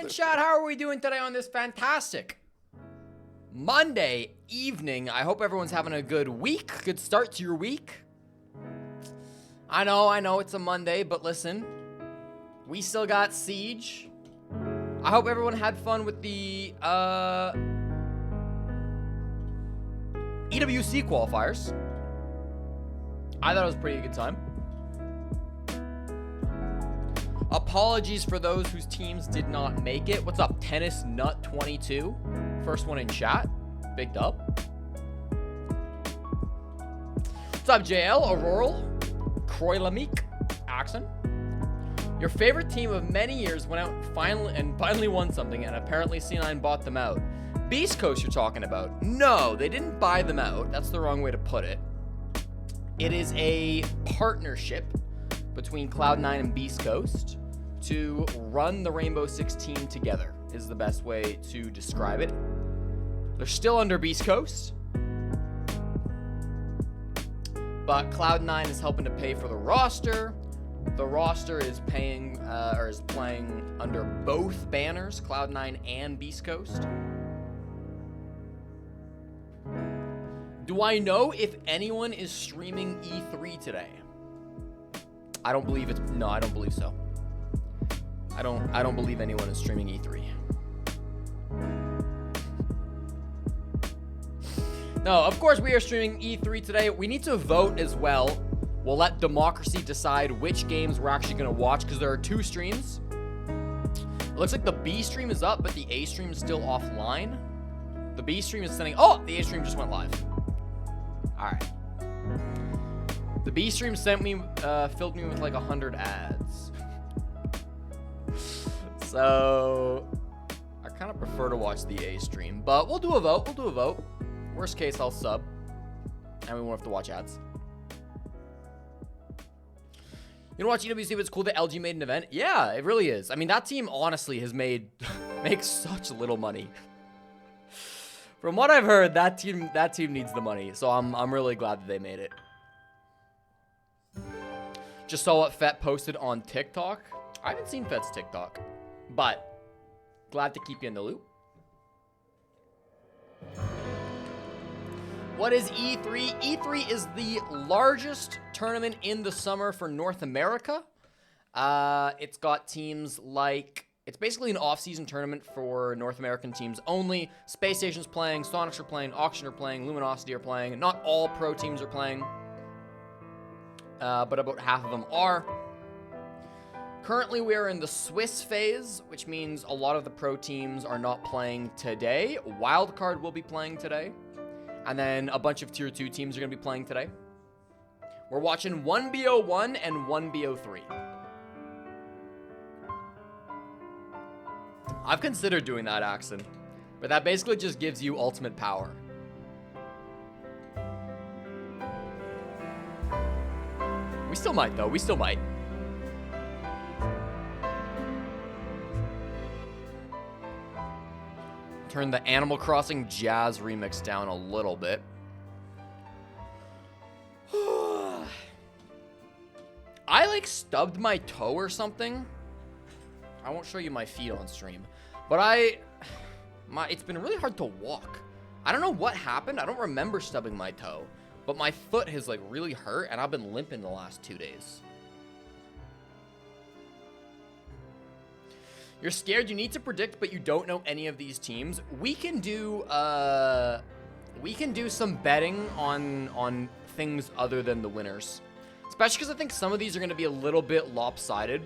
morning, chat. How are we doing today on this fantastic Monday evening? I hope everyone's having a good week, good start to your week. I know it's a Monday, but listen, we still got Siege. I hope everyone had fun with the EWC qualifiers. I thought it was a pretty good time. Apologies for those whose teams did not make it. What's up, Tennis Nut 22? First one in chat. Big dub. What's up, JL, Auroral, Croylamik, Axon? Your favorite team of many years went out finally won something, and apparently C9 bought them out. Beast Coast you're talking about? No, they didn't buy them out. That's the wrong way to put it. It is a partnership between Cloud9 and Beast Coast to run the Rainbow Six team together, is the best way to describe it. They're still under Beast Coast, but Cloud9 is helping to pay for the roster. The roster is paying or is playing under both banners, Cloud9 and Beast Coast. Do I know if anyone is streaming E3 today? I don't believe it's, no, I don't believe so. I don't believe anyone is streaming E3. No, of course we are streaming E3 today. We need to vote as well. We'll let democracy decide which games we're actually going to watch because there are two streams. It looks like the B stream is up, but the A stream is still offline. The B stream is sending, oh, the A stream just went live. All right. The B stream filled me with like 100 ads. So I kind of prefer to watch the A stream, but we'll do a vote. Worst case, I'll sub, and we won't have to watch ads. You know, watch EWC, but it's cool that LG made an event. Yeah, it really is. I mean, that team honestly has makes such little money. From what I've heard, that team needs the money, so I'm really glad that they made it. Just saw what Fett posted on TikTok. I haven't seen Fett's TikTok, but glad to keep you in the loop. What is E3? E3 is the largest tournament in the summer for North America. It's got teams like, it's basically an off-season tournament for North American teams only. Space Station's playing, Sonics are playing, Auction are playing, Luminosity are playing. Not all pro teams are playing, but about half of them are. Currently, we are in the Swiss phase, which means a lot of the pro teams are not playing today. WildCard will be playing today. And then a bunch of Tier 2 teams are going to be playing today. We're watching 1BO1 and 1BO3. I've considered doing that, Axon. But that basically just gives you ultimate power. We still might, though. We still might. Turn the Animal Crossing Jazz remix down a little bit. I like stubbed my toe or something. I won't show you my feet on stream, but it's been really hard to walk. I don't know what happened. I don't remember stubbing my toe, but my foot has like really hurt and I've been limping the last 2 days. You're scared, you need to predict, but you don't know any of these teams. We can do some betting on things other than the winners. Especially because I think some of these are going to be a little bit lopsided.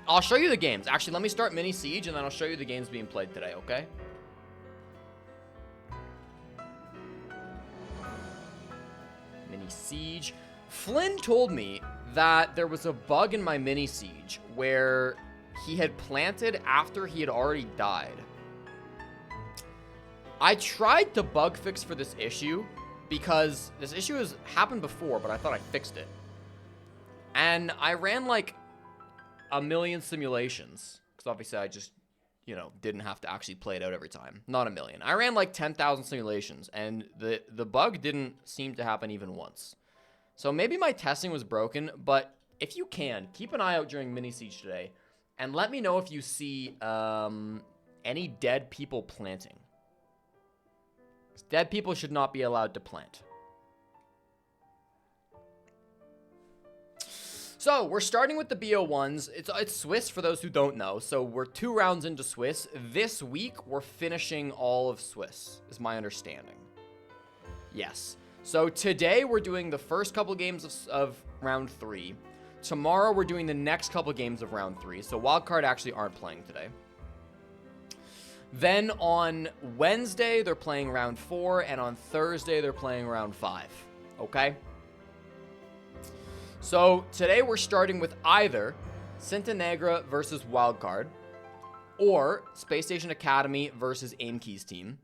I'll show you the games. Actually, let me start Mini Siege, and then I'll show you the games being played today, okay? Mini Siege. Flynn told me that there was a bug in my Mini Siege where he had planted after he had already died. I tried to bug fix for this issue because this issue has happened before, but I thought I fixed it. And I ran like a million simulations because obviously I just, didn't have to actually play it out every time. Not a million. I ran like 10,000 simulations and the bug didn't seem to happen even once. So maybe my testing was broken, but if you can, keep an eye out during Mini Siege today. And let me know if you see any dead people planting. Dead people should not be allowed to plant. So, we're starting with the BO1s. It's Swiss for those who don't know. So, we're 2 rounds into Swiss. This week, we're finishing all of Swiss, is my understanding. Yes. So, today, we're doing the first couple games of round 3. Tomorrow, we're doing the next couple games of round 3. So, WildCard actually aren't playing today. Then, on Wednesday, they're playing round 4. And on Thursday, they're playing round 5. Okay? So, today we're starting with either Cinta versus WildCard or Space Station Academy versus Aimkey's team.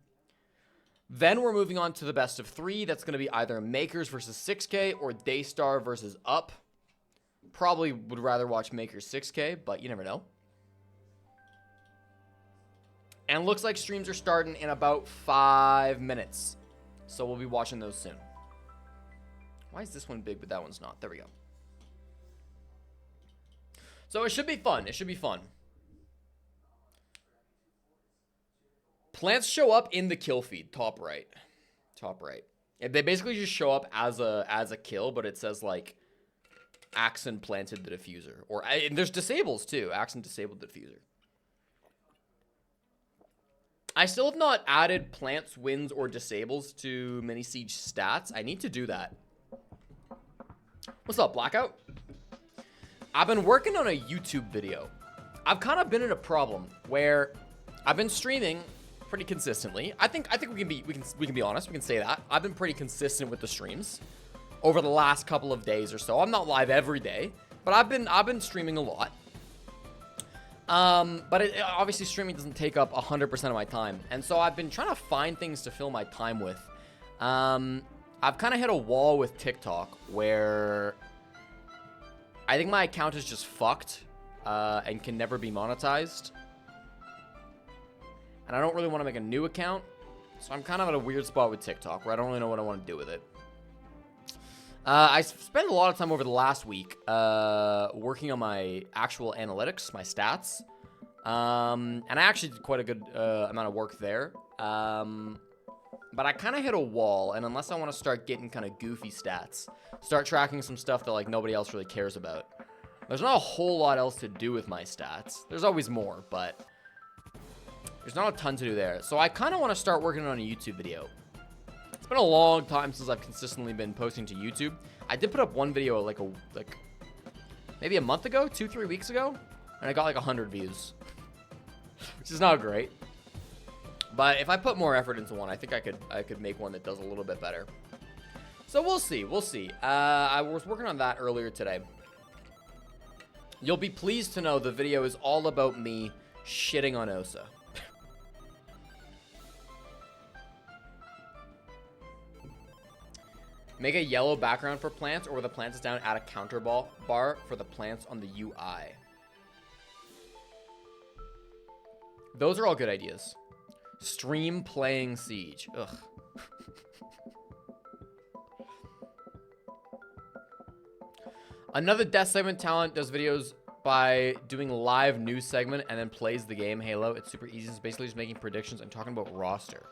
Then we're moving on to the best of 3. That's going to be either Makers versus 6K or Daystar versus Up. Probably would rather watch Makers 6K, but you never know. And looks like streams are starting in about 5 minutes. So we'll be watching those soon. Why is this one big but that one's not? There we go. So it should be fun. It should be fun. Plants show up in the kill feed, top right. Top right. They basically just show up as a kill, but it says like Axon planted the diffuser. Or and there's disables too. Axon disabled the diffuser. I still have not added plants, wins, or disables to Mini Siege stats. I need to do that. What's up, Blackout? I've been working on a YouTube video. I've kind of been in a problem where I've been streaming pretty consistently. I think we can be honest. We can say that I've been pretty consistent with the streams over the last couple of days or so. I'm not live every day, but I've been streaming a lot. But obviously streaming doesn't take up 100% of my time, and so I've been trying to find things to fill my time with. I've kind of hit a wall with TikTok where I think my account is just fucked and can never be monetized. And I don't really want to make a new account. So I'm kind of at a weird spot with TikTok where I don't really know what I want to do with it. I spent a lot of time over the last week working on my actual analytics, my stats. And I actually did quite a good amount of work there. But I kind of hit a wall, and unless I want to start getting kind of goofy stats, start tracking some stuff that like nobody else really cares about, there's not a whole lot else to do with my stats. There's always more, but there's not a ton to do there. So I kind of want to start working on a YouTube video. It's been a long time since I've consistently been posting to YouTube. I did put up one video like maybe a month ago, 2-3 weeks ago, and I got like 100 views, which is not great. But if I put more effort into one, I think I could make one that does a little bit better. So we'll see. We'll see. I was working on that earlier today. You'll be pleased to know the video is all about me shitting on Osa. Make a yellow background for plants, or the plants is down, add a counter bar for the plants on the UI. Those are all good ideas. Stream playing Siege. Ugh. Another Death Segment talent does videos by doing live news segment and then plays the game Halo. It's super easy. It's basically just making predictions and talking about roster.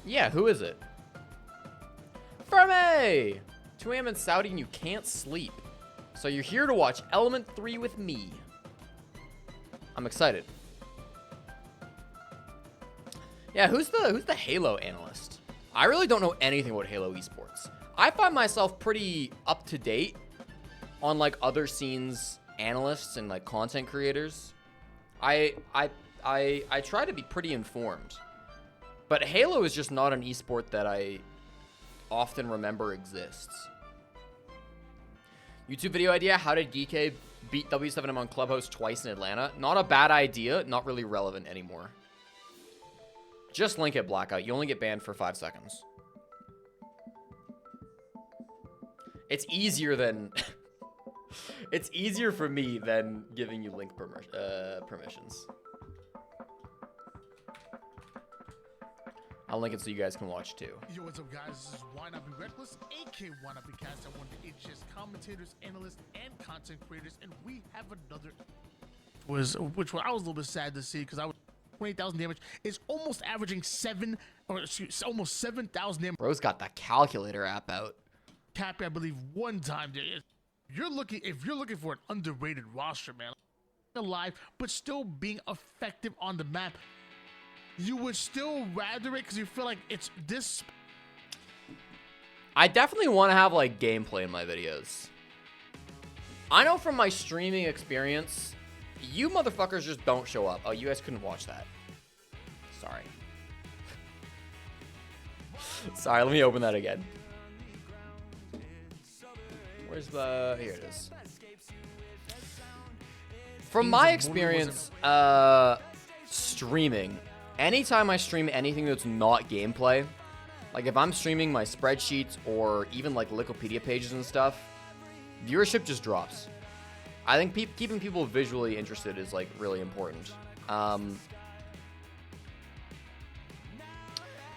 Yeah, who is it? Ferme! 2 a.m. in Saudi and you can't sleep. So you're here to watch Element 3 with me. I'm excited. Yeah, who's the Halo analyst? I really don't know anything about Halo esports. I find myself pretty up to date on like other scenes analysts and like content creators. I try to be pretty informed. But Halo is just not an esport that I often remember exists. YouTube video idea: how did DK beat W7M on Clubhouse twice in Atlanta? Not a bad idea, not really relevant anymore. Just link it, Blackout. You only get banned for 5 seconds. It's easier than... it's easier for me than giving you link permissions. I'll link it so you guys can watch too. Yo, what's up, guys? This is Why Not Be Reckless, aka Why Not Be Cast. I'm one of the HS commentators, analysts, and content creators, and we have another was I was a little bit sad to see because I was 20,000 damage. It's almost averaging almost 7,000 damage. Bro's got the calculator app out. Cap, I believe, one time. If you're looking for an underrated roster, man, alive but still being effective on the map, you would still rather it because you feel like it's this. I definitely want to have like gameplay in my videos. I know from my streaming experience, you motherfuckers just don't show up. Oh, you guys couldn't watch that. Sorry. Sorry, let me open that again. Where's the... Here it is. From my experience, streaming, anytime I stream anything that's not gameplay, like if I'm streaming my spreadsheets or even like Wikipedia pages and stuff, viewership just drops. I think keeping people visually interested is like really important. But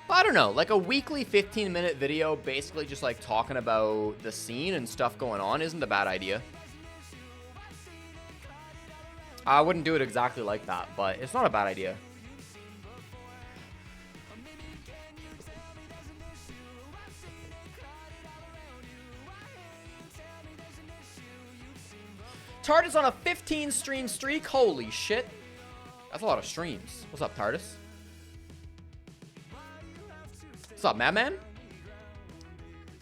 I don't know, like a weekly 15-minute video basically just like talking about the scene and stuff going on isn't a bad idea. I wouldn't do it exactly like that, but it's not a bad idea. Tardis on a 15-stream streak? Holy shit. That's a lot of streams. What's up, Tardis? What's up, Madman?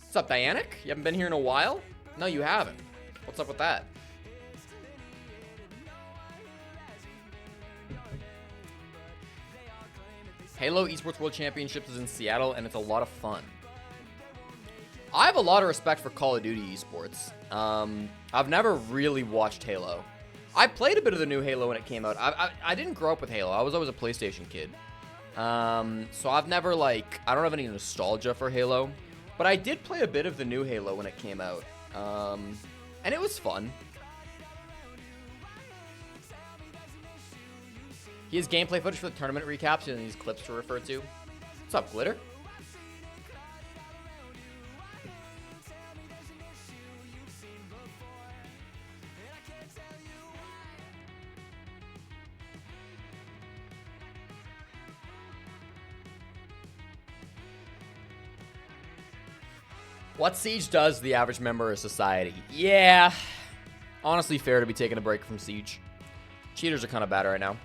What's up, Dianic? You haven't been here in a while? No, you haven't. What's up with that? Halo Esports World Championships is in Seattle, and it's a lot of fun. I have a lot of respect for Call of Duty esports. I've never really watched Halo. I played a bit of the new Halo when it came out. I didn't grow up with Halo. I was always a PlayStation kid. So I've never, like, I don't have any nostalgia for Halo. But I did play a bit of the new Halo when it came out. And it was fun. He has gameplay footage for the tournament recaps and these clips to refer to. What's up, Glitter? What Siege does the average member of society? Yeah. Honestly, fair to be taking a break from Siege. Cheaters are kind of bad right now.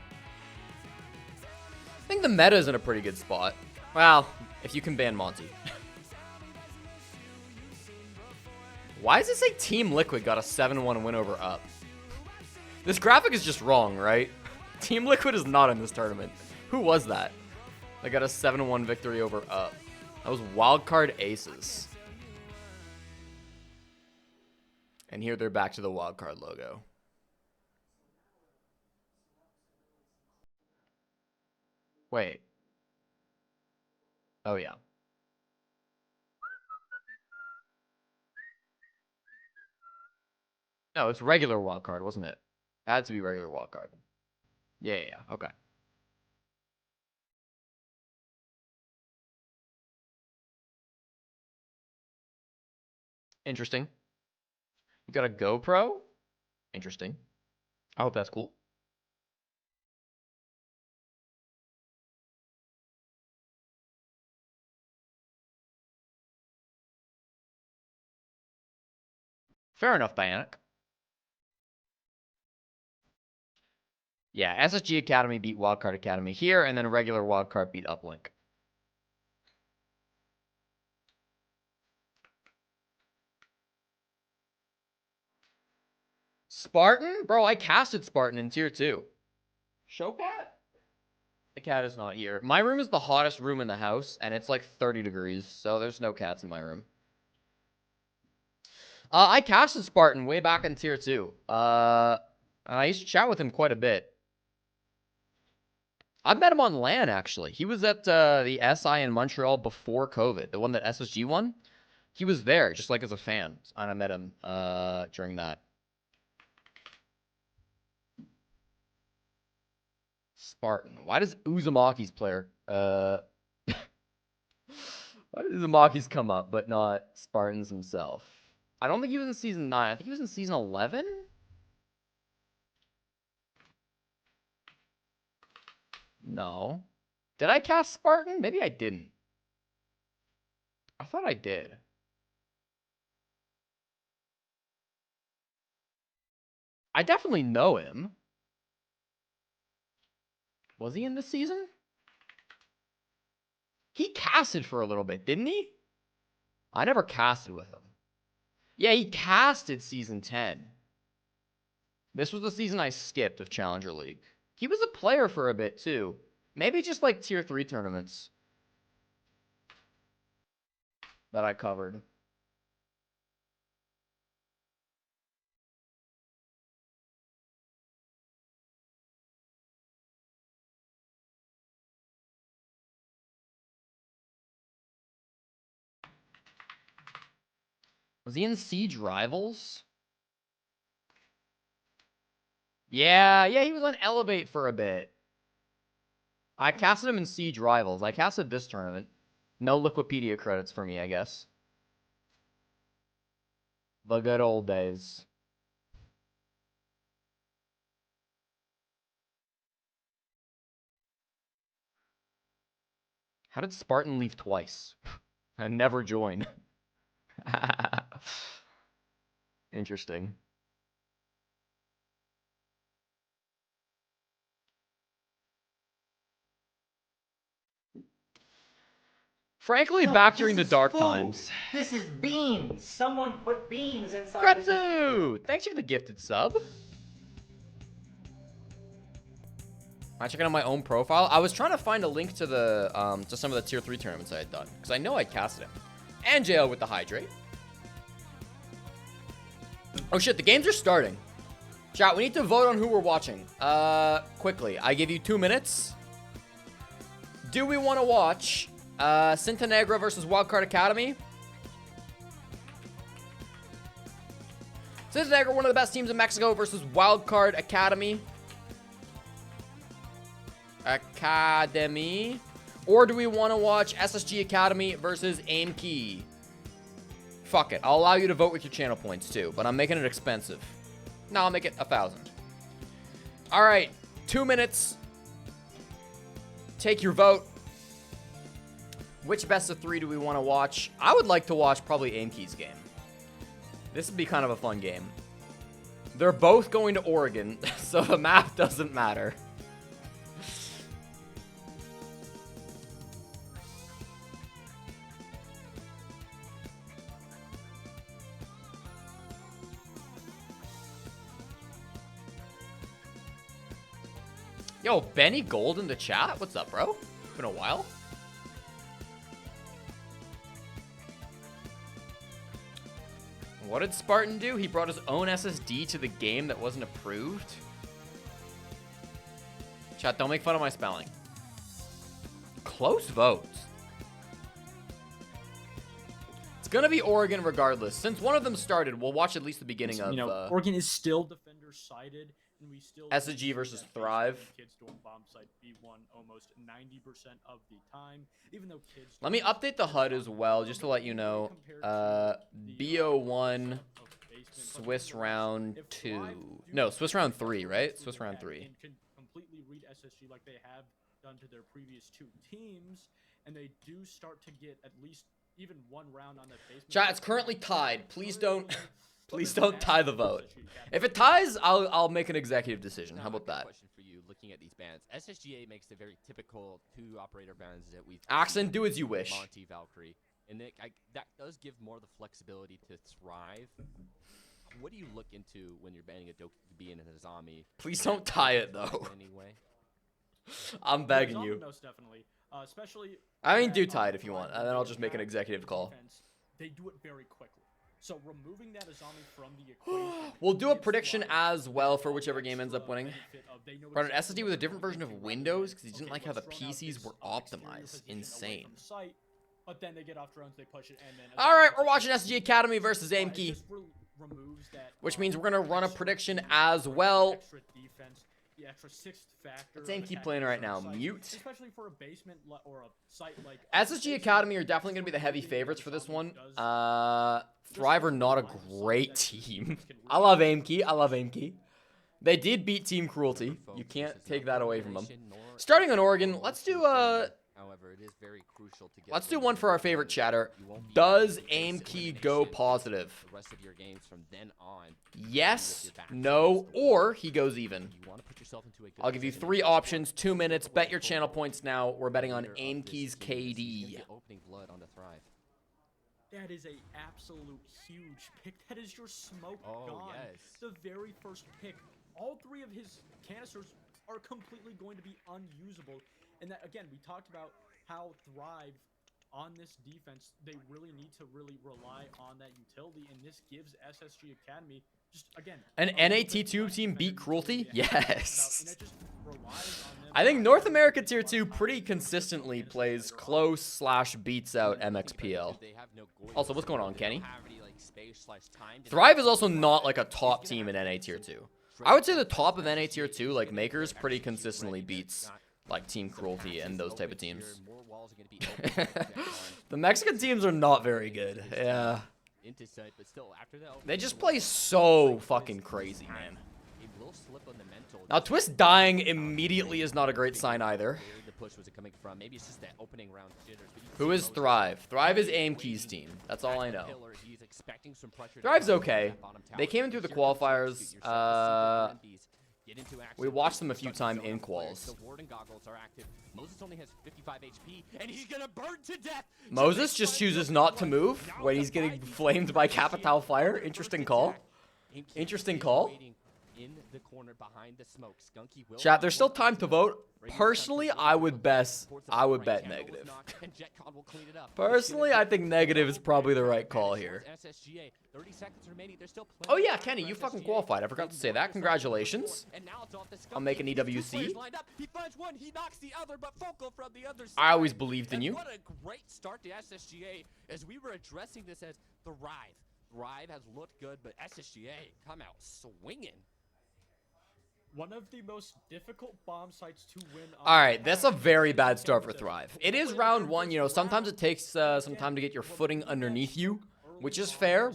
I think the meta is in a pretty good spot. Well, if you can ban Monty. Why does it say Team Liquid got a 7-1 win over Up? This graphic is just wrong, right? Team Liquid is not in this tournament. Who was that? They got a 7-1 victory over Up. That was WildCard Aces. And here they're back to the WildCard logo. Wait. Oh, yeah. No, it's regular WildCard, wasn't it? It had to be regular WildCard. Yeah, okay. Interesting. You got a GoPro? Interesting. I hope that's cool. Fair enough, Bionic. Yeah, SSG Academy beat Wildcard Academy here, and then regular Wildcard beat Uplink. Spartan? Bro, I casted Spartan in tier 2. Show cat? The cat is not here. My room is the hottest room in the house, and it's like 30 degrees, so there's no cats in my room. I casted Spartan way back in tier 2. I used to chat with him quite a bit. I've met him on LAN, actually. He was at the SI in Montreal before COVID, the one that SSG won. He was there, just like as a fan, and I met him during that. Spartan. Why does Uzumaki's player... Why did Uzumaki's come up, but not Spartan's himself? I don't think he was in Season 9. I think he was in Season 11? No. Did I cast Spartan? Maybe I didn't. I thought I did. I definitely know him. Was he in this season? He casted for a little bit, didn't he? I never casted with him. Yeah, he casted season 10. This was the season I skipped of Challenger League. He was a player for a bit, too. Maybe just like tier 3 tournaments that I covered. Was he in Siege Rivals? Yeah, he was on Elevate for a bit. I casted him in Siege Rivals. I casted this tournament. No Liquipedia credits for me, I guess. The good old days. How did Spartan leave twice? And never join. Interesting. Frankly, back during the dark times. This is beans. Someone put beans inside. Kretsu! Thanks for the gifted sub. Am I checking out my own profile? I was trying to find a link to the to some of the tier 3 tournaments I had done, because I know I casted him. And JL with the hydrate. Oh shit, the games are starting. Chat, we need to vote on who we're watching. Quickly. I give you 2 minutes. Do we want to watch Cinta versus WildCard Academy? Cinta one of the best teams in Mexico versus WildCard Academy. Or do we want to watch SSG Academy versus Aim Key? Fuck it. I'll allow you to vote with your channel points too, but I'm making it expensive. No, I'll make it 1,000. All right, 2 minutes. Take your vote. Which best of 3 do we want to watch? I would like to watch probably Aim Key's game. This would be kind of a fun game. They're both going to Oregon, so the map doesn't matter. Yo, Benny Gold in the chat? What's up, bro? Been a while. What did Spartan do? He brought his own SSD to the game that wasn't approved? Chat, don't make fun of my spelling. Close votes. It's gonna be Oregon regardless. Since one of them started, we'll watch at least the beginning of... Oregon is still defender-sided. And we still SSG versus Thrive. Kids doing bomb site B1 almost 90% of the time, even though kids. Let me update the HUD as well, just to let you know. BO1, Swiss round 2. No, Swiss round 3, right? Swiss round 3. And can completely read SSG like they have done to their previous 2 teams, and they do start to get at least even 1 round on that basement. Chat, it's currently tied. Please don't. Please don't tie the vote. If it ties, I'll make an executive decision. How about that? Question for you, looking at these bans. SSGA makes the very typical 2-operator bans that we've. Axon, do as you wish. Monty, Valkyrie, and that does give more the flexibility to thrive. What do you look into when you're banning a Doki to be in a Azami? Please don't tie it though. Anyway, I'm begging you. Most definitely, especially. I mean, do tie it if you want, and then I'll just make an executive call. They do it very quickly. So removing that Azami from the equation. We'll do a prediction as well for whichever game ends up winning. Brought an SSD with a different version of Windows because he didn't like how the PCs were optimized. Insane. But then they get off drones, they push it, and then. All right, we're watching SSG Academy versus Aim Key, which means we're gonna run a prediction as well. The extra 6th factor. Let's Aim Key playing right now. Mute. Especially for a basement or a site like SSG Academy are definitely gonna be the heavy favorites for this one. Thrive are not a great team. I love Aim Key. They did beat Team Cruelty. Folks, You this can't is take not that away from them. elimination nor Starting on Oregon, let's do However, it is very crucial to get let's a do win one here for our because favorite chatter. you won't be Does able to face aim key elimination go positive? the rest of your games from then on. Yes, no, or he goes even. You want to put yourself into a good I'll give you position. 3 options, 2 minutes. Bet your channel points now. We're betting on Leader of aim this keys team is he's gonna KD. get opening blood on the Thrive. That is a absolute huge pick. That is your smoke Oh, gone. yes. The very first pick. All 3 of his canisters are completely going to be unusable. And that, again, we talked about how Thrive on this defense, they really need to really rely on that utility, and this gives SSG Academy just, again, An a little bit NAT2 less team defender beat Cruelty? utility they have Yes. and it just relies on them I think not North having America to Tier put 2 on pretty the consistently canisters plays later on. close/beats out And I think about it, MXPL. too, they have no goalies, Also, what's going on, they Kenny? don't have any, like, space/time to Thrive do is also something not about like a it. He's top gonna team in have to NA make Tier some 2. straight I would say up the top of SSG NA Tier 2, like to Makers, actually pretty shoot consistently ready. There's beats not like Team some Cruelty patches and those type of open here, teams. more walls are gonna be open right back on. The Mexican teams are not very good. Yeah. Into sight, but still, after that They opening just blow, play so fucking crazy, man. it will slip on the mental. Now, Twist dying immediately is not a great sign either. Where the push was coming from. Maybe it's just that opening round jitters. But you can Who see is Moses Thrive? Thrive is waiting aim keys team. That's all I at the know. pillar. He's expecting some pressure to Thrive's come from okay. that bottom They tower. came in through the Here comes qualifiers. Substitute yourself, the secret MPs. Get into action. We watched them a few Start to times zone in up players. quals. The Warden goggles are active. Moses only has 55 HP, and he's gonna burn to death. Moses just chooses not to move when he's getting flamed by Capital Fire. Interesting call. Interesting call. In the corner behind the smoke. Skunky will Chat, there's still time to vote. Personally, I would bet negative. Personally, I think negative is probably the right call here. SSGA, 30 seconds remaining. There's still Oh plenty yeah, of time Kenny, for you fucking SSGA. qualified. I forgot to say that. Congratulations. And now it's off to I'll Skunky. make an Two EWC. players lined up. He finds one, he knocks the other, but Focal from the other side. I always believed in And you. what a great start to SSGA as we were addressing this as Thrive. Thrive has looked good, but SSGA come out swinging. One of the most difficult bomb sites to win. on All right, the that's a map. very bad start for Kansas. Thrive. It is round 1, you know, sometimes it takes some time to get your footing underneath you, which is fair,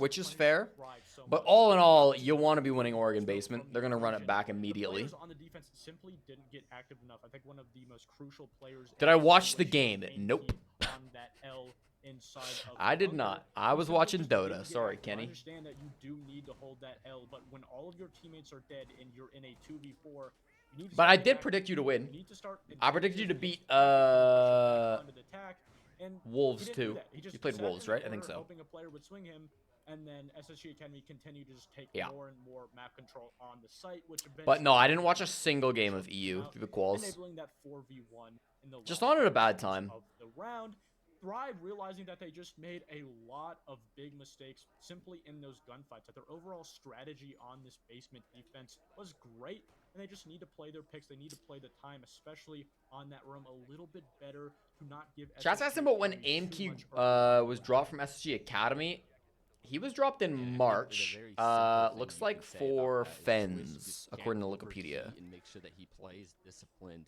But all in all, you want to be winning Oregon basement. They're going to run it back immediately. The players on the defense simply didn't get active enough. I think one of the most crucial players. Did I watch the game? Nope. On that L inside of I the did bunker. not. I was You watching just need Dota. to get Sorry, active. Kenny. I understand that you do need to hold that L, but when all of your teammates are dead and you're in a 2v4, you need to But start I did attacking. predict you to win. You need to start I predicted you to engaging beat, onto the attack, and Wolves, he didn't do too. that. He just You played sat Wolves, in the right? I think corner so. Hoping a player would swing him, and then SSG Academy continued to just take Yeah. more and more map control on the site, which But no, eventually I didn't watch a single game of EU through the quals. enabling that 4v1 in the Just last not at a bad seconds time. of the round. Thrive realizing that they just made a lot of big mistakes simply in those gunfights. That their overall strategy on this basement defense was great, and they just need to play their picks. They need to play the time, especially on that room, a little bit better to not give. Chat's SSG asking about when Academy too AimQ much early was dropped from SSG Academy. He was dropped in Yeah, I think March. there's a very simple thing Looks you like can say for about that is Twist Fens, just according to can't Wikipedia. overheat and make sure that he plays disciplined.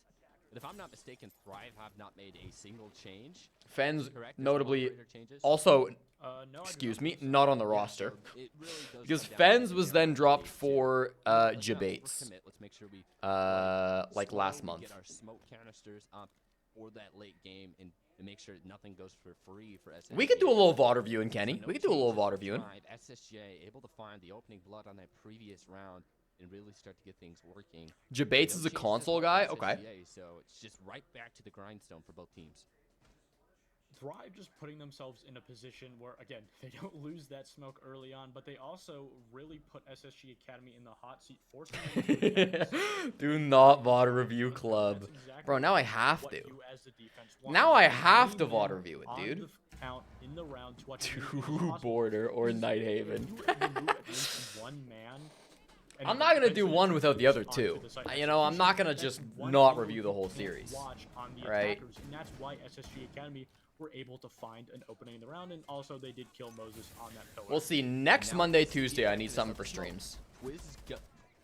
But if I'm not mistaken, Thrive have not made a single change. Fens, Correct? There's no notably, operator changes? also, No, I do excuse not me, believe so. not on the Yeah, roster. so it really does Because come down to Fens the was narrow then dropped phase for two. Let's not Jabates. overcommit. Let's make sure we Like slow, last we month. Get our smoke canisters up for that late game and make sure nothing goes for free for SSGA. We could do a little VOD reviewing, Kenny. So no We could do a little changes VOD for reviewing. Thrive. SSGA able to find the opening blood on that previous round and really start to get things working. Jabates No is a changes console for guy? SSGA, Okay. So it's just right back to the grindstone for both teams. Thrive just putting themselves in a position where, again, they don't lose that smoke early on, but they also really put SSG Academy in the hot seat, forcing them to advance. Do not VOD review club. That's exactly Bro, now I have what to. you as the defense want. Now I You have need to them VOD review it, on dude. the count in the round to watch as many To as possible. Border or Because Night if Haven. you remove at least one man, and I'm not gonna do eventually one without the other onto two. the site, You know, I'm not gonna that's just one not angle review the you whole can't series. watch on the Right? attackers, and that's why SSG Academy were able to find an opening in the round, and also they did kill Moses on that pillar. We'll see. Next Now Monday, let's see Tuesday, I if need this something for smoke. streams.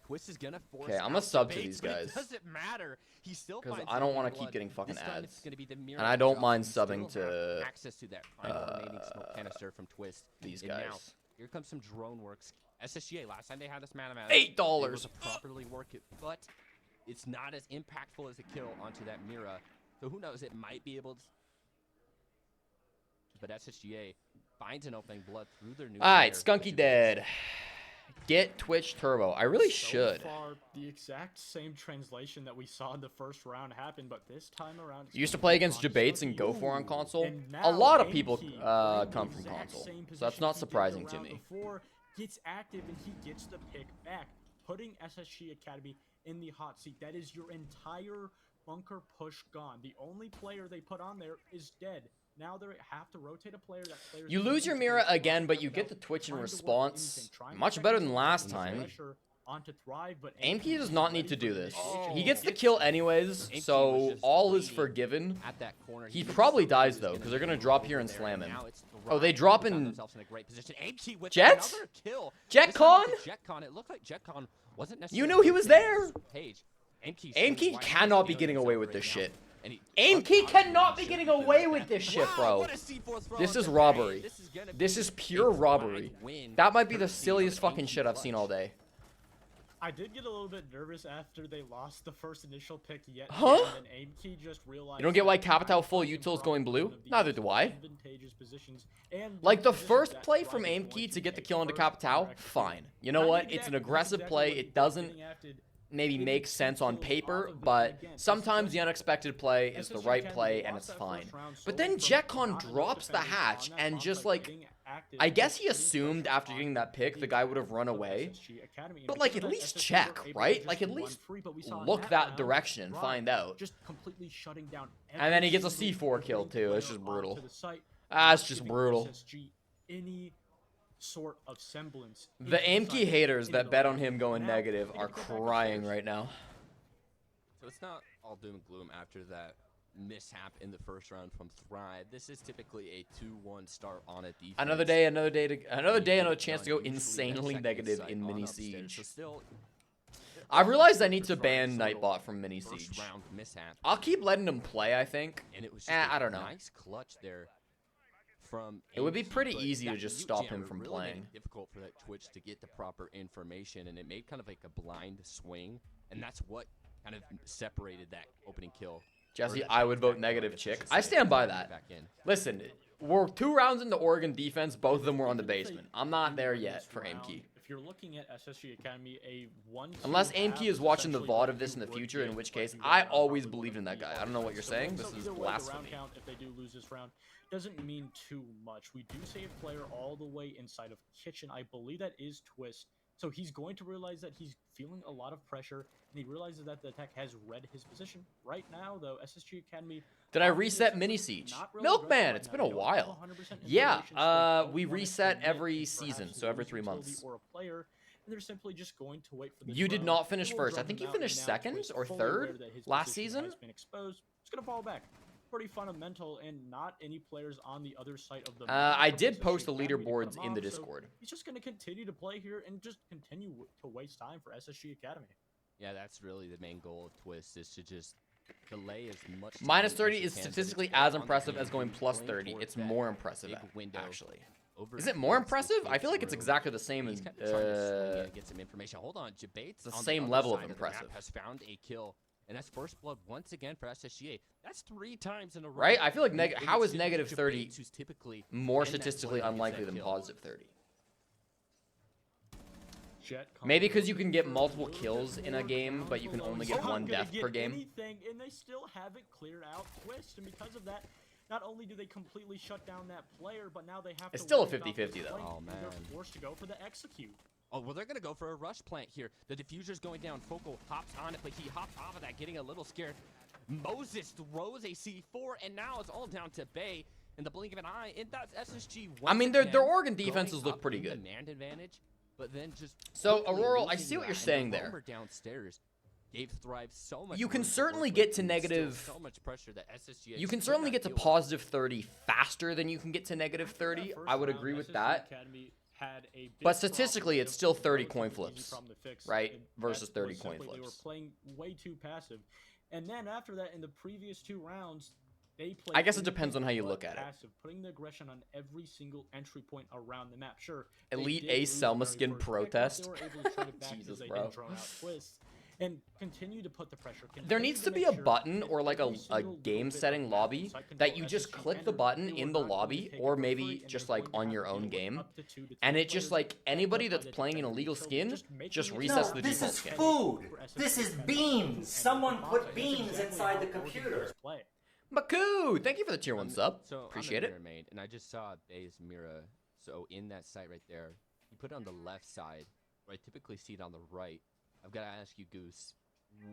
Twist is gonna force. Okay, I'm a out sub to debates, these but guys. It doesn't matter. He still 'Cause finds I don't opening wanna keep blood. getting fucking This time ads. it's gonna be the And I don't miracle mind drop. You subbing still have to, access to that final remaining smoke canister from Twist. these And now, guys. here comes some drone works. SSGA, last time they had this man advantage, $8. they were able to properly work it, but it's not as impactful as a kill onto that Mira. So who knows? It might be able to. But SSGA finds an opening, blood through their new. All right, player, Skunky dead. Get Twitch Turbo. I really should. So far, the exact same translation that we saw in the first round happened, but this time around. You used to play against Debates and Go For on console. A lot of people come from console, so that's not surprising to me. Before gets active and he gets the pick back, putting SSG Academy in the hot seat. That is your entire bunker push gone. The only player they put on there is dead. Now they have to rotate a player. You lose your Mira again, but you get the Twitch in response. Much better than last time. Aimkey does not need to do this. He gets the kill anyways, so all is forgiven. At that corner, He probably dies though, because they're gonna drop here and slam him. Oh, they drop in Jet? JetCon? It looked like JetCon wasn't necessarily. You knew he was there. Page. Aimkey cannot be getting away with this shit. Aimkey cannot be getting away with this shit, bro. This is robbery. This is pure robbery. That might be the silliest fucking shit I've seen all day. I did get a little bit nervous after they lost the first initial pick yet. Huh? And Aimkey just realized You don't get why Capital full util is going blue? Neither do I. Like the first play from Aimkey to get the kill into Capital, fine. You know what? It's an aggressive play. It doesn't maybe makes sense on paper, but sometimes the unexpected play is the right play and it's fine. But then JetCon drops the hatch and just like, I guess he assumed after getting that pick the guy would have run away, but like at least check, right? Like at least look that direction and find out. And then he gets a C4 kill too. It's just brutal. It's just brutal. Sort of semblance. The Aimkey haters that bet on him going negative are crying right now. So it's not all doom and gloom after that mishap in the first round from Thrive. This is typically a 2-1 start on a defense. Another day, another chance to go insanely negative in Mini Siege. I realized I need to ban Nightbot from Mini Siege. I'll keep letting him play, I think. And it was I don't know. Nice clutch there. It would be pretty easy to just stop him from playing. Difficult for that Twitch to get the proper information, and it made kind of like a blind swing, and that's what kind of separated that opening kill. Jesse, I would vote negative chick. I stand by that. Listen, we're 2 rounds into Oregon defense. Both of them were on the basement. I'm not there yet for Aimkey. If you're looking at SSG Academy, unless Aimkey is watching the VOD of this in the future, in which case I always believed in that guy. I don't know what you're saying. This is blasphemy. If they do lose this round, doesn't mean too much. We do save player all the way inside of Kitchen. I believe that is Twist. So he's going to realize that he's feeling a lot of pressure, and he realizes that the attack has read his position. Right now, though, SSG Academy... Did I reset Mini Siege? Milkman, it's been a while. Yeah, we reset every season, so every 3 months. And they're simply just going to wait for the You did not finish first. I think you finished second or third last season. It's going to fall back. Pretty fundamental, and not any players on the other side of the map. I did post the leaderboards in the Discord. So he's just going to continue to play here and just continue to waste time for SSG Academy. Yeah, that's really the main goal of Twist, is to just delay as much time Minus as 30 you is can, statistically but it's as still on impressive the as going hand, plus going 30. towards It's that more impressive, big window actually. over Is it more towards the impressive? I feel like it's room. exactly the same as He's kind of trying to swing in, get some information. Hold on, Debates the on same other level of side the impressive. map has found a kill, and that's first blood once again for SSGA. That's 3 times in a row. Right? I feel like And how it's is negative 30 Debates who's typically more in that statistically play to get unlikely that than kill. positive 30? Maybe because you can get multiple kills in a game, but you can only get 1 death per game. And they still haven't cleared out Twist, and because of that, not only do they completely shut down that player, but now they have It's to still a worry about 50-50 this though. flank, Oh, and man. They're forced to go for the execute. Oh, well, they're going to go for a rush plant here. The diffuser's going down. Focal hops on it, but he hops off of that, getting a little scared. Moses throws a C4, and now it's all down to Bay in the blink of an eye. And that's SSG. I mean, their again Oregon going defenses look up pretty in good. Demand advantage, but then just So, quickly Auroral, I losing see what that, you're and saying the there. roamer downstairs gave Thrive so much You can room to certainly work get with, to and still negative- so much pressure that SSGA You can could certainly not get to deal with. positive 30 faster than you can get to negative 30. I would agree with that. But statistically, it's still 30 coin flips, right? Versus 30 coin They were flips. playing way too passive. And then after that, in the previous 2 rounds, They play I guess it depends on how you anything look but at it. passive, putting the aggression on every single entry point around the map. Sure, they Elite did Ace lose the Selma very skin first pick, but protest. They were able to turn it back Jesus, because they bro. did draw out twists and continue to put the pressure. There needs to be a make sure button that or like every a single little game bit of setting map lobby and site that control you just SSG click the entered, button they were in the not going to lobby take it or for maybe free, and just they're like going to on have your to own deal with game. up to 2 to 3 And it just players like anybody backed up that's by the playing an defender. illegal So skin making just it resets No, the this default is skin. food. for SSG This is Academy beans. and Someone Bombs. put That's beans exactly inside how the Oregon computer. players play. Maku, thank you for the tier 1 sub. So Appreciate I'm a it. mirror main, and I just saw Bay's mirror. So in that site right there, you put it on the left side, where I typically see it on the right. I've got to ask you, Goose,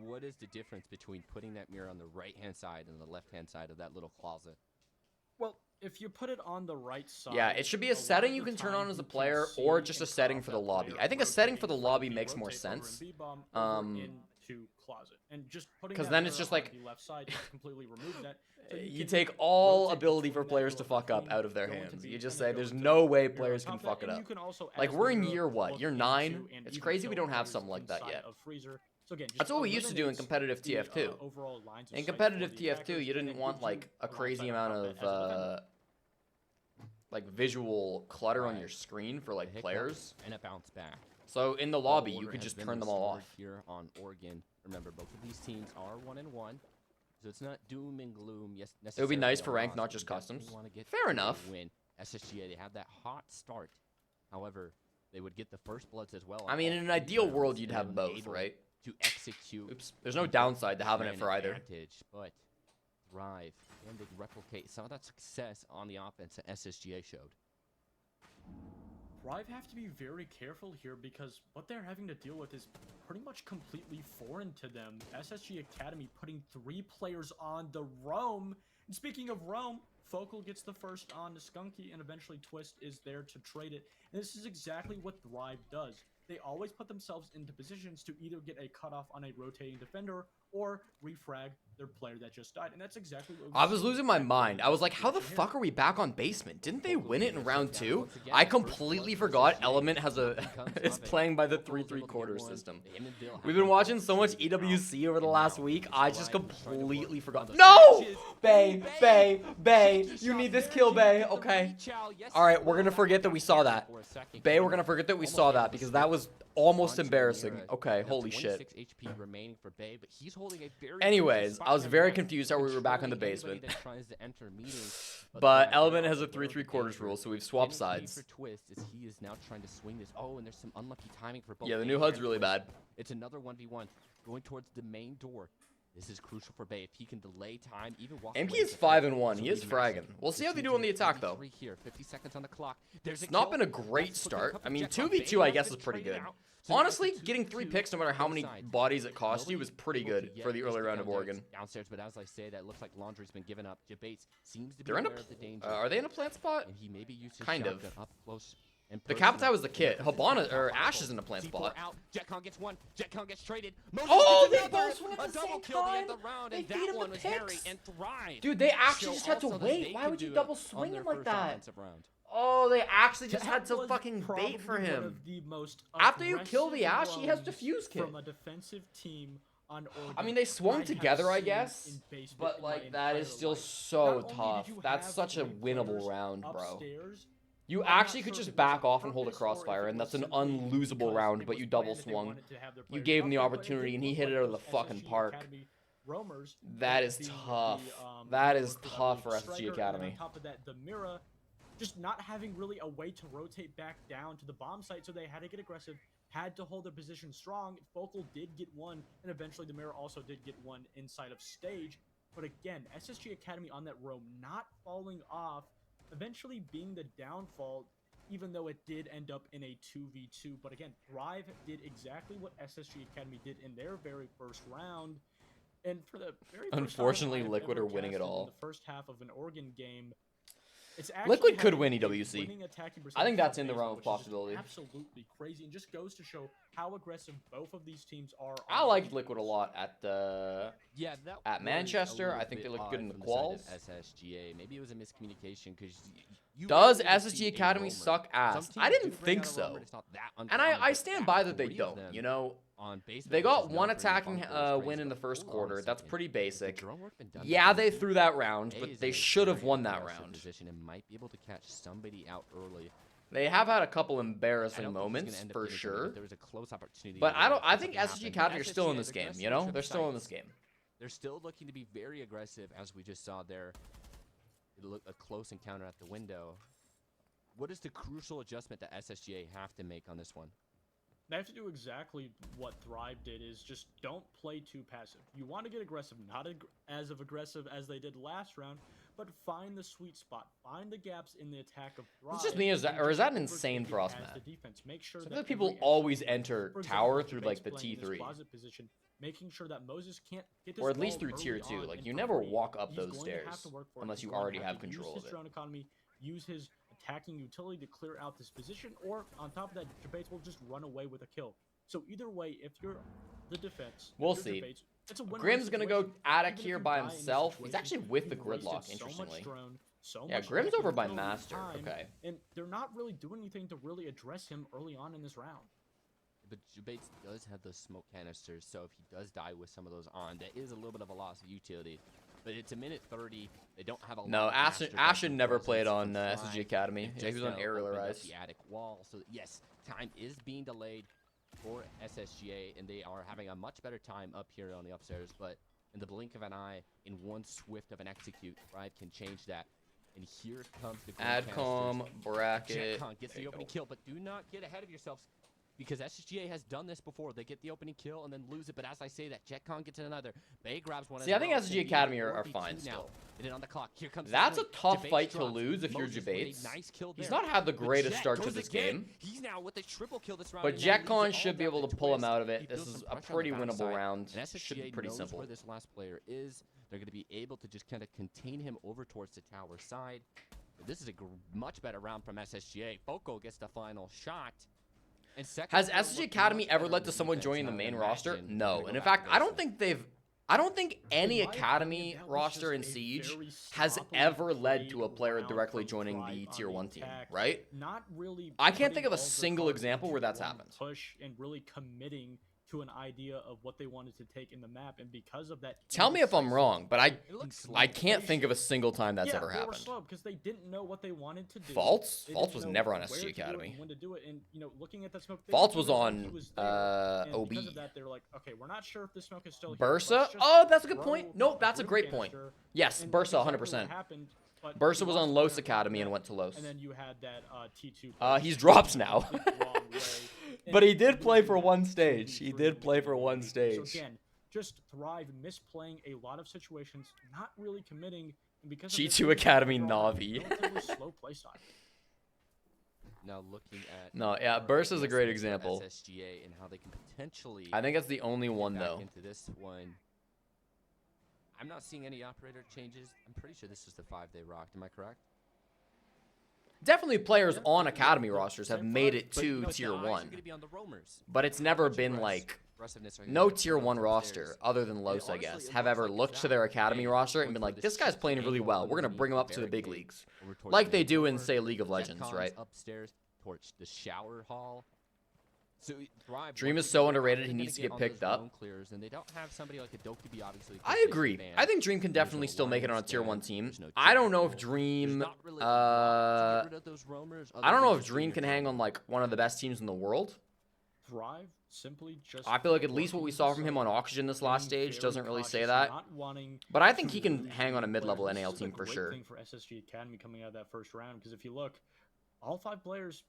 what is the difference between putting that mirror on the right-hand side and the left-hand side of that little closet? Well, if you put it on the right side, Yeah, it should be a lot setting of you the can turn time on as a you can player see or just a and setting cut for the that lobby. player I think a setting for the rotating lobby from makes B more rotate over sense. in B bomb over into closet. And just putting 'Cause that then it's mirror just on like- the left side just completely remove that. So You can take all rotate ability for between that players to door fuck up between out of their going to hands. B You just and then say go there's to no way mirror on players top can of that, fuck it and up. you can also, Like, as the we're in mirror, year what? look Year into 9? and It's even crazy we kill don't have players something like that inside yet. of Freezer. So again, just That's what we used to do in eliminates competitive the, TF2. overall lines of In sight for competitive the TF2, attackers, you and didn't it want gives you like a an crazy outside amount on top as a defender. of like visual clutter on Right. your screen for A like hiccup players. and a bounce back. So in the All lobby, you order could has just been turn them all restored off. here on Oregon. Remember, both of these teams are 1-1, so it's not doom and gloom. Yes, It would be necessarily nice a for rank, loss, not but just we definitely customs. wanna get Fair a enough. Win. SSGA, they have that hot start. However, they would get the first bloods as well. I on mean, all in an 3 ideal rounds, world, you'd and have then both, able right? To execute. Oops. There's no downside to having it an for either. advantage, but Thrive and they replicate some of that success on the offense that SSGA showed. Thrive have to be very careful here because what they're having to deal with is pretty much completely foreign to them. SSG Academy putting 3 players on the roam. And speaking of roam, Focal gets the first on the Skunky, and eventually Twist is there to trade it. And this is exactly what Thrive does. They always put themselves into positions to either get a cutoff on a rotating defender or refrag their player that just died. And that's exactly what I was losing my mind. I was like, how the fuck are we back on basement? Didn't they win it in round 2? I completely forgot Element has is playing by the 3/3/4 system. We've been watching so much EWC over the last week, I just completely forgot. No! Bay, you need this kill, Bay. Okay. Alright, we're gonna forget that we saw that. Bay, we're gonna forget that we saw that because that was almost embarrassing. Okay, holy shit. 26 HP remaining for Bay, but he's holding a very Anyways, I was very confused how we were back in the controlling basement. anybody that tries to enter meetings, But Thrive Element are has a aware of the 3/3/4 danger. rule, so we've swapped Getting key sides. for Twist as he is now trying to swing this. Oh, and there's some unlucky timing for both. Yeah, the Bay new HUD's and really Twist. bad. It's another 1v1 going towards the main door. This is crucial for Bay if he can delay time, even walk MK away is with 5-1. this He is lead massive. fragging. We'll see how they This do on the seems attack, though. 33 Here, 50 seconds on the clock. There's It's a not kill. been a great That's looking start. couple I mean, Jets on 2v2, Bay. I guess, Now is pretty traded good. out. So now Honestly, it's a getting 3 2-2 picks, no matter how both many sides. bodies it cost you, Nobody was pretty able to good get for the this early round of down Oregon. downstairs, but as I say, that looks like laundry's been given up. Jabates seems to be They're in a. aware of the danger. Are they in a plant spot? And he maybe used his Kind of. shotgun up close and The personal. Capitai was the kit. And Habana or Ash is in a plant C4 spot. out. Jetcon gets one. Jetcon gets traded. Moses Oh, gets they another. both swing at A the double same kill the end time. of the round, They and feed that him the one was Harry picks. and Thrive. Dude, they actually show just had to also that wait. they Why could would you do it double on swing their him like first that? offensive round. Oh, they actually just That had to was fucking bait for probably one him. of the most After you kill the aggressive Ash, he has runs defuse kit. from a defensive team on Oregon I mean, they swung have together, I seen guess, in baseball but in my like that is entire still life. so Not only did tough. you That's have such a 3 winnable players round, bro. upstairs, You I'm not actually could sure if just it was back on off and hold a purpose or if crossfire, it and was that's an simply unlosable because round, it but was you double planned and they swung. wanted to have their You players gave him the up there, but it opportunity, and he didn't hit look it out like of the those fucking SSG park. Academy roamers That with is the, tough. that That is worked with tough for the SSG striker, and Academy. on top of that, the Mira just not having really a way to rotate back down to the bomb site, so they had to get aggressive, had to hold their position strong. Focal did get one, and eventually the Mirror also did get one inside of stage. But again, SSG Academy on that roam not falling off, eventually being the downfall, even though it did end up in a 2v2. But again, Thrive did exactly what SSG Academy did in their very first round. And for the very first Unfortunately, time I've Liquid ever are winning it casted in all. the first half of an Oregon game, it's actually Liquid could having win a EWC. winning attacking I think percentage that's for in the Basin, realm of which is just possibility. Absolutely crazy, and just goes to show how aggressive both of these teams are. I on liked defense. Liquid a lot at the. Yeah, that At was Manchester, a I little think they bit looked good odd in the from side of quals. SSGA. Maybe it was a miscommunication because you Does are able to SSG see a Academy roamer. suck Some ass? teams I do didn't bring think out a roamer, so. it's not that And uncommon, I but stand that by that they 3 of don't. them You know, on base. They got one attacking win in the first quarter. That's pretty basic. Yeah, they threw that round, but they should have won that round. Position and might be able to catch somebody out early. They have had a couple embarrassing moments for sure. There was a close opportunity. But I think SSG Academy are still in this game, you know? They're still in this game. They're still looking to be very aggressive, as we just saw there. A close encounter at the window. What is the crucial adjustment that SSGA have to make on this one? They have to do exactly what Thrive did, is just don't play too passive. You want to get aggressive, not as aggressive as they did last round, but find the sweet spot. Find the gaps in the attack of Thrive. It's just me, is that insane for us, Matt? Make sure so that people always enter tower through like the T3. Position, making sure that Moses can't get this or at least through ball tier early 2. Like, on you and never create. walk up He's those going to stairs have to work for it. unless He's you going to already have to control use of his it. drone economy, use his attacking utility to clear out this position, or on top of that, Debates will just run away with a kill. So either way, if you're the defense, we'll see. Debates, it's a win-win Grimm's gonna go situation. attic Even if here you by die in this himself. He's situation, actually with the you've wasted gridlock, so much interestingly. drone, so Yeah, much Grimm's attacking over by utility Master. time, Okay. And they're not really doing anything to really address him early on in this round. But Debates does have those smoke canisters, so if he does die with some of those on, that is a little bit of a loss of utility. But it's a minute 30. They don't have a No, lot of Ashen never presence played from on Thrive. SSG Academy. They've Yeah, he was on just Aerial opened up Rise. the attic wall. So yes, time is being delayed for SSGA, and they are having a much better time up here on the upstairs. But in the blink of an eye, in one swift of an execute, Thrive can change that. And here comes the green Adcom, canisters. bracket. JetCon gets the opening kill, but do not get ahead of yourselves, because SSGA has done this before. They get the opening kill and then lose it, but as I say that, JetCon gets another. Bay grabs one. See, I think SSG Academy are fine still. And then on the clock, here comes That's the a play. tough Debates fight to drops. lose if you're Moses with a Debates. nice kill He's there. not had the But greatest Jet start to goes this again. game. He's now with a triple kill this round. But and now leads it JetCon all should be down able to to pull him twist. out of it. He This builds is some a pressure on pretty the winnable backside, round. and Should be SSGA pretty knows simple. where this last player is. They're going to be able to just kind of contain him over towards the tower side. But this is a much better round from SSGA. Foco gets the final shot. And second Has player SSG looked Academy much ever better led in to someone defense, joining the I would main roster? imagine. No. Gonna And go in back fact, to I this don't think any In my Academy opinion, that was roster in just a Siege very has sloppily ever led played to a player round directly from joining Thrive the on tier the 1 team, attack. right? Not really. I can't putting think of a all their single cards example where into that's one happened. Push and really committing to an idea of what they wanted to take in the map, and because of that. Tell me if I'm wrong, but It looks I slow. can't think of a single time that's ever They were happened. slow because they didn't know what they wanted to do. Faults? They Faults didn't was know never on where SSG to do it Academy. and when to do it, and looking at that smoke. they Faults didn't was realize he on was there, and OB. Because of that, they're like, okay, we're not sure if this smoke is still here. Bursa? Let's just Oh, that's a good throw point. Nope, that's a room great point. canister. Yes, And Bursa, that's 100%. exactly what happened, but Bursa he was lost on the Los player Academy and that, went to Los. And then you had that T2. He's push dropped the now. complete wrong way. But he And did play losing for that one 2v3 stage. He did play for one So stage. again, just Thrive misplaying a lot of situations, not really committing, and because of G2 this, they Academy overall have Navi. relatively slow playstyle. Now looking at No, yeah, Bursa's a great example. SSGA and how they can potentially I think that's the only get one, back though. into this one. I'm not seeing any operator changes. I'm pretty sure this is the 5 they rocked. Am I correct? Definitely players on Academy rosters have Same made five, it But, to you know, tier the eyes are 1. gonna be on the roamers. But it's never Much been aggress- like aggressiveness are no gonna tier come 1 from roster upstairs. other than Los, I honestly, guess, it have looks ever like looked it's to their out. Academy Hey, roster and going been for like, this this guy's playing really angle well. We're gonna underneath bring him the up to the big barricade leagues, over towards like the they main do in tower. say League of Legends, JetCon's right? upstairs towards the shower hall. So Thrive, Dream once is so again, underrated, they're he gonna needs to get on picked those up. zone clears, and they don't have somebody like a Dokkaebi, obviously. I agree. I think Dream can definitely still make it on a tier 1 team. I don't know if Dream I don't know if Dream can hang on like one of the best teams in the world. Thrive simply just. I feel like at least what we saw from him on Oxygen this last stage doesn't really say that. But I think he can hang on a mid-level NAL team for sure. Thing for SSG Academy coming out of that first round, because if you look, all 5 players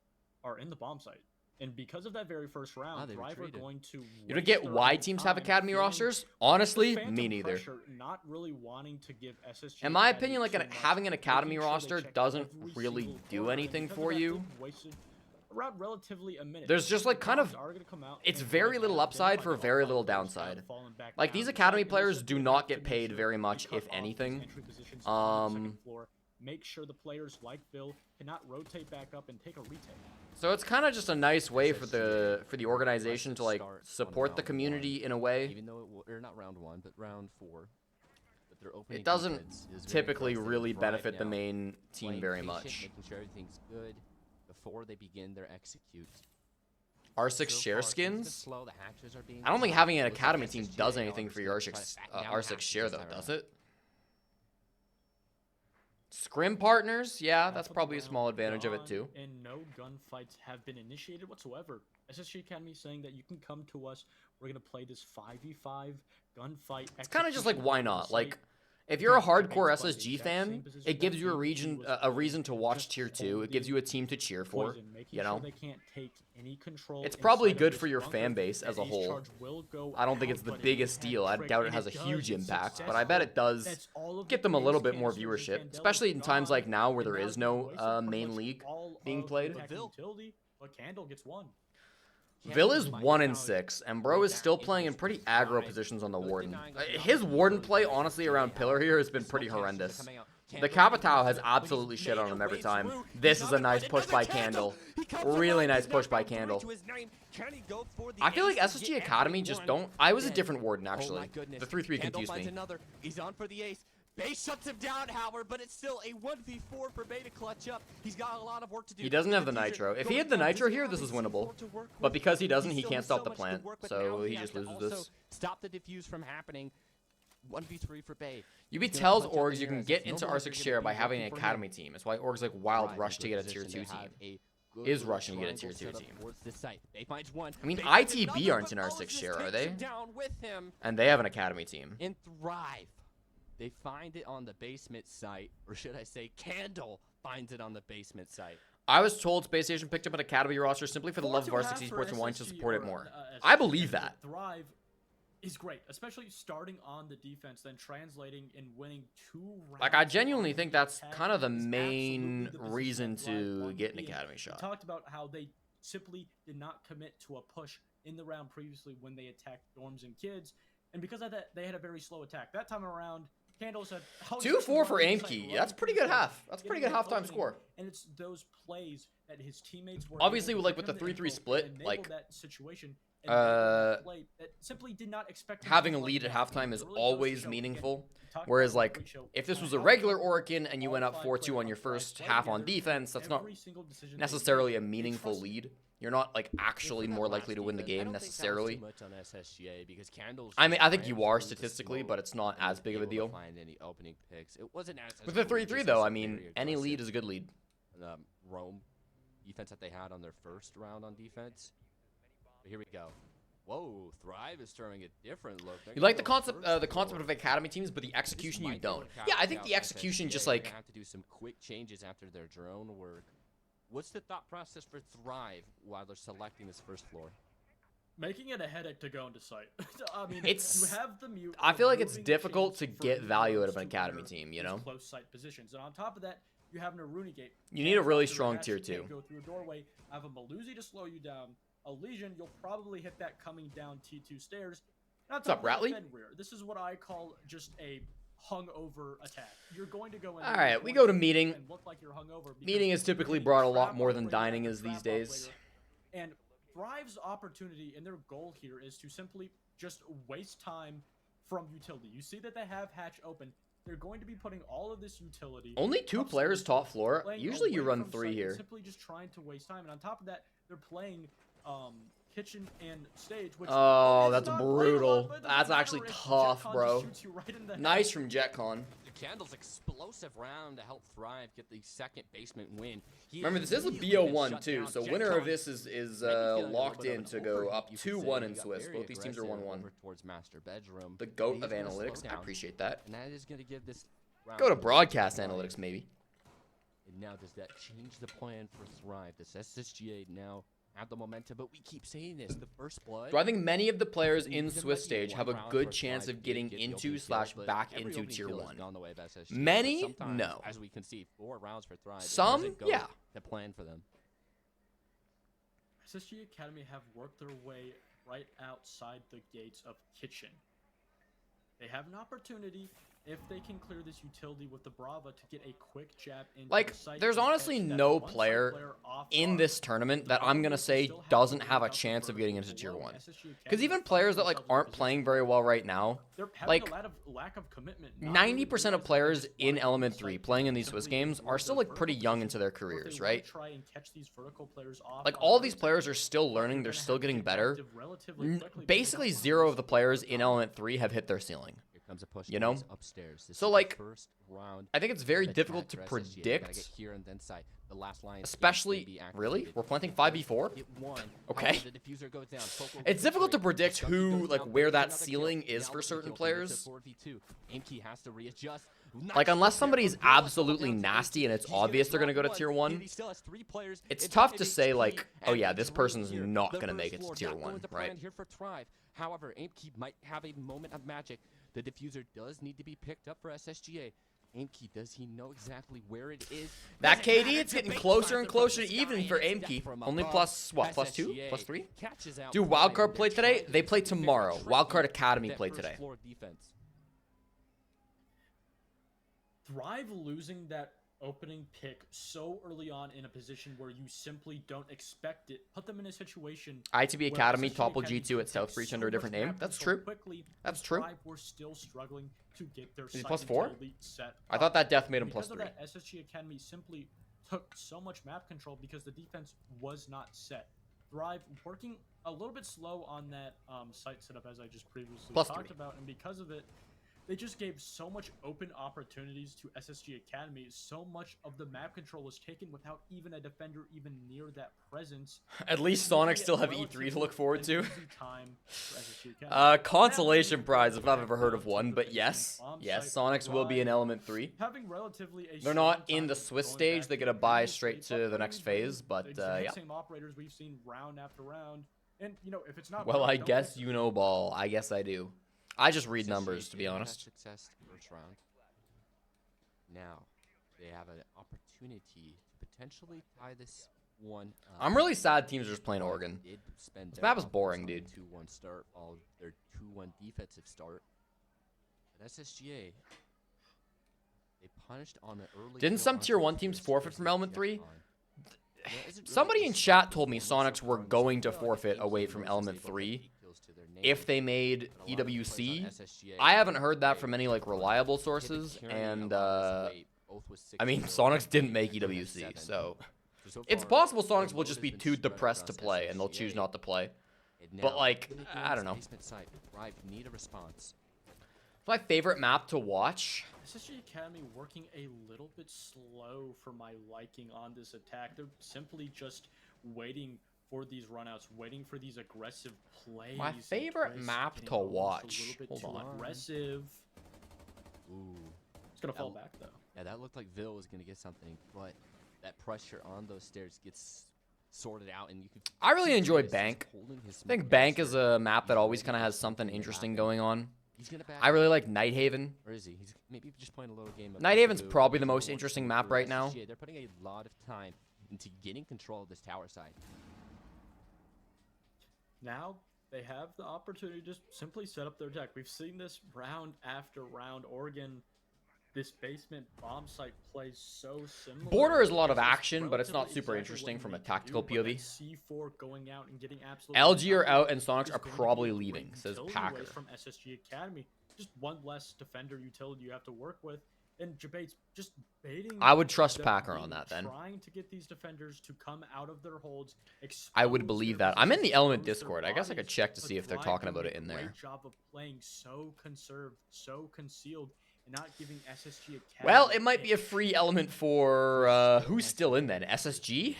are in the bomb site, and because of that very first round, they Thrive are retreated. going to. You don't get why teams have Academy rosters? Honestly, me neither. Not really wanting to give SSG. In my Academy opinion, like too much, having an Academy making sure they roster check doesn't every really single do card, and anything because for of that, you. they've wasted around relatively a minute. There's just like kind of, Bombs are gonna come out, it's and very Thrive little have upside identified for that very all little five players downside. have fallen back Like, down. these The Academy site players initiative do have not to get make paid sure very they much, cut if off those anything. entry positions on the second floor. Make sure the players like Phil cannot rotate back up and take a retake. So it's kind of just a nice way for the organization to like support the community in a way. Even though or not round 1, but round 4. But their opening It doesn't defense is very typically impressive. really Thrive benefit the now main team playing very patient, much. Making sure everything's good before they begin their execute. R6 So share far, things have been skins. slow. The hatches are being I don't think dropped. having an Looks like academy team SSGA does are anything for your obviously gonna try to back down R6 hatches share this though, time does around. it? Scrim partners, yeah, Half that's of the probably a round small advantage of it gone, too. And no gunfights have been initiated whatsoever. SSG Academy saying that you can come to us. We're gonna play this 5v5 gunfight. It's kind of just like, why not? Like, if The you're a teammates hardcore play the SSG exact fan, same position it gives that you a AP reason was a playing, reason to watch just tier 2. It gives you a team to cheer for, poison, making you know. sure they can't take any control. It's probably inside of good this for your bunker, fan base as a and Ace whole. Charge will go I don't think out, it's the but it biggest had deal. I trick, doubt it and has a does, huge it's impact, but I bet it successful. does That's all of get the them a little ace bit more cancers, viewership, and especially in Candela's times like gone, now where and there now is it's no wasted pretty main much league all being of played. the attacking Vil- utility, but Candle gets one. Vil is Candle 1 might and now 6, and bro is back still into playing in this pretty thrive. aggro positions on the Good Warden. denying of the His opportunity Warden for play, the honestly, SSGA, around Pillar here has been Slow pretty cancers are horrendous. coming out. The Candle Capitao has but absolutely he's shit on made him a every way time. through. This He's is a not nice gonna push find by another Candle. He comes Really around, nice he's push knocked by down 3 Candle. to his name. Can he go for the I feel like ace and SSG get Academy just everyone don't... I was a dead? different Warden, Oh actually. my goodness. The 3-3 Candle confused finds me. another. He's on for the ace. Bay shuts him down, Howard, but it's still a 1v4 for Bay to clutch up. He's got a lot of work to do. He doesn't have the Diffuser nitro. If he going had the down. nitro Does he here, have this a is winnable. C4 to work But with? because he doesn't, he still can't has stop so the much to plant, work with. so Now he has just to loses also this. Stop the diffuse from happening. 1v3 for Bay. UB He's gonna tells punch out orgs the you can mirrors. get It's into no longer R6 gonna share be by having an working for him. academy team. It's why orgs like Wild Thrive rush in to good get a tier position. 2 They team. have a good Is little rushing to get a tier triangle 2 set up team. towards this site. Bay finds one. I mean, Bay finds ITB another, aren't in but R6 Moses share, are takes they? him down with him. And they have an academy team. In Thrive, they find it on the basement site, or should I say Candle finds it on the basement site. I was told Space Station picked up an academy roster simply for the love of R6 esports and wanting to support it more. I believe that. Thrive is great, especially starting on the defense, then translating and winning 2 rounds. Like, I genuinely on think the that's attack kind of the is main absolutely the position reason that Thrive to wanted get an be in. academy We shot. talked about how they simply did not commit to a push in the round previously when they attacked dorms and kids, and because of that, they had a very slow attack. That time around, Candle said, 2-4 for Aimkey. That's pretty good half. That's pretty good halftime score. And it's those plays that his teammates were Obviously, able to like, with the give him 3-3 info split, and like, enable that situation and enable that play that simply did not expect him to having a do lead at like that. halftime It is really goes to always show, again, meaningful. we talked Whereas, about it in like, the pre-show, if this was a how regular well Orican and you all went up 5 4-2 players on your Thrive first play half on together, defense, that's not every single decision they necessarily made, a they meaningful trusted. lead. You're not, like, actually For that more last likely to win the defense, I game don't think that was necessarily. too much on SSGA because Candle's I mean, just I think you are ran through the statistically, smoke but it's not and as big of a able to deal. Find any opening picks. It wasn't as With the egregious 3-3, as though, I some mean, very any lead aggressive, is a good lead. Rome defense that they had on their first round on defense. But here we go. Whoa, Thrive is throwing a different look. They're You gonna like the go concept, first the concept for of academy teams, but the This execution you might be don't. what Yeah, I counts think out the execution SSGA. just They're like gonna have to do some quick changes after their drone work. What's the thought process for Thrive while they're selecting this first floor? Making it a headache to go into site. I mean, It's- you have the mute. I feel like it's removing difficult chance to for get value out of heroes an to academy enter team, you these know? close site positions, and on top of that, you have Naruni Gate. You need a really Can't strong hatch, tier can't 2. Go through a doorway. Have a Maluzi to slow you down. A Legion, you'll probably hit that coming down T2 stairs. What's up, Ratley? This is what I call just a hungover attack. You're going to go in. All right, we go to meeting. And look like you're hungover because Meeting is you're typically getting brought a lot trap more than operator dining after is these trap days. operator. And Thrive's opportunity and their goal here is to simply just waste time from utility. You see that they have hatch open. They're going to be putting all of this utility. Only 2 upstairs, players top floor. playing Usually you away run from 3 site and here. Simply just trying to waste time. And on top of that, they're playing kitchen and stage. Which Oh, is that's not brutal. playable, but it doesn't That's matter actually if tough, Jetcon bro. just shoots you right in the head. Nice from JetCon. The Candle's explosive round to help Thrive get the second basement win. He Remember, this is a immediately been BO1 shut too, down. so Jet winner of Con this is maybe feeling a little locked bit of in an to go overheat, up you could 2-1 say. in He got Swiss. very Both these teams are aggressive 1-1. over towards Master Bedroom. The But GOAT he's of gonna slow analytics. I down, appreciate that. and that is going to give this round Go to a broadcast Thrive. analytics, maybe. And now does that change the plan for Thrive? Does SSGA now have the momentum? But we keep saying this, the first blood. Do I think many of the players in There Swiss might be stage one have a round good where chance Thrive of did getting get the into opening slash kill, but back every into opening tier kill has 1? gone the way of SSGA. But Many? sometimes, No. As we can see, 4 rounds for Thrive. It Some? doesn't go Yeah. to plan for them. SSG Academy have worked their way right outside the gates of kitchen. They have an opportunity. if they can clear this utility with the Brava to get a quick jab into Like, the site there's and honestly catch that no one-side player off in guard, this tournament the that I'm Brava gonna will say still have doesn't to have a wait out the chance of getting vertical into tier below. 1. SSG Because Academy even find players that like themselves in a aren't position playing where very well right now, they're having like a lot of lack of commitment. not 90% really of realizing that they players just in wanna Element get 3 site playing in and these Swiss simply games ignore are still their like pretty vertical young into their position, or if careers, they wanna right? try and catch these vertical players off Like all guard, these players are still learning, they're gonna still have to getting get better. active relatively quickly because Basically they don't wanna 0 waste of the a lot players of in time. Element 3 have hit their ceiling. Here comes a push You know? towards upstairs. This So, is the like, first round I think it's of very attack difficult to for SSGA. They gotta predict, get here and then side. The last line especially, really? We're planting 5v4? It won. Okay. However, the diffuser goes down. Focal It's difficult to victory. predict Stumpy who, goes like, down, where but that another kill. ceiling is Now for with the certain kill from it's players. a 4v2. Aimkey has to readjust. Like, unless Nice somebody's there from Bill. absolutely Down to nasty 18. and it's He's gonna obvious they're gonna drop go to tier and 1, he still has 3 players it's in tough front to of say, HT like, oh and yeah, it's this right person's here. not The gonna first make it to floor tier not going 1, to right? plan here for Thrive. However, Aimkey might have a moment of magic. The diffuser does need to be picked up for SSGA. Aimkey, does he know exactly where it is? That Doesn't KD, matter, it's getting debate closer signs and are closer from to the even sky for and it's Aimkey. death from Only above. plus, what, plus 2? SSGA Plus 3? catches out Do Thrive, WildCard and play they're today? trying to They do play something very tomorrow. tricky WildCard with Academy that play first today. floor defense. Thrive losing that opening pick so early on in a position where you simply don't expect it, put them in a situation ITB where Academy SSG topple Academy G2 can at take Southbreach so under a much different name. map That's control true. quickly, That's and true. Thrive were still struggling to get their Is he site plus into 4? elite set I thought up. that death made him And plus because 3. of that, SSG Academy simply took so much map control because the defense was not set. Thrive working a little bit slow on that site setup, as I just previously Plus talked 3. about, and because of it, they just gave so much open opportunities to SSG Academy. So much of the map control was taken without even a defender even near that presence. At least Making Sonic it still have E3 to look forward an to. easy time for SSG Academy. Consolation Now, prize if I've back ever heard of down to one, the but basement yes. bomb Yes, site Sonics will be in Thrive Element 3. having relatively a They're not strong in time the of Swiss going stage, back they to get a buy previously, straight to but the playing next phase, but, the exact yeah. same operators we've seen round after round. And, you know, if it's not Well, broke, I don't guess fix it. you know ball. I guess I do. I just read SSGA numbers, to be did have honest. Success first round. Now they have an opportunity to potentially tie this one up. I'm really sad teams are just playing Oregon. Did spend This their map is offense boring, on a dude. 2-1 start, followed their 2-1 defensive start. But SSGA, they punished on an early. Didn't kill some on tier 1 Swiss teams Swiss forfeit versus from Element Jet 3? Con. There isn't really Somebody a in single chat told me score Sonics so were far, going to so I feel like forfeit Aimkey away from versus Element able to 3 get 8 kills to their name. if they made But a lot of the plays EWC. on SSGA I haven't heard that they from any, like, run. reliable Hit the sources, carry and, along this weight, both with 6 I mean, kills, Sonics didn't make and they had EWC, 7. so... So It's far, possible their Sonics will load just has be been too spread depressed to across play, and they'll choose SSGA. not to play. And But, now, like, in the I don't game's know. basement side, Thrive need a response. My favorite map to watch. SSG Academy working a little bit slow for my liking on this attack. They're simply just waiting for these runouts, waiting for these aggressive plays. My and favorite twists, map getting to almost watch. A little bit Hold too on. aggressive. Ooh. It's gonna fall That- back though. Yeah, that looked like Vil was going to get something, but that pressure on those stairs gets sorted out, and you can. I really see enjoy Davis just Bank. holding his I think smoke Bank down is here. a map that He's always kind of ready has to something pull interesting back. going on. He's gonna back I really up. like Nighthaven. Or is he? He's maybe just playing a little game of Nighthaven's peekaboo. probably the He's most going interesting for map right now. SSGA. They're putting a lot of time into getting control of this tower side. Now they have the opportunity to just simply set up their deck. We've seen this round after round. Oregon, this basement bomb site plays so similar. Border is a lot of It's action, but it's not relatively super exactly interesting what from you a need to tactical do, but that POV. C4 going out and getting absolutely LG are nothing out and Sonics is are going to be probably a great leaving, says utility Packer. away from SSG Academy. Just one less defender utility you have to work with. And Jabate's just baiting. I would trust the Packer lead, on that then. Trying to get these defenders to come out of their holds. I would expose believe their that. I'm in the positions, Element expose their Discord. I guess I could bodies, check to but see if they're Thrive talking doing about it a in there. Great job of playing so conserved, so concealed, and not giving SSG Academy. Well, it might be a free element for who's still in then? SSG?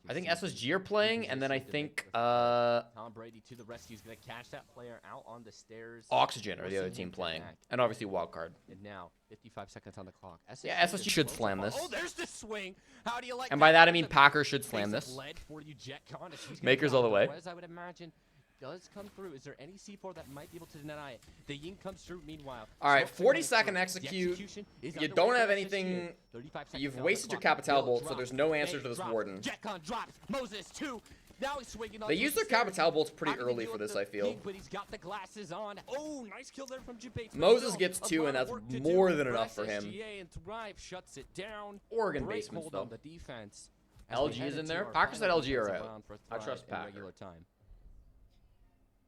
I think SSG are playing, and then I think Tom Brady to the rescue is gonna catch that player out on the stairs. Oxygen are the other forcing team him to playing, back. and obviously Wildcard. And now, 55 seconds on the clock. Yeah, SSG should close slam up. this. Oh, there's the swing. How do you like And that? by that I mean There's a Packer should face slam of this. lead for you, Jetcon, as he's gonna Makers drop all the way. Perez, I would imagine, does come through. Is there any C4 that might be able to deny it? The Ying comes through meanwhile. All right, Smoke 40 signal second through. The execute. execution is You underway don't for have SSGA. anything. 35 seconds You've on the wasted your clock. Capital Bill Bolt, so drops. there's no answer Bay to this drops. Warden. Jetcon drops. Moses 2. Now he's swinging on They used their Capital bolts pretty How can he early deal for with this, the I feel. pink, but he's got the glasses on. Oh, nice kill there from Jabates. but Moses still, gets a 2, lot and of that's work to more do than for enough for him. SSGA, and Thrive shuts it down. Oregon Great basements, hold though. on the defense. as LG we head is in into there. our Packer said final LG are defensive out. round for I Thrive trust in Packer. regular time.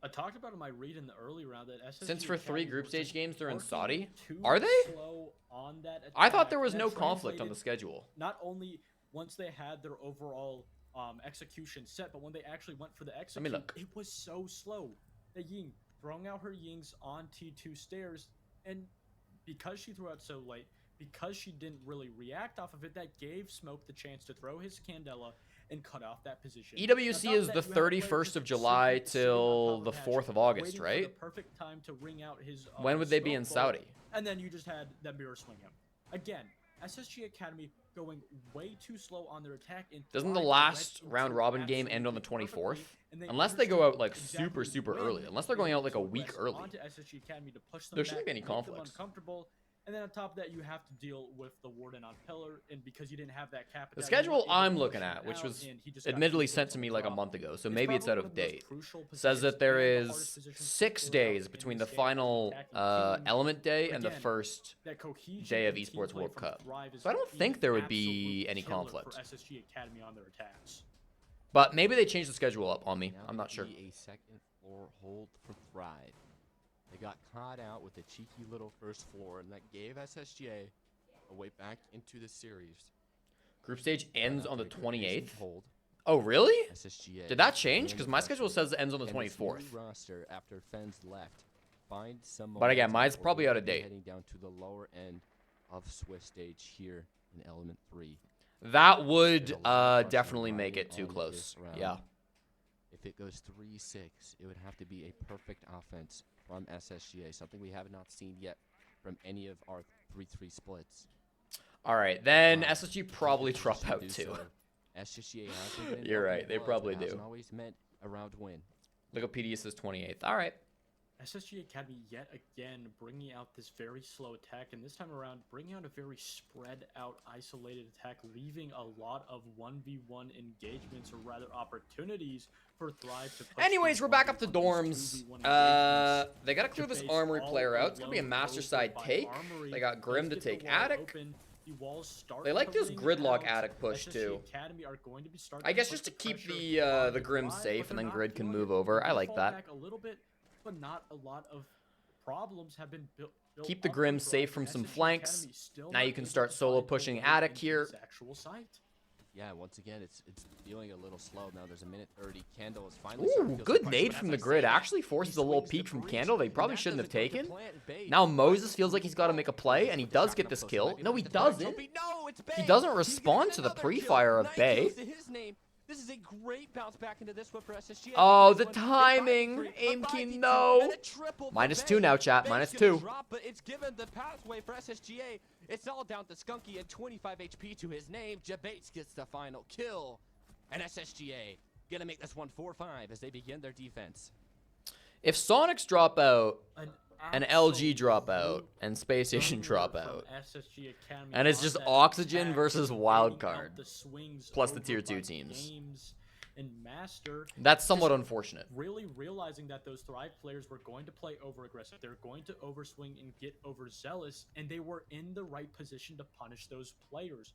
I talked about in my read in the early round that SSG Since for 3 Academy group were stage just games they're in working Saudi, too are they? slow on that I thought attack, there was and no that conflict on the translated schedule. Not only once they had their overall execution set, but when they actually went for the execute, look. it was so slow. The Ying throwing out her Yings on T2 stairs, and because she threw out so late, because she didn't really react off of it, that gave Smoke the chance to throw his Candela and cut off that position. EWC is the 31st of July till the 4th of August, right? The perfect time to ring out his, When would they be in smoke bolt, Saudi? and then you just had that mirror swing him. Again, SSG Academy going way too slow on their attack. And Doesn't the Thrive last went round into robin game end on the absolutely 24th? perfectly, and Unless they go out like exactly super when early. Unless they're they going out like a progress week early. onto SSG Academy to push them There shouldn't back, be any make them conflicts. uncomfortable. And then on top of that, you have to deal with the Warden on pillar, and because you didn't have that cap. The schedule I'm looking at, which was admittedly sent to me like a month ago, so maybe it's out of date, says that there is 6 days between the final Element Day and the first day of Esports World Cup. So I don't think there would be any conflict. For SSG Academy on their attacks. But maybe they changed the schedule up on me. Now I'm not sure. A second floor hold for Thrive. They got caught out with a cheeky little first floor, and that gave SSGA a way back into the series. Group stage ends on the After a good 28th. decent hold, Oh, really? SSGA Did that change? and Because my schedule pressure. says it ends on the And this 24th. new roster after Fens left find some But again, momentum, mine's or probably we'll out of be date. Heading down to the lower end of Swift stage here in Element 3. That would There's a lot of pressure definitely make riding it too on close. this round. Yeah. If it goes 3-6, it would have to be a perfect offense from SSGA, something we have not seen yet from any of our 3-3 splits. All right, then Wow. SSG probably They drop should out do too. so. SSGA has been winning You're right, multiple they rounds, probably but hasn't do. always meant a round win. Wikipedia says 28th. All right. SSG Academy yet again bringing out this very slow attack, and this time around bringing out a very spread out, isolated attack, leaving a lot of 1v1 engagements, or rather opportunities for Thrive to push Anyways, these we're back up to 1v1, dorms. 2v1 engagements. They gotta clear this Base armory all player out. It's gonna be a alone master over side by take. Armory. They got Grim to Does get take the wall attic. open. The walls start They like to this ring gridlock out. attic push SSG too. Academy are going to be starting I to guess put just to keep pressure the on Grim Thrive, safe, but and they're then not Grid can feeling move it. over. They I like fall that. back a little bit, but not a lot of problems have been built. Keep the up Grim for Thrive, safe from and some SSG flanks. Academy still Now not you can able start to solo find a pushing way attic into here. this actual site. Yeah, once again, it's feeling a little slow now. There's a minute 30. Candle is finally Ooh, starting to feel good some nade pressure, from but the as I grid. say that, Actually forces he a little swings the peek from breach, Candle. They and probably that shouldn't have doesn't go to taken. plan B. Now Thrive Moses is feels like he's got to make a play, and he with the does shotgun get this close kill. behind No, he with the back doesn't. trophy. No, it's He Bay. doesn't He's respond getting to the another pre-fire kill. of 9 Bay. kills to his name. This is a great bounce back into this one for SSGA. Oh, the This one, timing. a 5-3, Aim a key, 5-2, no. and a triple for -2 Bay. now, chat. Bay's -2. gonna drop, but it's given the pathway for SSGA. It's all down to Skunky and 25 HP to his name. Jabates gets the final kill. And SSGA gonna make this one 4-5 as they begin their defense. If Sonics drop out, An and LG absolute drop out, and Space Station thunder drop from out, SSG Academy and it's on just that Oxygen attack, versus getting WildCard, out the swings plus the over tier by 2 teams. Games and Master, that's somewhat just unfortunate. really realizing that those Thrive players were going to play over aggressive, they're going to overswing and get overzealous, and they were in the right position to punish those players.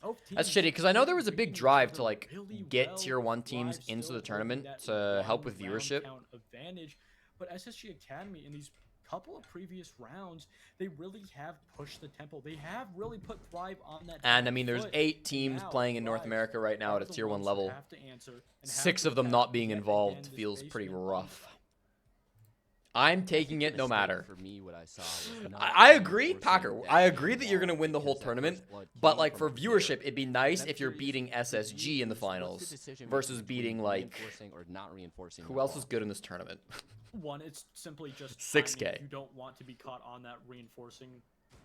Both That's teams shitty, because I know there was a reading big each drive other to, like, really get well. tier 1 teams Thrive into still the tournament holding to that help with one round viewership. count advantage, but SSG Academy in these couple of previous rounds, they really have pushed the tempo. They have really put Thrive on that. And I back mean, there's foot. 8 teams Now, playing in North Thrive America right now are at a the tier 1 ones that level. have to answer and have 6 to of them attack not being yet involved again this feels pretty basement rough. I'm taking it no Mistake matter. For me, what I saw was not I agree, reinforcing Packer. that I agree that you're wall going to win the whole because that tournament, first blood but came like for from here. viewership, it'd be nice That if you're series, beating for SSG in the you, what's finals decision versus making beating between like reinforcing or not reinforcing who the else wall? is good in this tournament. One, it's simply just 6K. timing. You don't want to be caught on that reinforcing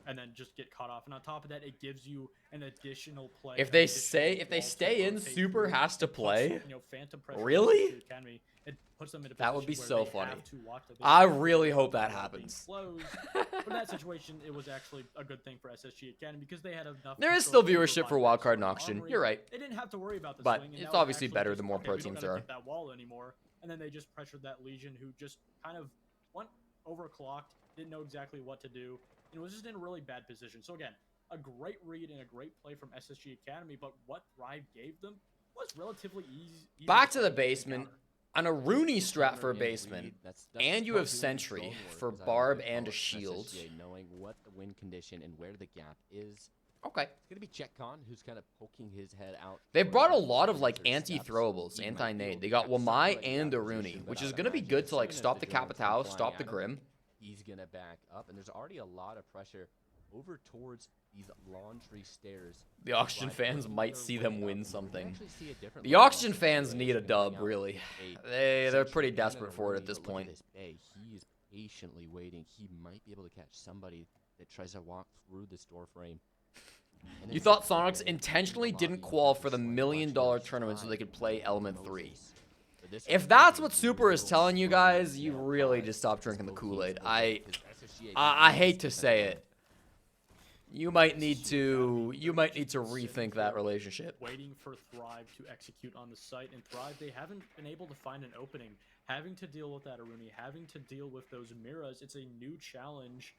and then just get caught off. And on top of that, it gives you an additional play. If an they additional wall to stay in, rotate Super through. has to It puts, play. Phantom pressure Really? on the Academy. It puts them in a That would be position so where they funny. have to watch the I business really hope that being happens. closed. But in that situation, it was actually a good thing for SSG Academy because they had enough. There is control still over viewership for buying WildCard and back Oxygen. armory. You're right. They didn't have to worry about the But swing, and it's that was obviously actually better just, the more okay, we don't pro teams gotta are. take that wall anymore. And then they just pressured that Legion, who just kind of went overclocked, didn't know exactly what to do, and was just in a really bad position. So again, a great read and a great play from SSG Academy, but what Thrive gave them was relatively easy Back to the play basement. counter. On a Rooney strat for a Corner and basement, read, that's and you what have doing Sentry zone work for is I Barb would and a call it shield. SSGA knowing what the win condition and where the gap is. Okay. It's gonna be Checkcon who's kind of poking his head out. They've towards brought a the lot of corners like or steps. anti-throwables, He might be anti-nade. able They to got catch Wamai somebody in and that a Rooney, position, which but is I'd gonna be imagine good as to like soon as stop the drones come Capitao, flying stop the at him, Grim. He's gonna back up, and there's already a lot of pressure over towards these laundry stairs. The Oxygen Right, fans making might their see way them up, win and we something. actually see a different The level of Oxygen fans need a situation dub, coming out. really. A They're Sentry pretty and desperate a for it at Rooney, this but look point. this Bay. He is patiently waiting. He might be able to catch somebody that tries to walk through this door frame. And You then thought Sentry Sonics Bay intentionally in the didn't lobby qual with for the slight $1 million punch tournament so they could play stride Element from 3. Moses. But this If one that's could what be Super is brutal telling you for guys, the you Snap really Five. just stop This drinking the Loki's Kool-Aid. legit, I 'cause SSGA I needs hate to defense say alone. it. You might need to rethink that relationship. Waiting for Thrive to execute on the site, and Thrive, they haven't been able to find an opening. Having to deal with that Aruni, having to deal with those Miras, it's a new challenge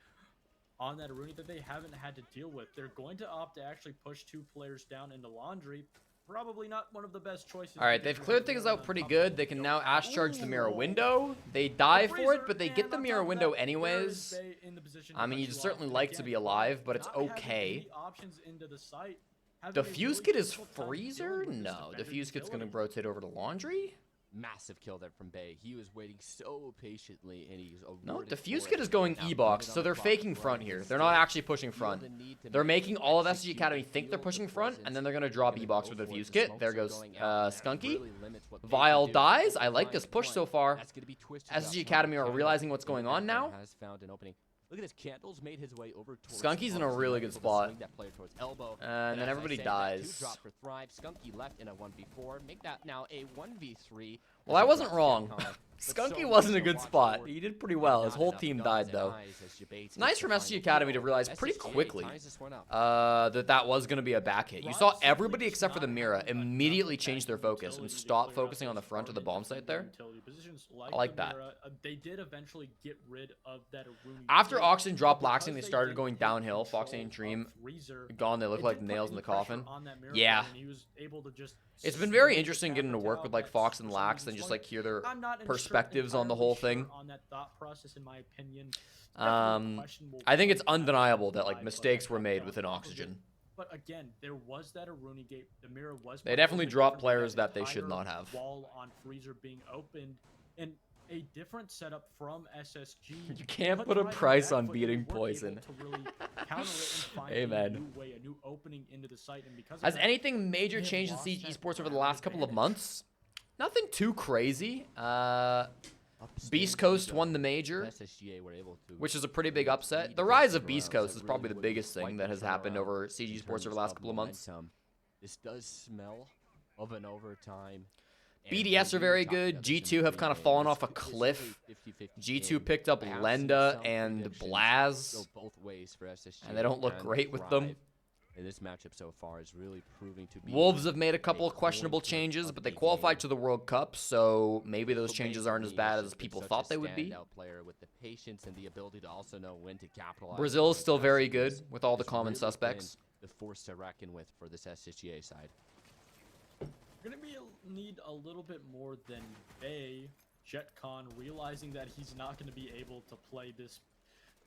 on that Aruni that they haven't had to deal with. They're going to opt to actually push 2 players down into Laundry. Probably not one of the best choices. All right, because they've you cleared have things Mira out on pretty top of good. it. They can You now don't- Ash charge the mirror Ooh. window. They die The for it, but they freezer, get and the on mirror top of window that, there is anyways. Bay in the position I to mean, cut you'd you off, certainly and like to again, be alive, but it's not having okay. any options into the site, having The a Fuse really Kit is difficult time freezer? dealing with this No, the defender Fuse Kit's gonna utility. rotate over to Laundry. Massive kill there from Bay. He was waiting so patiently, and he's No, awarded the Fuse for Kit it. is going Now, E-Box, put it so on they're the clock. faking Thrive front here. can They're not still actually pushing feel front. the need to They're maybe making all of SG execute Academy and think they're feel the pushing front, and then they're presence. gonna drop They're E-Box go with a for it. Fuse The Kit. smokes There are goes going out, and that Skunky. really limits what Bay can Vile do. dies. But I like this find push one. so far. That's gonna be twisted SG up. Academy are Candle realizing what's in the going on backline now. has found an opening. Look at this. Candles made his way over towards Skunky's in a Bugs. He really might good be able to spot. swing that player towards elbow. And then as I everybody say, that dies. 2 drop for Thrive. Skunky left in a 1v4. Make that now a 1v3. Well, I wasn't wrong. Skunky wasn't a good spot. He He did pretty well. His whole team died, though. It's nice from SG Academy to realize pretty quickly that was going to be a back hit. You saw everybody except for the Mira immediately change their focus and stop focusing on the front of the bomb site there. I like that. They did eventually get rid of that Aruni After kit, Oxygen dropped but Laxing, they because started did going take downhill. control Foxy and of Dream Freezer, gone. They look it like did put nails in any the coffin. pressure on that Mira Yeah. player, and he was able to just It's been very swing the interesting getting to Capitao work with like that Fox and for some Lax reason and just swung. like hear their I'm not perspectives on the whole entirely thing. sure on that thought process, in my opinion. I think it's undeniable that like mistakes were made within Oxygen. But again, there was that Aruni gate. The mirror was. They definitely dropped different players that they should entire not have. Wall on Freezer being opened, and a different setup from SSG. You can't put put a Thrive on price back on foot, and they beating weren't able Poison. to really counter it and find Amen. a new way, a new opening into the site, and because of Has that, anything major they have changed in lost Siege that Esports over the ground last couple of advantage. months? Nothing too crazy. Beast Coast won the major, SSGA were able to which is a pretty big upset. lead The rise of defensive Beast rounds. Coast is That probably really the was biggest quite thing the that has happened turnaround over in CG Esports terms over the last of couple of months. momentum. This does smell of an overtime. and BDS are we very talked good. about this in G2 have kind of pregame. fallen off a This is cliff. a 50-50 G2 game. picked up I have seen Lenda some and predictions Blaz, go both ways for SSG, and they don't look and great with them. Thrive. And this matchup so far is really proving to be. Wolves have made a couple of coin questionable flip changes, of but they the qualified game. to the World Cup, so maybe those For changes Bay, aren't for as me, bad it's as just been people such thought a they would be. standout player with the patience and the ability to also know when to capitalize. Brazil on is still his very passes. good with all the It's common really suspects. been the force to reckon with for this SSGA side. You're gonna need a little bit more than Bay. JetCon realizing that he's not going to be able to play this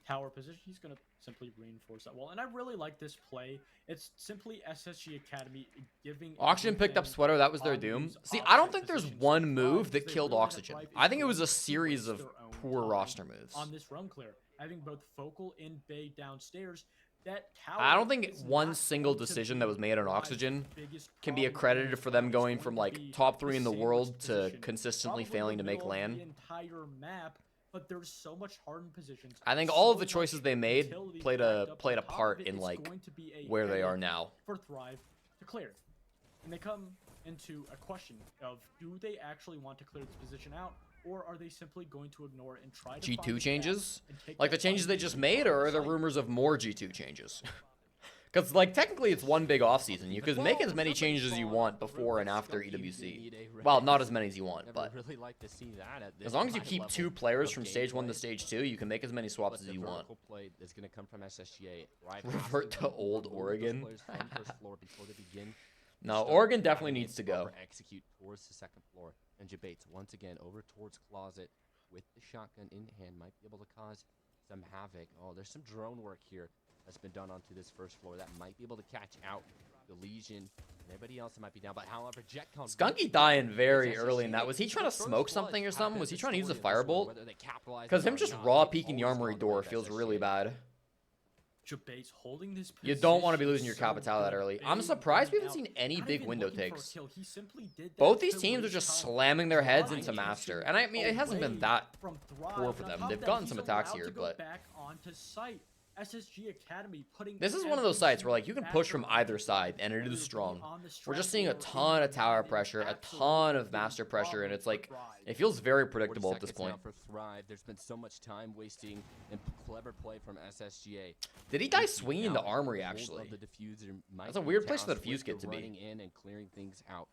tower position, he's going to simply reinforce that wall. And I really like this play. It's simply SSG Academy giving. Oxygen picked up everything Sweater, that was their on doom. these See, I don't offside think there's positions. one So move Thrive, that they killed realize Oxygen. Thrive is I think it was going a to series waste of their own poor time roster moves. on this roam clear, having both Focal and Bay downstairs. That tower I don't think is one not single going to decision be that was made on Thrive's Oxygen biggest can be problem accredited moving for them forward. It's going going from to like be top the 3 in the safest world to position, consistently probably failing the to make middle of LAN. the entire map, but there's so much hardened positions. I think so all of the much choices they made utility played backed a up played on a top part of it. in It's like going to be a where they are headache now. for Thrive to clear. And they come into a question of, do they actually want to clear this position out, or are they simply going to ignore it and try to find G2 a changes? gap and take Like the that changes they final just lead made, or on are there site? rumors of more G2 changes? Because, like, technically it's one big offseason. You could make as many changes as you want before and after EWC. Well, not as many as you want, but really like to see that at this as long as you high keep level 2 players of from stage 1 to gameplay. stage 2, you can make as many swaps as But you the want. vertical play that's going to come from SSGA. Right Revert to old Oregon. Floor before they begin. No, Start Oregon definitely driving needs to it go. over, execute towards the second floor. And Jabates once again over towards Closet with the shotgun in hand. Might be able to cause some havoc. Oh, there's some drone work here that's been done onto this first floor that might be able to catch out the Legion and everybody else that might be down. But however, Jetcon Skunky dying very early in that. Was he trying to smoke something or something? Was he trying to use a firebolt? Because him just raw peeking the armory door feels really bad. Jabates holding this You don't want to be position losing your so capital that good. early. Bay I'm surprised we running haven't out, seen any not big even window looking for a takes. kill. He simply did that Both these to teams are waste just time. slamming their heads Thrive into is Master. pushing And I mean, it hasn't been away that from Thrive, poor for and on them. top They've of that, gotten he's some attacks allowed here, to go but back onto site. SSG Academy putting this is one of those every sites where, like, you can single push from factor either onto side, Thrive, and it whether is be strong. on the We're just strat seeing a or in ton the of tower lane, pressure, a absolutely ton of big master pressure, and problem it's for like, Thrive. it feels very 40 predictable at this seconds now point. for Thrive. There's been so much time wasting and clever play from SSGA. Did he die swinging into armory, Hold actually? of the diffuser might That's a be weird place for the tasked diffuse with kit to be. running in and clearing things out.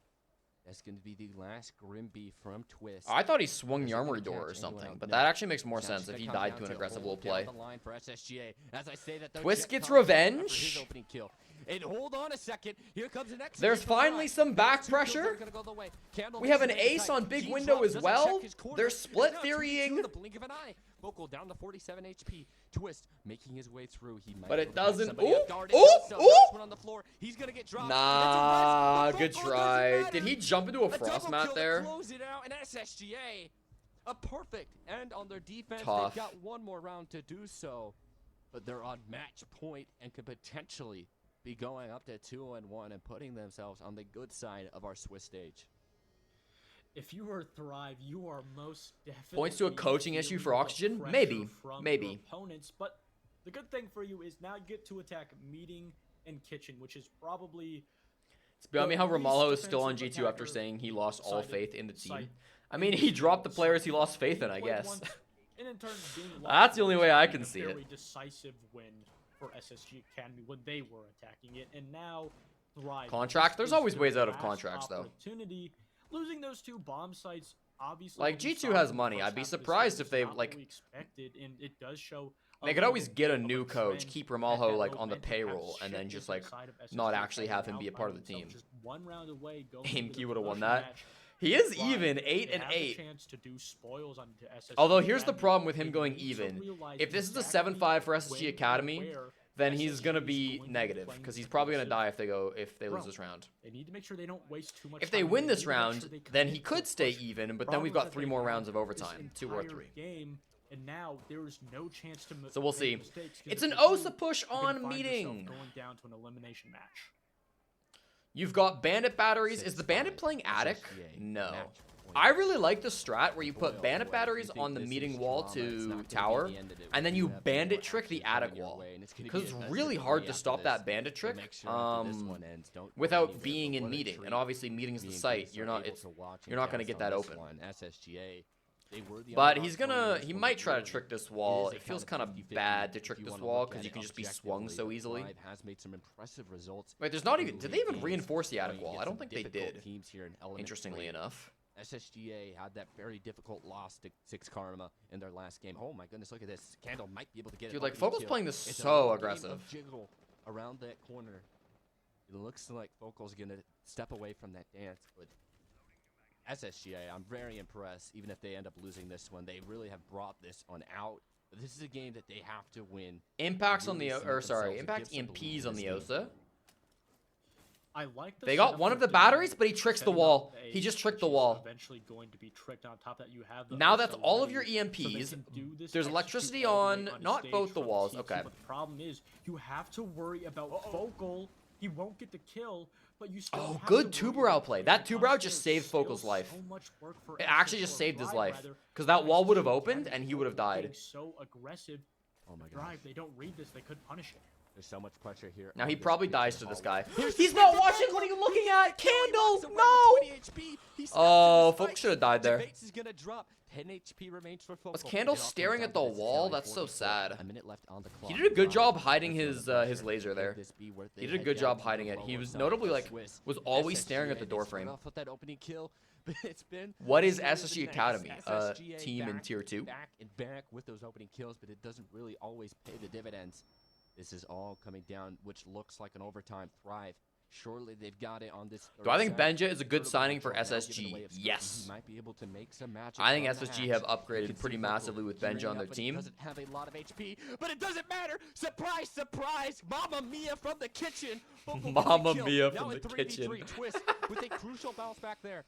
That's going to be the last Grimby from Twist. I thought he swung the Is it gonna armory door catch or anyone something, out? but No. that actually makes more Now sense it's if gonna he come died down to an to aggressive hold little down play. the line for SSGA. As I say that, though, Twist Jet gets comes back after revenge. his opening kill. And hold on a second. Here comes the next. There's hit from finally Thrive. some back Two kills pressure. are gonna go the way. Candle We makes have an it very ace tight. on big He window drops, as doesn't well. check his corner. They're It's split now 2-2 theorying. in the blink of an eye. Vocal down to 47 HP. Twist making his way through. He might But be it able to catch doesn't- somebody ooh, off guard. ooh, It does so. ooh. Next one on the floor. He's gonna get dropped. Nah, It's a good rest, but Vocal try. doesn't Did he matter. jump into a A frost double mat kill there? to close it out, and SSGA, a perfect end on their defense. Tough. They've got one more round to do so, but they're on match point and could potentially be going up to 2-1 and putting themselves on the good side of our Swiss stage. If you are Thrive, you are most definitely Points to a coaching issue for feeling the Oxygen? pressure Maybe, from maybe. your opponents, but the good thing for you is now you get to attack Meeting and Kitchen, which is probably It's beyond me how the least Ramalho is still on defensive G2 after attacker saying he lost all sided faith in the team. site. I mean, he dropped the players he lost faith in, I Played guess. once, and in turn being That's the only way I can a see it. very decisive win for SSG Academy when they were attacking it, and now Thrive. Contracts? this There's is always their ways out of last contracts, though. opportunity. Losing those 2 bomb sites, obviously. Like, when we G2 saw has in the money. first I'd be half of this surprised game, if they, it's not like- what we expected, and it does show. They could always get a new coach, keep Ramalho, like, on the payroll, and then just, like, not actually have him be a part of the team. Just 1 round away going AMQ into the would've won promotion that. match. He is Thrive, even, they 8 and have the 8. chance to do spoils onto SSG Although here's the Academy. problem with him They going need to even. realize If this is a exactly 7-5 for when SSG and Academy, where then he's SSG gonna is be going to negative play because he's aggressive. probably gonna die if they lose Bro, this round. They need to make sure they don't waste too much If they time. win need this to make round, sure they then commit he to could a stay push. even, but then we've Problem got is 3 that more they rounds of have overtime, this 2 or entire 3. Game, and now there is no chance to So we'll make see. mistakes, 'cause It's if an they do, OSA push you can on find yourself Meeting. Going down to an elimination match. You've got Bandit batteries. Is the Bandit playing Attic? No. I really like the strat where you put Bandit batteries on the Meeting wall to tower, and then you Bandit trick the Attic wall. Because it's really hard to stop that Bandit trick without being in Meeting. And obviously Meeting is the site. You're not gonna get that open. But he might try to trick this wall. It feels kind of bad to trick this wall because you can just be swung so easily. Wait, there's not even. Did they even reinforce the Attic wall? I don't think they did. Interestingly enough. SSGA had that very difficult loss to 6 Karma in their last game. Oh my goodness, look at this. Candle might be able to get it. Dude, like, opening Focal's kill. playing this It's a so little game aggressive. of jiggle around that corner. It looks like Focal's gonna step away from that dance, but SSGA, I'm very impressed. Even if they end up losing this one, they really have brought this one out. But this is a game that they have to win. Impacts on the, Really or cement sorry, themselves impact and give some EMPs belief on in the this game. OSA. I like the They got setup one for of the Doom, batteries, but he tricked the setting wall. up a He just tricked the which is wall. Eventually going to be tricked. On top of that, you have the Now OSA that's all of ready your so they EMPs. can do this, There's execute electricity all the way on, onto not stage both the from walls. TT, Okay. But the problem is, you have to worry about Vocal He won't get the kill, but you still Oh, have good to worry two-brow about play. it. That It two-brow comes just to saved still Focal's life. so much work for It actually SS just or saved his Thrive, life. rather, Because that wall would have SSG opened Academy and he would have died. being so aggressive. Oh my god. Thrive, they don't read this. They could punish it. There's so much pressure here. Now on he this probably pitch dies and to this hallway. guy. Here's He's the not spin watching. to What are you Focal. looking He at? gets killed. He Candle, walks away with no. 20 HP. He snaps Oh, to the Folk spike. should have died there. Debates is gonna drop. 10 HP remains for Focal. Was Candle It all comes staring down at to the this wall? LA That's so 44. sad. A minute left on the clock. He did a good job Thrive hiding is his under his pressure. laser there. Could this be worth He it? did a Head good down job to hiding the it. He lower was side notably of like Swiss. was always staring at the SSGA door needs to frame. start off with that opening kill, but it's been What is shorter SSG than that. Academy? SSGA Team in back, tier 2? back and back with those opening kills, but it doesn't really always pay the dividends. This is all coming down, which looks like an overtime. Thrive. Surely they've got it on this. Do I think third Benja is a good Third signing for overall, now given the SSG? way of scoring, Yes. He might be able to make some magic I think on the SSG hatch. have You upgraded can pretty see Vocal massively with gearing Benja on up, their but he team. doesn't have a lot of HP, but it doesn't matter. Surprise, surprise! Mamma Mia from the kitchen. Vocal gets a Mamma kill. Mia Now from a the 3v3 kitchen. twist with a crucial bounce back there.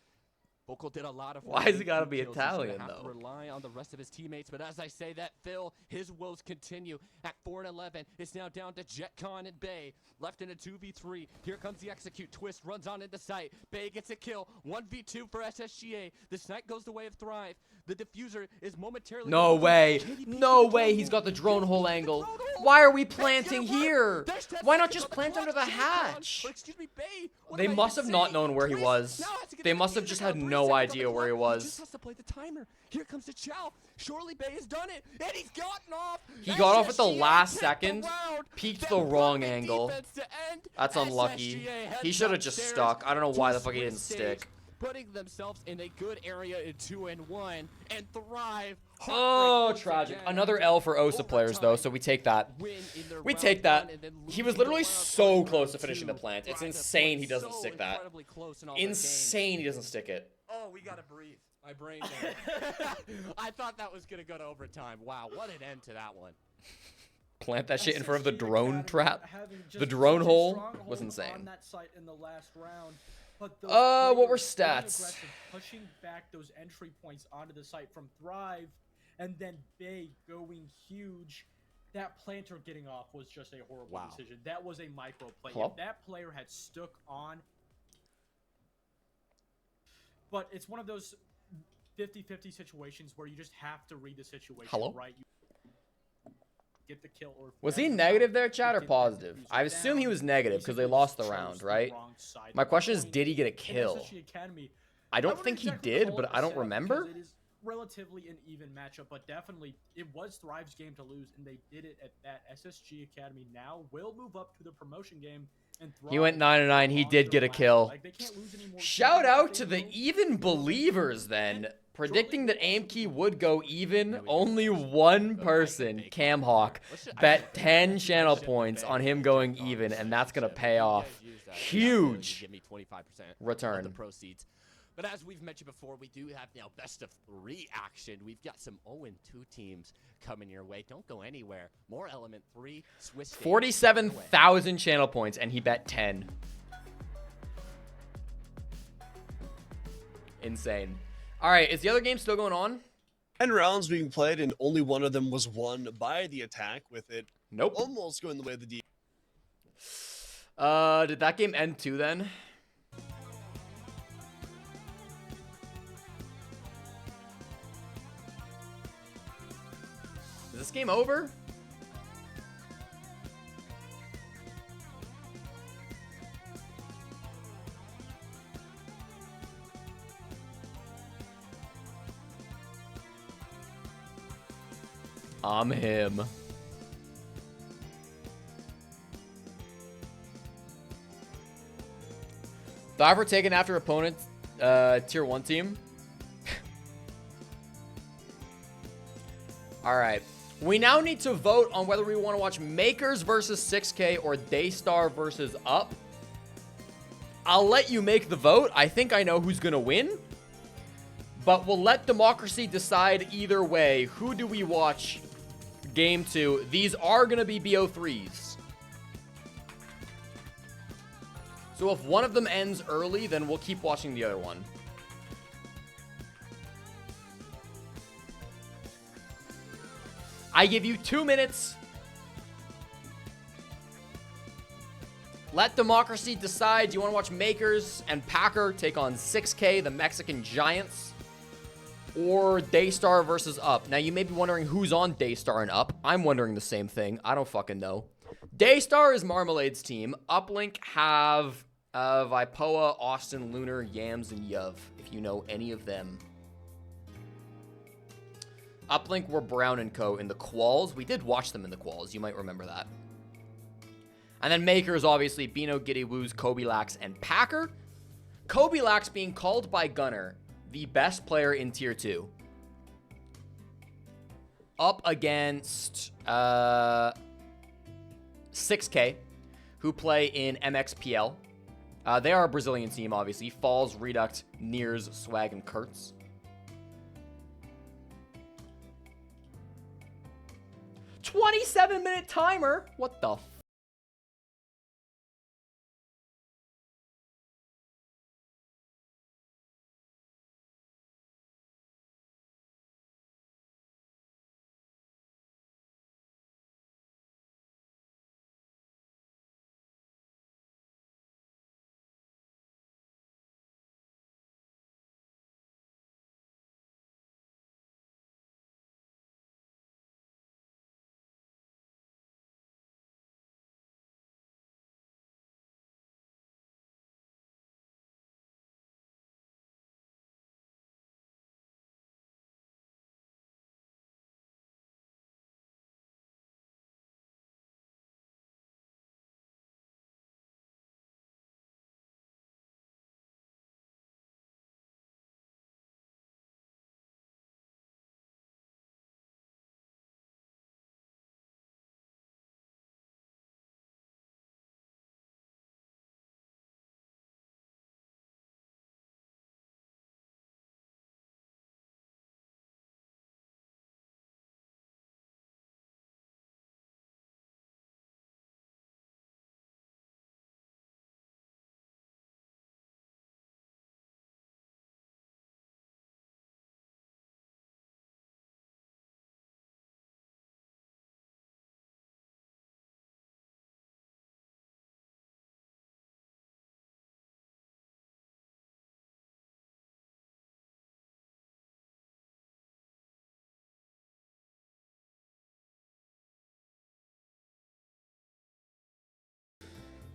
Vocal did a lot of Why work has he gotta with be kills. He's gonna Italian, have though? to rely on the rest of his teammates, but as I say that, Phil, his woes continue. At 4-11, it's now down to JetCon and Bay. Left in a 2v3. Here comes the execute. Twist runs on into sight. Bay gets a kill. 1v2 for SSGA. The snipe goes the way of Thrive. The diffuser is momentarily. No way. KDP No to the way. drone He's hole. got the drone KDP hole to the angle. drone hole. Why are we Bay's gonna planting work. here? There's 10 Why not seconds just on the plant clock. under the JetCon, hatch? or excuse me, Bay. What They did I must even have not say? known where he Twist was. now has to get They the must have diffuser just down. had 3 no seconds on idea the where he clock. was. He just has to play the timer. Here comes the Chow. Surely Bay has done it, and he's gotten off. He got off at the SSGA last took second, round. peeked Then the wrong perfect angle. defense to end. That's unlucky. SSGA heads He should have just upstairs stuck. I don't know to why a the fuck he didn't Swiss stage, stick. putting themselves in a good area in 2-1 and Thrive. Oh, Heartbreak tragic. once again Another after L for OSA players, though, so overtime we take that. win in their We round take that. one and then He was losing the literally wild so card close to round finishing the two. plant. It's Thrive have insane he played doesn't so stick that. incredibly close in all their games. Insane he doesn't stick it. Oh, we gotta breathe. My brain there. I thought that was gonna go to overtime. Wow, what an end to that one. Plant that shit in front of the SSG drone Academy trap. having just The drone such a hole stronghold was on insane. that site in the last round. But those What were players being stats? aggressive, pushing back those entry points onto the site from Thrive, and then Bay going huge. That planter getting off was just a horrible Wow. decision. That was a micro play. Hello? If that player had stuck on, but it's one of those 50-50 situations where you just have to read the situation Hello? right. You get the kill or Was he whatever. negative there, Chad, or Didn't get the positive? diffuser I assume he down. was negative because they Basically lost the chose round, the right? wrong side My of the question is, coin. did he get a In kill? SSG Academy, I don't wouldn't think he exactly did, call but it a I don't setup remember. because it is relatively an even matchup, but definitely it was Thrive's game to lose, and they did it at that. SSG Academy now will move up to the promotion game, and He went Thrive 9-9. He on did their get a last. kill. Like, they can't lose any more Shout games if out they to the will. even believers then. Predicting that AimKey would go even, Yeah, we only did. one Okay, person, okay, Camhawk, Let's just- I bet should- 10 I channel should points bet on him that going JetCon even, was and that's going to 7. pay You guys off. use that. Huge Give me 25% return. of the proceeds. But as we've mentioned before, we do have now best of 3 action. We've got some 0-2 teams coming your way. Don't go anywhere. More Element 3, Swiss stage. 47,000 channel points, and he bet 10. Insane. All right, is the other game still going on? 10 rounds being played, and only one of them was won by the attack, with it Nope. almost going the way of the D. Did that game end too then? Is this game over? I'm him. Diver taken after opponent tier 1 team. Alright. We now need to vote on whether we want to watch Makers versus 6K or Daystar versus Up. I'll let you make the vote. I think I know who's going to win. But we'll let democracy decide either way. Who do we watch game 2? These are going to be BO3s. So if one of them ends early, then we'll keep watching the other one. I give you 2 minutes Let democracy decide. Do you want to watch Makers and Packer take on 6K, the Mexican Giants? Or Daystar versus Up? Now, you may be wondering who's on Daystar and Up. I'm wondering the same thing. I don't fucking know. Daystar is Marmalade's team. Uplink have Vipoa, Austin, Lunar, Yams, and Yuv, if you know any of them. Uplink were Brown & Co. in the quals. We did watch them in the quals. You might remember that. And then Makers, obviously, Bino, Giddy Woos, Kobe Lax, and Packer. Kobe Lax being called by Gunner the best player in Tier 2. Up against 6K, who play in MXPL. They are a Brazilian team, obviously. Falls, Reduct, Nears, Swag, and Kurtz. "27-minute timer? What the f***?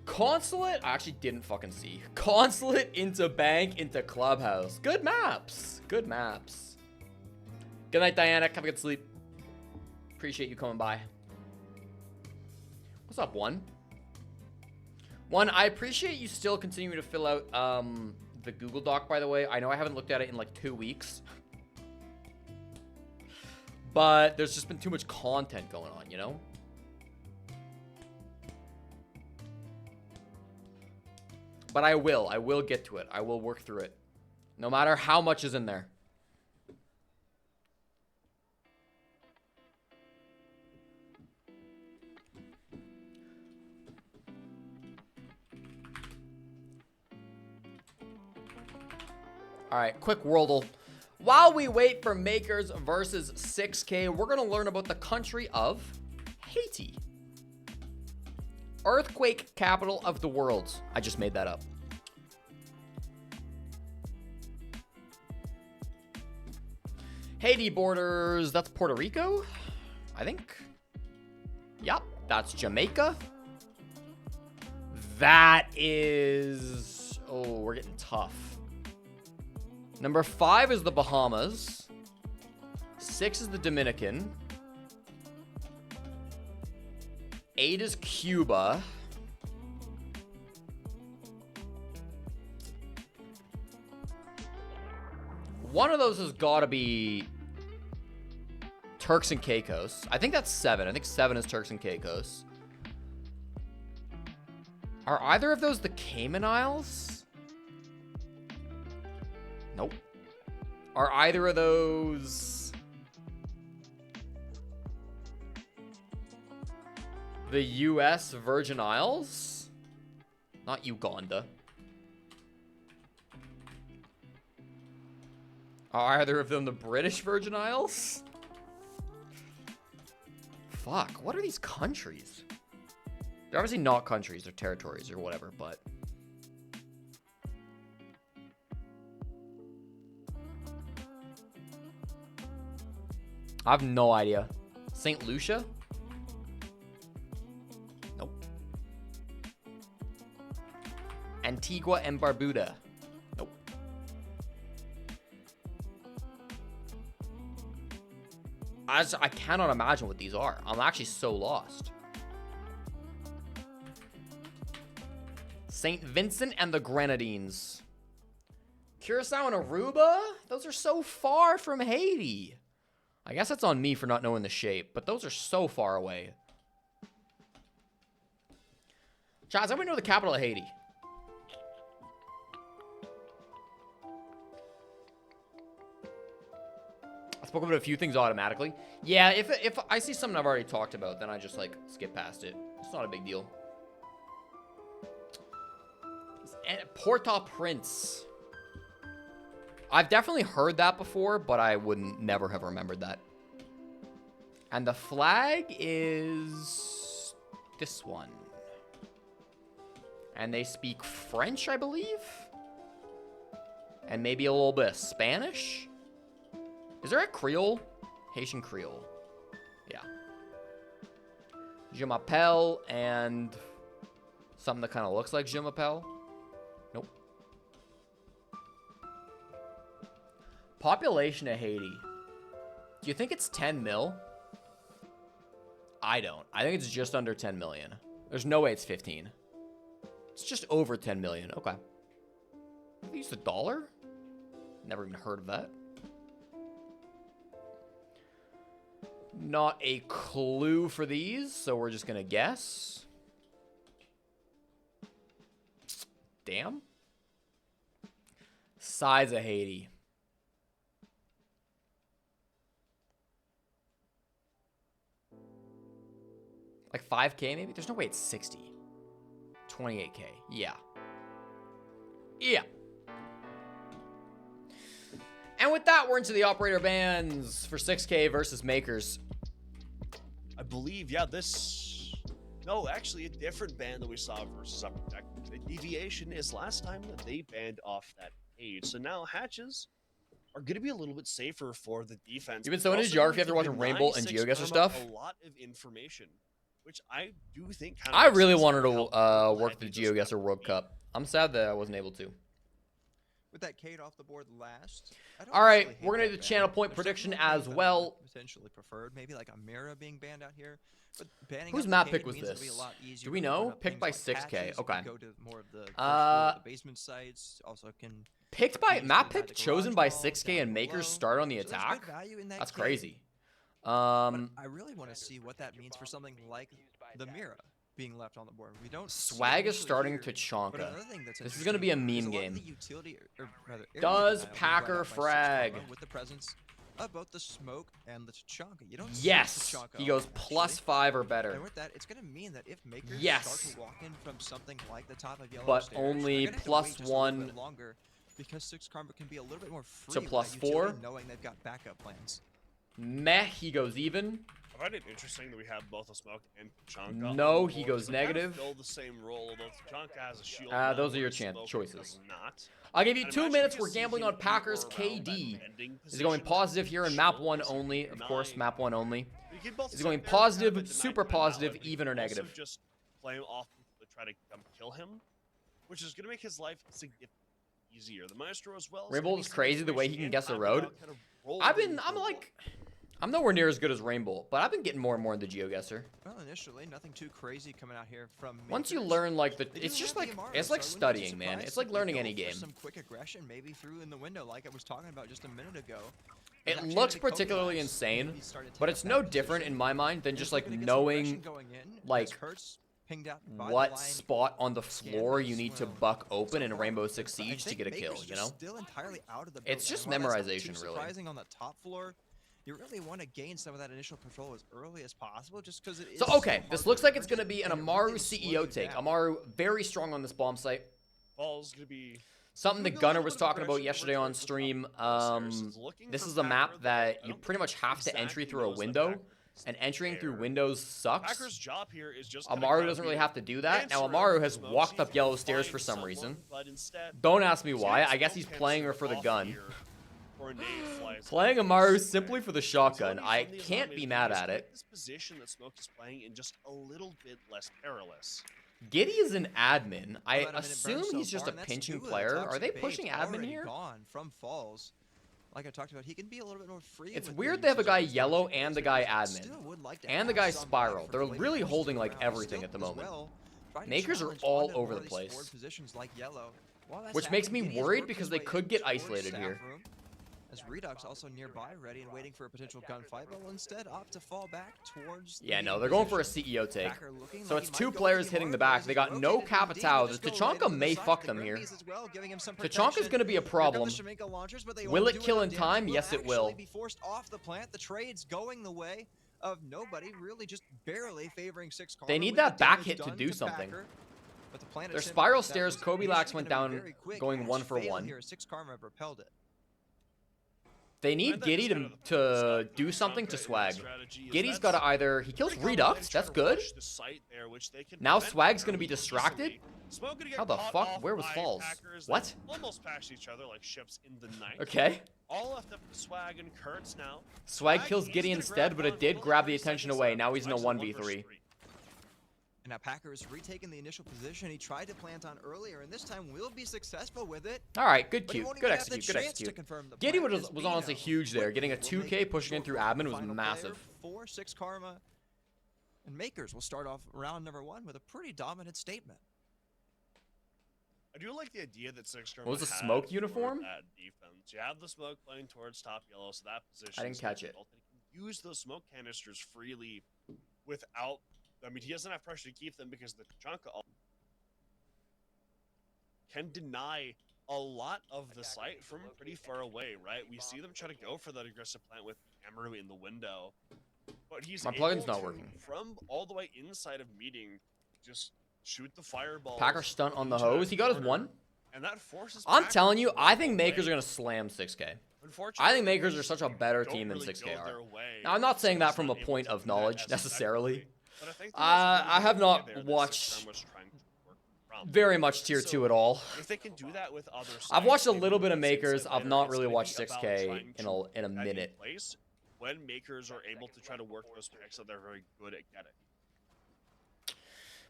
Consulate? I actually didn't fucking see. Consulate into Bank into Clubhouse. Good maps. Good maps. Good night, Diana. Have a good sleep. Appreciate you coming by. What's up, One? One, I appreciate you still continuing to fill out the Google Doc, by the way. I know I haven't looked at it in like 2 weeks. But there's just been too much content going on, you know? But I will get to it. I will work through it. No matter how much is in there. All right, quick Worldle. While we wait for Makers versus 6K, we're going to learn about the country of Haiti. Earthquake capital of the world. I just made that up. Haiti borders, that's Puerto Rico, I think. Yep, that's Jamaica. That is... Oh, we're getting tough. Number 5 is the Bahamas. 6 is the Dominican. 8 is Cuba. One of those has got to be Turks and Caicos. I think that's 7. I think 7 is Turks and Caicos. Are either of those the Cayman Isles? Nope. Are either of those the U.S. Virgin Isles? Not Uganda. Are either of them the British Virgin Isles? Fuck, what are these countries? They're obviously not countries, they're territories or whatever, but... I have no idea. St. Lucia? Nope. Antigua and Barbuda? Nope. I cannot imagine what these are. I'm actually so lost. St. Vincent and the Grenadines. Curacao and Aruba? Those are so far from Haiti. I guess that's on me for not knowing the shape, but those are so far away. Chaz, everybody know the capital of Haiti? I spoke about a few things automatically. Yeah, if I see something I've already talked about, then I just, like, skip past it. It's not a big deal. And Port-au-Prince. I've definitely heard that before, but I wouldn't never have remembered that. And the flag is this one. And they speak French, I believe. And maybe a little bit of Spanish. Is there a Creole? Haitian Creole. Yeah. Je m'appelle and something that kind of looks like Je m'appelle. Nope. Population of Haiti. Do you think it's 10 mil? I don't. I think it's just under 10 million. There's no way it's 15. It's just over 10 million. Okay. They use the dollar? Never even heard of that. Not a clue for these, so we're just gonna guess. Damn. Size of Haiti. Like 5K maybe? There's no way it's 60. 28K. Yeah. Yeah. And with that, we're into the operator bans for 6K versus Makers. I believe, yeah, this... No, actually, a different ban that we saw versus Upper Deck. The deviation is last time that they banned off that page. So now hatches are going to be a little bit safer for the defense. You've been so into geography after watching Rainbow and GeoGuessr stuff? A lot of information, which I do think kind of... I really wanted to work the GeoGuessr World Cup. I'm sad that I wasn't able to. With that Kate off the board last. All right, we're going to do the channel point prediction as well. Potentially preferred, maybe like a Mira being banned out here. But banning whose map pick was this? Do we know? Picked by 6K. Okay. Go to more of the basement sites. Also can picked by map pick chosen by 6K and Makers start on the attack. That's crazy. I really want to see what that means for something like the Mira being left on the board. We don't. Swag is starting to Chonka. This is going to be a meme game. Does Packer frag? With the presence of both the smoke and the Tachanka. You don't yes, he goes +5 or better. And with that, it's going to mean that if Makers yes, start to walk in from something like the top of yellow but stairs, only +1 longer because 6 karma can be a little bit more free to +4, knowing they've got backup plans. Meh, he goes even. I find it interesting that we have both a smoke and Tachanka. No, he goes negative. Fill the same role, although Tachanka has a shield. Those are your choices. Not. I'll give you 2 minutes. We're gambling on Packers KD. Is he going positive here in map 1 only? Of course, map 1 only. Is he going positive, super positive, even or negative? Just play him off to try to kill him, which is going to make his life significantly easier. The Maestro as well. Rainbow is crazy the way he can guess a road. I'm nowhere near as good as Rainbow, but I've been getting more and more into GeoGuessr. Well, initially, nothing too crazy coming out here from Makers. Once you learn, like, it's just like, it's like studying, man. It's like learning any game. Some quick aggression maybe through in the window, like I was talking about just a minute ago. It looks particularly insane, but it's no different in my mind than just, like, knowing, like, what spot on the floor you need to buck open in Rainbow Six Siege to get a kill, you know? It's just memorization, really. On the top floor, you really want to gain some of that initial control as early as possible, just because it is. So, okay, this looks like it's going to be an Amaru CEO take. Amaru very strong on this bomb site. Ball's going to be something that Gunner was talking about yesterday on stream. This is a map that you pretty much have to entry through a window. and entering through Fair. windows sucks. Packers' job here is just kinda Amaru come doesn't really here, have to do that. dance Now around Amaru the has smoke, walked see up if yellow he can stairs for find some someone, reason. but instead, Don't ask me see why. that I guess smoke he's canister playing her for the off gun. here, or a nade flies Playing off Amaru this simply way. for the Utility shotgun. I from these can't enemies be will mad just at make it. This position that Smoke is playing in just a little bit less perilous. Giddy is an admin. I About a minute assume burn so he's just far, a and that's pinching two of the player. Are toxic they baits pushing admin already here? Gone from Falls. Like I talked about, he can be a little bit more free. It's with weird the they have a usage guy of his yellow toxic and the baits, guy but admin. still would like to And the have guy some Spiral. buy for They're the late really first holding, like, round. everything Still at the as moment. well, trying to Makers are challenge all onto over more the of these place. forward positions like yellow. While that's Which makes me happening, Giddy has worried worked because his they way could get towards isolated staff here. room, as Redux also nearby, ready and waiting for a potential gunfight, but will instead opt to fall back towards Yeah, the no, lead they're going for a position. CEO take. Packer looking So like it's he might two go players Team hitting the Hard, back. but They he's got no rotated indeed. Capitao. They'll The just go right Tachanka into the may side fuck with the them here. Grimbies as well, giving him some Tachanka's protection. going to be a Here come the problem. Shimika launchers, but they Will won't it do kill enough in damage. time? Yes, it Actually will. be forced off the plant. The trade's going the way of nobody, really just barely favoring 6 Karma. They need with that the back damage hit to done do something. Packer. But the plant Their attempt spiral that stairs, was Kobe Lax initially went gonna be down very quick going has 1 for failed 1. Here. 6 Karma repelled it. They need Giddy to do something to Swag. Giddy's got to either... He kills Redux. That's good. Now Swag's going to be distracted. How the fuck? Where was Falls? What? Almost passed each other like ships in the night. Okay. All left up to Swag and Kurtz now. Swag kills Giddy instead, but it did grab the attention away. Now he's in a Swag's 1v3. And now Packer is retaking the initial position he tried to plant on earlier, and this time will be successful with it. All right, good But he cute. won't Good even have the execute. Good chance to execute. confirm the Giddy plant was as honestly Bino huge there. Getting a will 2k, make pushing in through short admin was final massive. player for 6 Karma. And Makers will start off round number 1 with a pretty dominant statement. I do like the idea that 6 Karma What was the had smoke for uniform? that defense. You have the smoke playing towards top yellow, so that position. I didn't catch it. He can use those smoke canisters freely without. I mean, he doesn't have pressure to keep them because the Tachanka can deny a lot of the site from pretty far away, right? We see them try to go for that aggressive plant with Amaru in the window, but he's My plugin's able not to, working. from all the way inside of meeting, just shoot the fireball. Packer stunt on the hose. He got his 1. And that forces I'm Packer telling you, to I go think away. Makers are going to slam 6k. Unfortunately, I think Makers are such a better don't team than really 6k go are. their way, Now, I'm not saying so that he's from a not able point to of do that knowledge as necessarily. effectively. But I think I have not there that watched 6 Karma was trying to work from. Very much tier 2 at all. If they can do that with other I've watched a sides, little bit of maybe Makers. since I've later, not it's really gonna watched be about 6k trying in to a put that in minute. place when Makers are able to try to work those picks that they're very good at getting.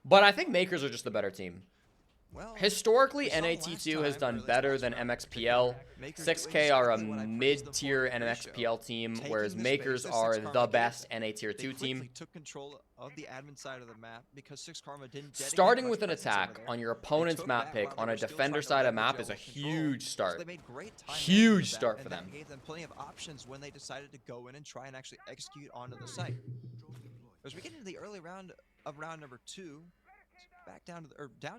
But I think Makers are just the better team. Well, Historically, we saw NAT2 last has time, done or at least better last than round, MXPL. Makers 6k doing are a exactly what I praised them mid-tier for in the NMXPL team, Taking whereas the Makers space that are 6 Karma the gave, best NA tier They 2 quickly team. took control of the admin side of the map because 6 Karma didn't dedicate Starting much with an presence attack over there. on your They opponent's took map that pick while on they a were still defender trying to side of leverage map is a yellow control. huge So start. they made great time Huge management of that, start for and them. that gave them plenty of options when they decided to go in and try and actually execute onto the site. As we get into the early round of round number 2, back down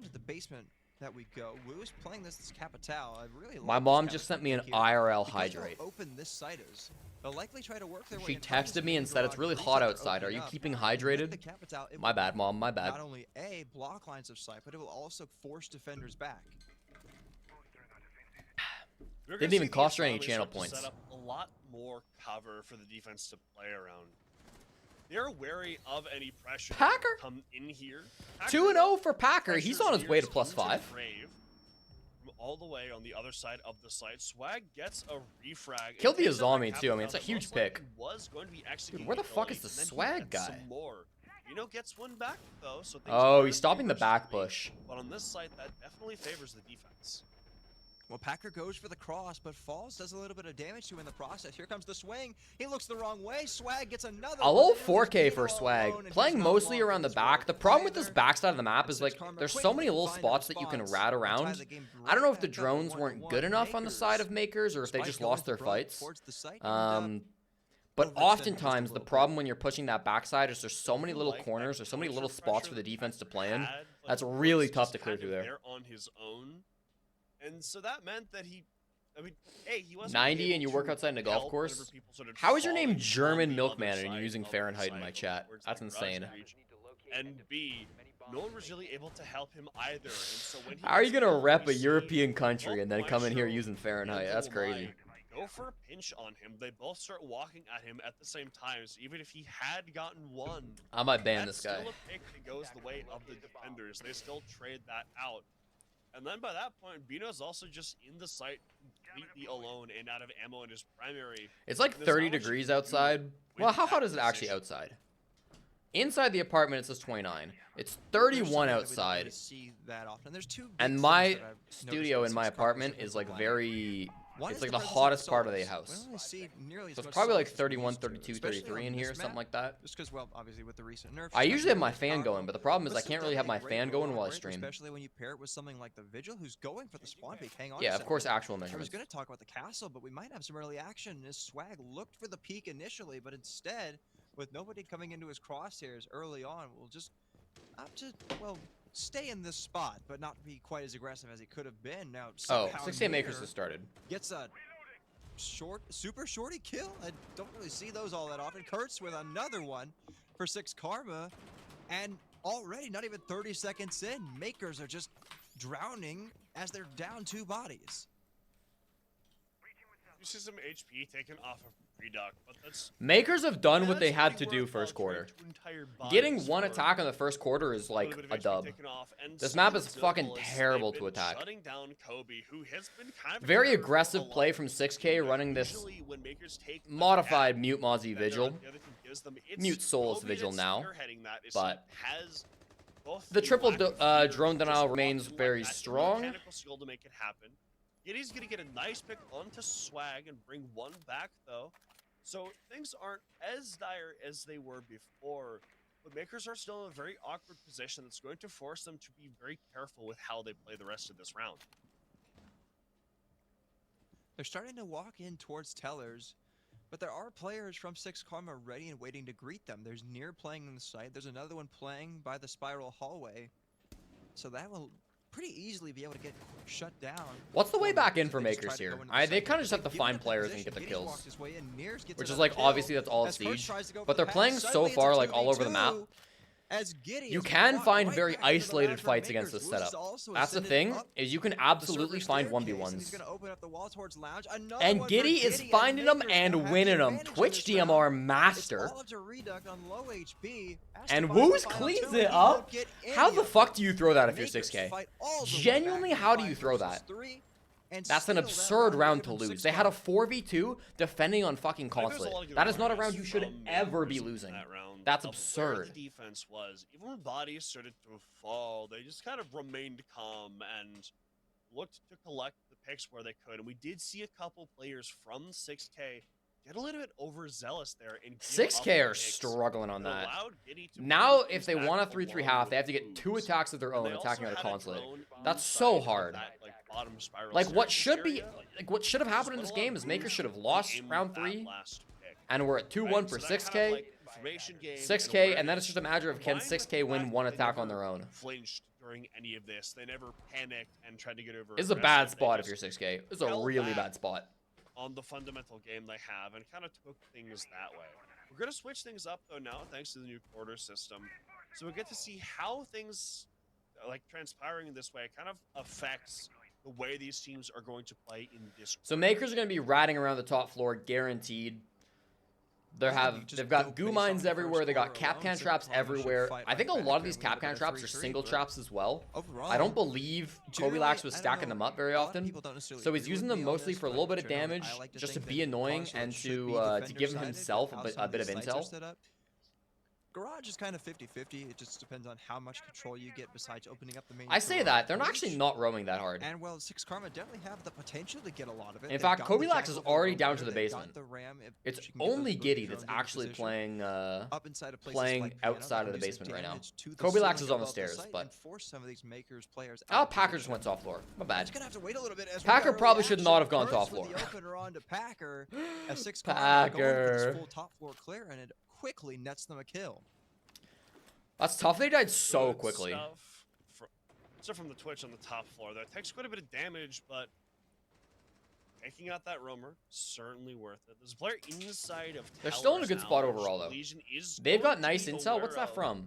to the basement that we go. Wu is playing this as Capitao. I really My like mom this just sent me an Capitao here, IRL because hydrate. they'll open this site is. They'll likely try to work their way She in front of texted this me main and said, "It's garage. really These hot sites outside. Are opening you up, keeping and with hydrated?" the Capitao, it My will bad, Mom. My bad. not only block lines of sight, but it will also force defenders back. Didn't even cost her any channel points. Set up a lot more cover for the defense to play around. They're wary of any pressure Packer? to come in here. 2-0 for Packer. He's Pressure's on his way to nearest +5. into Brave. From all the way on the other side of the site, Swag gets a refrag. Killed the It takes out Azami that too. I mean, it's a Capitao that huge most likely pick. Was going to be executing where the it fuck early, is the and then he Swag gets guy? some more. Gets one back though, so things Oh, are he's stopping the 3 back versus 3. push. But on this site, that definitely favors the defense. Well, Packer goes for the cross, but Falls does a little bit of damage to him in the process. Here comes the swing. He looks the wrong way. Swag gets another. A low one. There 4K is for Bino Swag. alone, and Playing he's not mostly long around for the this back. world The problem with this either. backside of the map And is 6 like Karma there's so quickly many little find a spots that you can response rat and tie around. the game I don't know if right the back up drones 1-1. weren't good enough on the side of Makers or if they Despite just going lost to their run fights. towards the site and, But overextended just a oftentimes the little bit. problem when you're pushing that backside is there's so many little Like that corners, there's so many little closer spots for pressure the defense to play in. had, like, That's was really just tough to clear kind through of there. on his own. And so that meant that he, I mean, hey, he wasn't 90 able and you to work outside in a golf help course? whenever people started How is your name falling German on the Milkman other and you're side using of the Fahrenheit in site my of chat? towards That's the garage insane. breach. And B, no one was really able to help him either. And so when he How are you gets gonna home, rep we a see European country and then Bob come in here Maestro using Fahrenheit? and That's Golden crazy. Eye go for a pinch on him. They both start walking at him at the same time. So even if he had gotten one, I might ban that's this guy. still a pick that goes the way of the defenders. They still trade that out. And then by that point, Bino's also just in the site completely alone and out of ammo in his primary. It's like There's 30 not much degrees you can do outside. with Well, how that hot is it actually position. outside? Inside the apartment, it says 29. It's There's 31 something that we don't outside. really see that often. There's two big And things my that I've noticed studio with in my Six Karma apartment since is like Black. very... One It's is like the the presence hottest part of the souls. house. We don't really see nearly as So it's much probably like souls as we 31, used to, 32, especially 33 on in this here, something map, like that. Just because, well, obviously with the recent nerfs. I it's usually have not my really fan cargo, going, but the problem is but I still can't really have my definitely a fan great going roller while I break, stream. Especially when you pair it with something like the Vigil, who's going for the spawn peak. Hang on. Yeah, a of course, second. actual I was measurements. going to talk about the castle, but we might have some early action. His swag looked for the peak initially, but instead, with nobody coming into his crosshairs early on, we'll just have to, well, stay in this spot, but not be quite as aggressive as he could have been. Now, Oh, somehow 16 Makers Nier has started. gets a super shorty kill. I don't really see those all that often. Kurtz with another one for Six Karma, and already not even 30 seconds in, Makers are just drowning as they're down 2 bodies. You see some HP taken off of Reduck, but that's Makers have done yeah, what they that's had pretty to do worthwhile first quarter. trade to entire bodies Getting one for attack in the first quarter is a like little bit a of HP dub. taken off, and This so map what's is fucking notable is terrible they've to been attack. Shutting down Kobe, who has been kind of Very hurt aggressive a lot play from this 6K season. running this Usually when Makers take a modified gap, Mute Mozzie that Vigil. the other team gives them, it's Mute Souls Kobe Vigil that's now, spearheading that, is but he has both the triple lack of fear, drone just denial remains walking like very that, strong. mechanical skill to make it happen. Giddy's gonna get a nice pick onto Swag and bring one back though. So things aren't as dire as they were before, but Makers are still in a very awkward position that's going to force them to be very careful with how they play the rest of this round. They're starting to walk in towards Tellers, but there are players from Six Karma ready and waiting to greet them. There's Nier playing in the site. There's another one playing by the Spiral hallway. So that will pretty easily be able to get shut down. What's the way back in If for they just try Makers to go here? into the They site. kind of just have They've to given find up the players and position. get the Giddy's kills. walked his way in. Niers gets Which is another like, kill obviously that's all as Kurtz Siege. tries to go for But the they're playing pass. so Suddenly it's a far like all over the map. 2v2. As Giddy You is can walked find right very back into the isolated line for fights against Makers. this Lewis setup. also That's the ascended thing, up is you can the absolutely silver find staircase, and 1v1s. he's gonna open up the wall towards Lounge. Another And one for Giddy is Giddy, finding them Makers now and have the winning them. advantage in Twitch this round. DMR It's master. all up to Reduck on low HP. Has And to find the Woos final cleans two, it and he up. won't get How any the of fuck them. do you throw that if you're Makers 6K? fight all the way Genuinely, back to how do you 5 throw versus that? 3, and That's an still that absurd round to away from lose. Six They had a Karma. 4v2 defending on fucking I think there's a Consulate. lot of good That is not a awareness round you should from ever Makers be in losing. that round That's of where absurd. the defense was. Even when bodies started to fall, they just kind of remained calm and looked to collect the picks where they could. And we did see a couple players from 6K get a little bit overzealous there. And give up 6K are picks struggling on that that. allowed Giddy to Now, bring if they things want a back 3-3 along half, they with have to get 2 Woos. attacks of their And own they attacking also out of had a Consulate. drone That's inside so of hard. that, bottom spiral Like what staircase should be, area. like what should have happened in this game is Makers should have lost round 3, and we're at 2-1 for 6K. 6K, and then it's just a matter of can 6K win one attack on their own. Flinched during any of this. They never panicked and tried to get over. This is a bad spot if you're 6K. This is a fell really back. bad spot. On the fundamental game they have and kind of took things that way. We're going to switch things up though now thanks to the new quarter system. So we get to see how things like transpiring this way kind of affects the way these teams are going to play in this. So Makers are going to be ratting around the top floor, guaranteed. They've got goo mines everywhere. They got Capcan traps everywhere. I think a lot of these Capcan traps are single traps as well. I don't believe Kobilax was stacking them up very often, so he's using them mostly for a little bit of damage, just to be annoying and to give himself a bit of intel. Garage is kind of 50-50. It just depends on how much control you get besides opening up the main. I say garage that. They're breach. actually not roaming that hard. And well, Six Karma definitely have the potential to get a lot of it. In They've fact, got the Kobilax Jackal is over already over down there. to the They've got basement. the Ram if It's she can get those only booty Giddy drones that's into actually position. playing Up inside of places playing like Piano, outside of the using basement right now. damage to the Kobilax ceiling is on the above stairs, site but and force some of these Makers players oh, out of Packer just position. went top floor. My It's bad. gonna have to wait a little bit as we Packer got probably early should action. not have gone Kurtz top with floor. the opener onto Packer as Six Karma going for this Packer. full top floor clear, and it quickly nets them a kill. That's tough. They died so Good quickly. Stuff from the Twitch on the top floor. That takes quite a bit of damage, but taking out that roamer, certainly worth it. There's a player inside of They're still in a towers good now, spot which overall, though. Legion is They've going got to nice be intel. What's aware that of. from?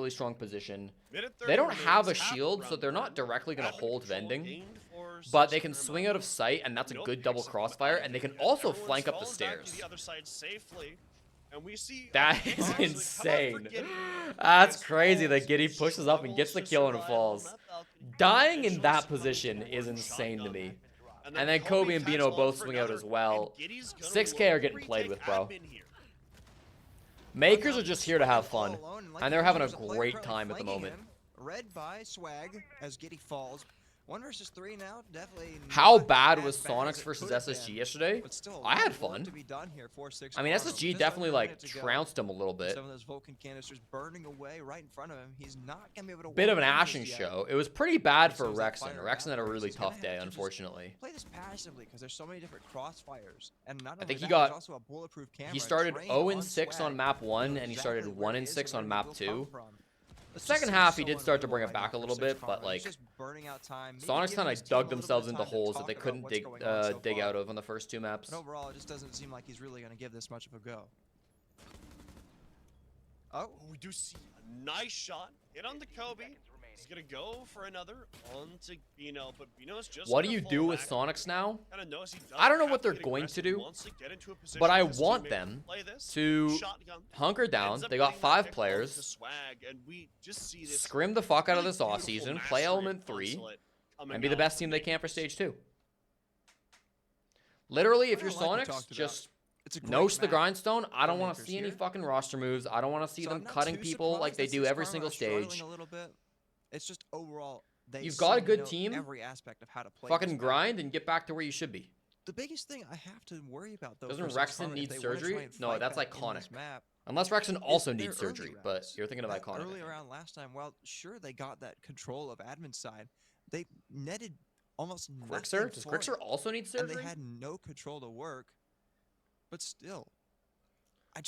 really strong position. Minute 30 They don't have a remains, half shield, round so they're not one. directly going to Admin hold control vending. gained for But Six they can swing out of Paramount. sight, and that's a Nope, good double takes it from crossfire, and they can also Everyone's flank up the fallen back to stairs. the other side safely. And we see That Giddy is actually come out for insane. Giddy. That's Gets crazy that falls, Giddy pushes up and gets the struggles to kill and survive falls. on that balcony. Dying in Eventually that succumbing position to is one insane to shotgun. me. And then Kobe and tags Bino along both for swing out another, as well. and Giddy's gonna 6K look are to getting played retake with, bro. admin here. Makers are just here to have fun. Like And they're having a there's player great currently time at the flanking moment. him. Red by Swag as Giddy falls. 1 versus 3 now, definitely. How not bad as was bad Sonics as it versus could have SSG been, yesterday? but still a I lot had of work fun. to be done here for 6 I mean, Karma. SSG Just definitely under a like minute to go. trounced him a little bit. Some of those Vulcan canisters burning away right in front of him. He's not gonna be able to. Bit of walk an in ashing just yet. show. It was pretty bad for So is that Rexon. fire Rexon had a out, or really is he gonna tough day, have to just unfortunately. Play this passively because there's so many different crossfires, and not I only think he that, got- there's also a bulletproof camera. He started trained 0 on and 6 Swag on map 1, to and he exactly started where 1 it and is 6 and on where he map will 2. come from. The This second just half, seems he so did start to unwinnable bring it right now back a for little 6 bit, Karma. but like He's just burning out time. Maybe Sonics giving kind his of team a dug little bit themselves of into time to holes that talk they about couldn't what's dig going on so dig far. out of on the first 2 maps. But overall, it just doesn't seem like he's really going to give this much of a go. Oh, We do see a nice shot hit on the Kobe. He's gonna go for another onto Bino, but Bino's just. What do gonna you fall do with back. Sonics now? Kinda knows he I don't know doesn't what have they're get going aggressive. to He do, wants to get into a position but I for his want teammate them play this. to Shotgun. hunker down. Ends up They got getting that 5 pick onto players. Swag, and we just see this Scrim the fuck out of really this off beautiful season, mastery play of Element 3, Consulate coming and be the out best from team they can for Makers. stage 2. Literally, if I you're don't like what we Sonics, talked about. just it's a great nose to the map. grindstone. I don't for want to Makers see any here. fucking roster moves. I don't want to see So them I'm not cutting too people like surprised they that do 6 every Karma single are struggling stage. a little bit. It's just overall, they You've got a seem to good know team. every aspect of how to play Fucking this map. grind and get back to where you should be. The biggest thing I have to worry about though. Doesn't for 6 Rexon Karma, if need they wanna try surgery? and No, fight that's back in this iconic. map, Unless Rexon also is needs their early surgery, but rounds. you're thinking of That iconic. I early think. round last time, while sure they got that control of admin side, they netted almost nothing Grixer? Does for Grixer it, also need and surgery? they had no control to work. But still, they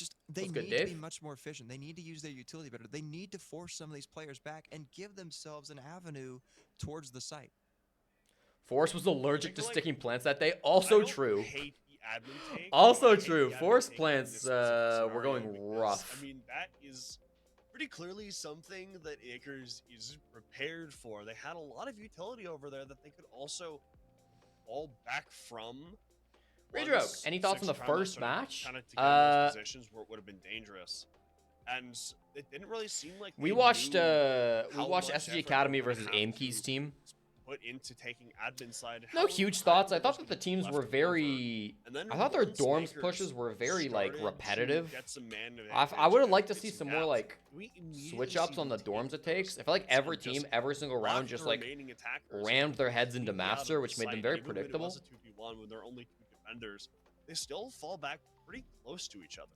That's good, need to be Dave. much more efficient. They need to use their utility better. They need to force some of these players back and give themselves an avenue towards the site. Force was allergic to Like, sticking plants that day. I Also don't true. hate the admin take, Also but I hate true. the admin Force take in plants, this specific were scenario going because, rough. I mean, that is pretty clearly something that Akers is prepared for. They had a lot of utility over there that they could also fall back from. Redroke, once any thoughts on the 6 Karma first started match? Kind of to get in those positions where it would have been dangerous, and it didn't really seem like We they watched knew how much SG effort Academy they would versus have Aimkey's to team. put into taking admin side. No how huge time thoughts. I was thought gonna that the be teams left were over. very. And then I thought their once dorms Makers pushes were very like started to repetitive. get some man I would have advantage liked to and see get some some more gaps, like we immediately switch ups see on the them dorms take it takes. those I feel like every and just team, every single round, lock just the like remaining attackers rammed their heads into completely out of master, which made them sight. very Even when predictable. It was a 2v1 when there are only 2 defenders. They still fall back pretty close to each other.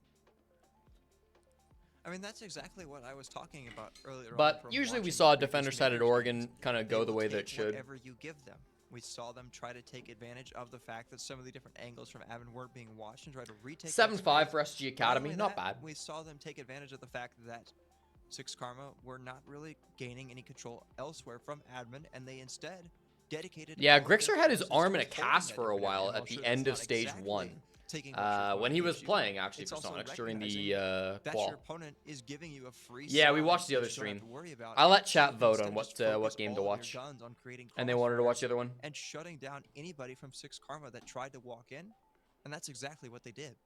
I mean, that's exactly what I was talking about earlier. But on from usually we watching saw the previous defender side at Makers Oregon games. kind of They go the will way that it take should. Whatever you give them. We saw them try to take advantage of the fact that some of the different angles from Avon weren't being watched and try to retake. 7-5 for SG Not Academy, only not that, bad. We saw them take advantage of the fact that 6 Karma were not really gaining any control elsewhere from admin, and they instead dedicated. Yeah, all of their Grixer had his forces arm in a towards holding cast that for a advantage, while and at while the sure end that's of not stage exactly 1. taking what your opponent When he was gives you, playing actually it's for also Sonics during recognizing the that qual. your opponent is giving you a free Yeah, we side watched the that other you don't have stream. to worry about. I let So chat you vote instead on just what focus game to all of your watch, guns on creating and they wanted to watch crossfires the other one. and shutting down anybody from 6 Karma that tried to walk in, and that's exactly what they did.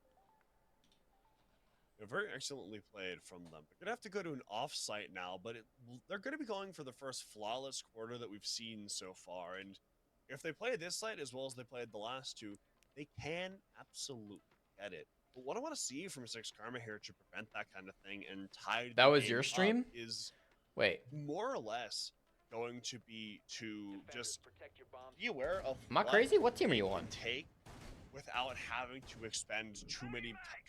Very excellently played from them. They're going to have to go to an off-site now, but they're going to be going for the first flawless quarter that we've seen so far. And if they play this site as well as they played the last 2, they can absolutely get it. But what I want to see from 6 Karma here to prevent that kind of thing and tie That the was game your up stream? is Wait, more or less going to be to just be aware of am I what crazy? What team are you they on? can take without having to expend too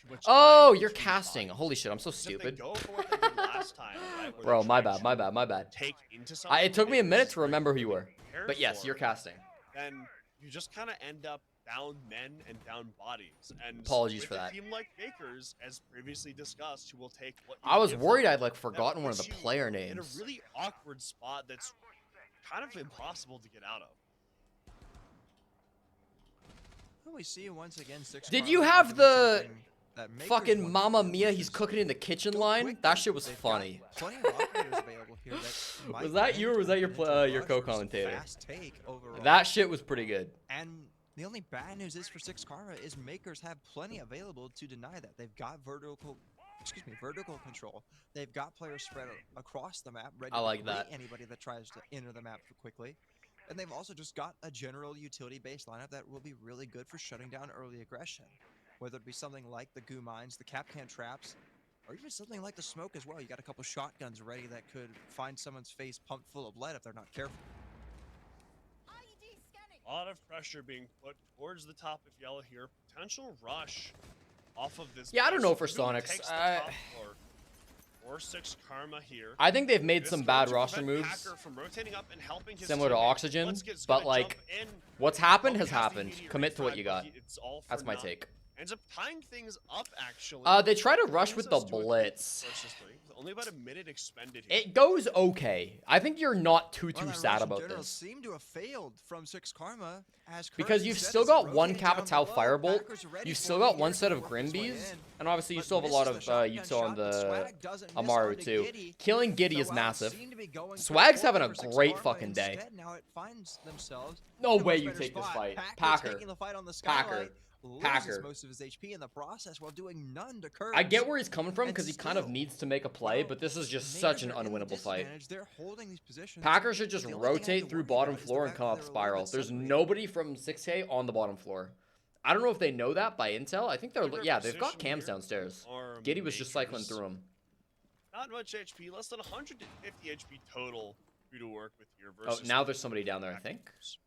much Oh, time you're to casting. fight. Holy shit, I'm so Because if they stupid. go for what they did last time, right, where Bro, they my try bad, to my bad, my bad. take into something It took me a that minute is to remember who you really were. prepared But yes, for, you're casting. then you just kind of end up down men and down bodies. And Apologies with for that. a team like Bakers, as previously discussed, who will take what you I was give worried them, I'd like that forgotten one of the puts you player in a names. really awkward spot that's kind of impossible to get out of. Well, we see once again 6 Did Karma you have doing the something that Makers Fucking wanted to Mamma do, Mia, which he's is cooking in the kitchen go line? quickly. That shit was They've got funny. Plenty of operators available here that might Was that end you or was that up your into a your rush versus co-commentator? fast take overall. That shit was pretty good. And The only bad news is for Six Karma is Makers have plenty available to deny that. They've got vertical control. They've got players spread across the map, ready I like to that. anybody that tries to enter the map quickly. And they've also just got a general utility-based lineup that will be really good for shutting down early aggression. Whether it be something like the goo mines, the Capcan traps, or even something like the smoke as well. You got a couple shotguns ready that could find someone's face pumped full of lead if they're not careful. A lot of pressure being put towards the top of yellow here. Potential rush off of this. Yeah, I don't know base. for Who Sonics. takes the top floor? Or Six Karma here. I think they've made This some is bad going to roster prevent moves, Packer from rotating up and helping his similar to teammate. Oxygen, Blitzkid's but gonna like, jump in. what's happened has Has the happened. immediate Commit to what refrag, you but got. it's all for That's my nothing. take. Ends up tying things up actually. They try to rush with the Brings us to a blitz. versus three, with only about a minute expended here. It goes okay. I think you're not too Well, that sad rush in about general this. seemed to have failed from Six Karma as Because Curtis you've instead still is got one rotating down Capital below. Firebolt, Packers are ready you've for still it got here one to set of work his way Grimbies, in. and obviously you But still have a lot of misses the shotgun Yuto on shot, but the Swag doesn't miss Amaru onto too. Giddy. Killing Giddy is So massive. seem to be going Swag's pretty having a for Six great Karma. fucking day. Instead, now it finds themselves No in a way much you better take this spot. fight. Packer Packer. taking the fight on the Packer. skylight, loses Packer. most of his HP in the process while doing none to Curtis. I get where he's coming from And because he kind of still, needs to make a play, well, but this is just Makers such an are in the unwinnable fight. disadvantage. They're holding these positions. Packers should just The only thing I have rotate to through worry bottom about is the floor and fact come that up they're a little spiral. bit There's separated. nobody from 6K on the bottom floor. I don't know if they know that by intel. I think they're Their yeah, they've got position cams here downstairs. are Giddy was just cycling Makers. through them. Not much HP, less than 150 HP total for you to work with here Oh, versus now there's somebody down there, I think. Packers,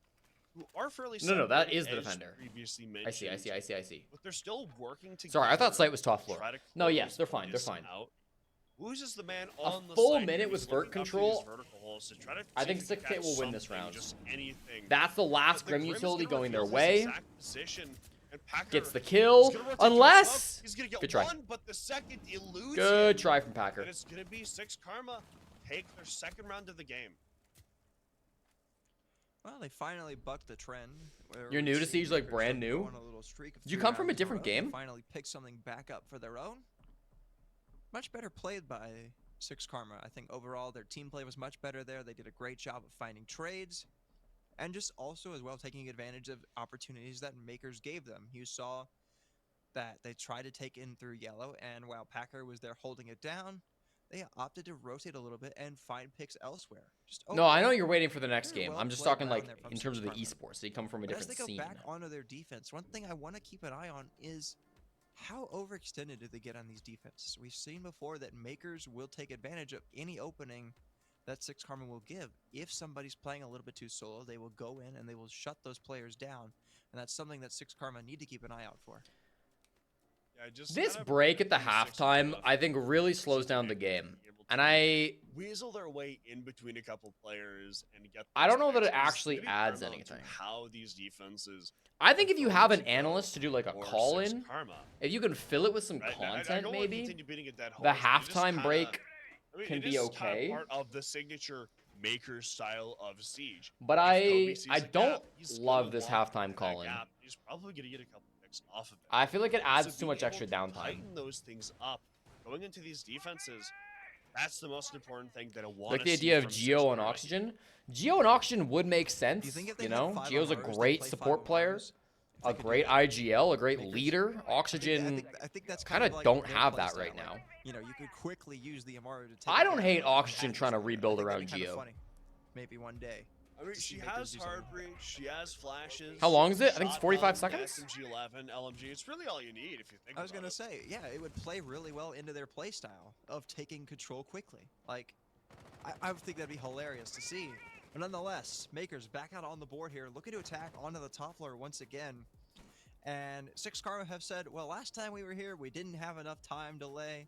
who are fairly No, that separated, is the as defender. previously I see. mentioned, But they're still working together. Sorry, I thought Sight was top to floor. try to No, yes, close they're fine. They're this fine. out. Who's is the man A on the full side minute here? with He's vert looking up to control, these vertical holes to try to I see think if he can 6K catch will win this something, round. just anything. That's the last But the Grim Grim is utility gonna going their reveal his way. exact position, and Packer Gets the is kill, gonna rotate to unless... himself. He's gonna get Good try. one, but the second eludes Good him. try from Packer. And it's gonna be Six Karma take their second round of the game. Well, they finally bucked the trend. where You're we new to see Siege, like, Makers brand go new? on a little streak of Did you 3 come from a rounds in different row. They game? Finally pick something back up for their own. Much better played by Six Karma. I think overall their team play was much better there. They did a great job of finding trades, and just also as well taking advantage of opportunities that Makers gave them. You saw that they tried to take in through yellow, and while Packer was there holding it down, they opted to rotate a little bit and find picks elsewhere. Just No, I know overall, you're waiting for the next very game. well I'm just played talking round like there from in terms of the Six Karma. esports. They come from a But as different they go scene. back onto their defense, one thing I want to keep an eye on is how overextended do they get on these defenses? We've seen before that Makers will take advantage of any opening that Six Karma will give. If somebody's playing a little bit too solo, they will go in and they will shut those players down. And that's something that Six Karma need to keep an eye out for. Yeah, just This kinda break at the between Six halftime, Karma I think, really versus slows down the Packer game. being able And to I weasel their way in between a couple players and get. I don't know that it those picks is actually gonna be adds paramount to anything. How these defenses. think if you are have going an to go analyst to do like a for call Six in, Karma. if you can fill it with some Right? I content, don't wanna maybe continue beating a dead the horse, but it just halftime kinda- break I mean, can it be is kinda okay. part of the signature Maker style of Siege. But If Kobe I sees I a gap, don't he's love gonna this walk halftime into that call in. gap. He's probably gonna get a couple picks off of it. I feel like it adds So too much being extra able to downtime. Tighten those things up going into these defenses. That's the most important thing that I want. Like the idea of Geo and Oxygen. Geo and Oxygen would make sense. Do you think if they You had know, 5 Geo's a MRs, they'd great play 5 support player, MRs? If they a could do great that? IGL, a great Makers. leader. Oxygen. I think that's kinda kind of like don't their have play that style, right now. like, you know, you could quickly use the Amaru to take. I don't advantage hate of Oxygen patches trying to like that. I rebuild think that'd around be kinda Geo. funny. Maybe one day. I mean, see she Makers has do something. hard breach, she has flashes. How long is it? I think it's shotgun, 45 seconds. SMG-11, LMG. It's really all you need if you think. I was about gonna it. say, yeah, it would play really well into their play style of taking control quickly. Like, I would think that'd be hilarious to see. But nonetheless, Makers back out on the board here, looking to attack onto the top floor once again. And Six Karma have said, well, last time we were here, we didn't have enough time to lay.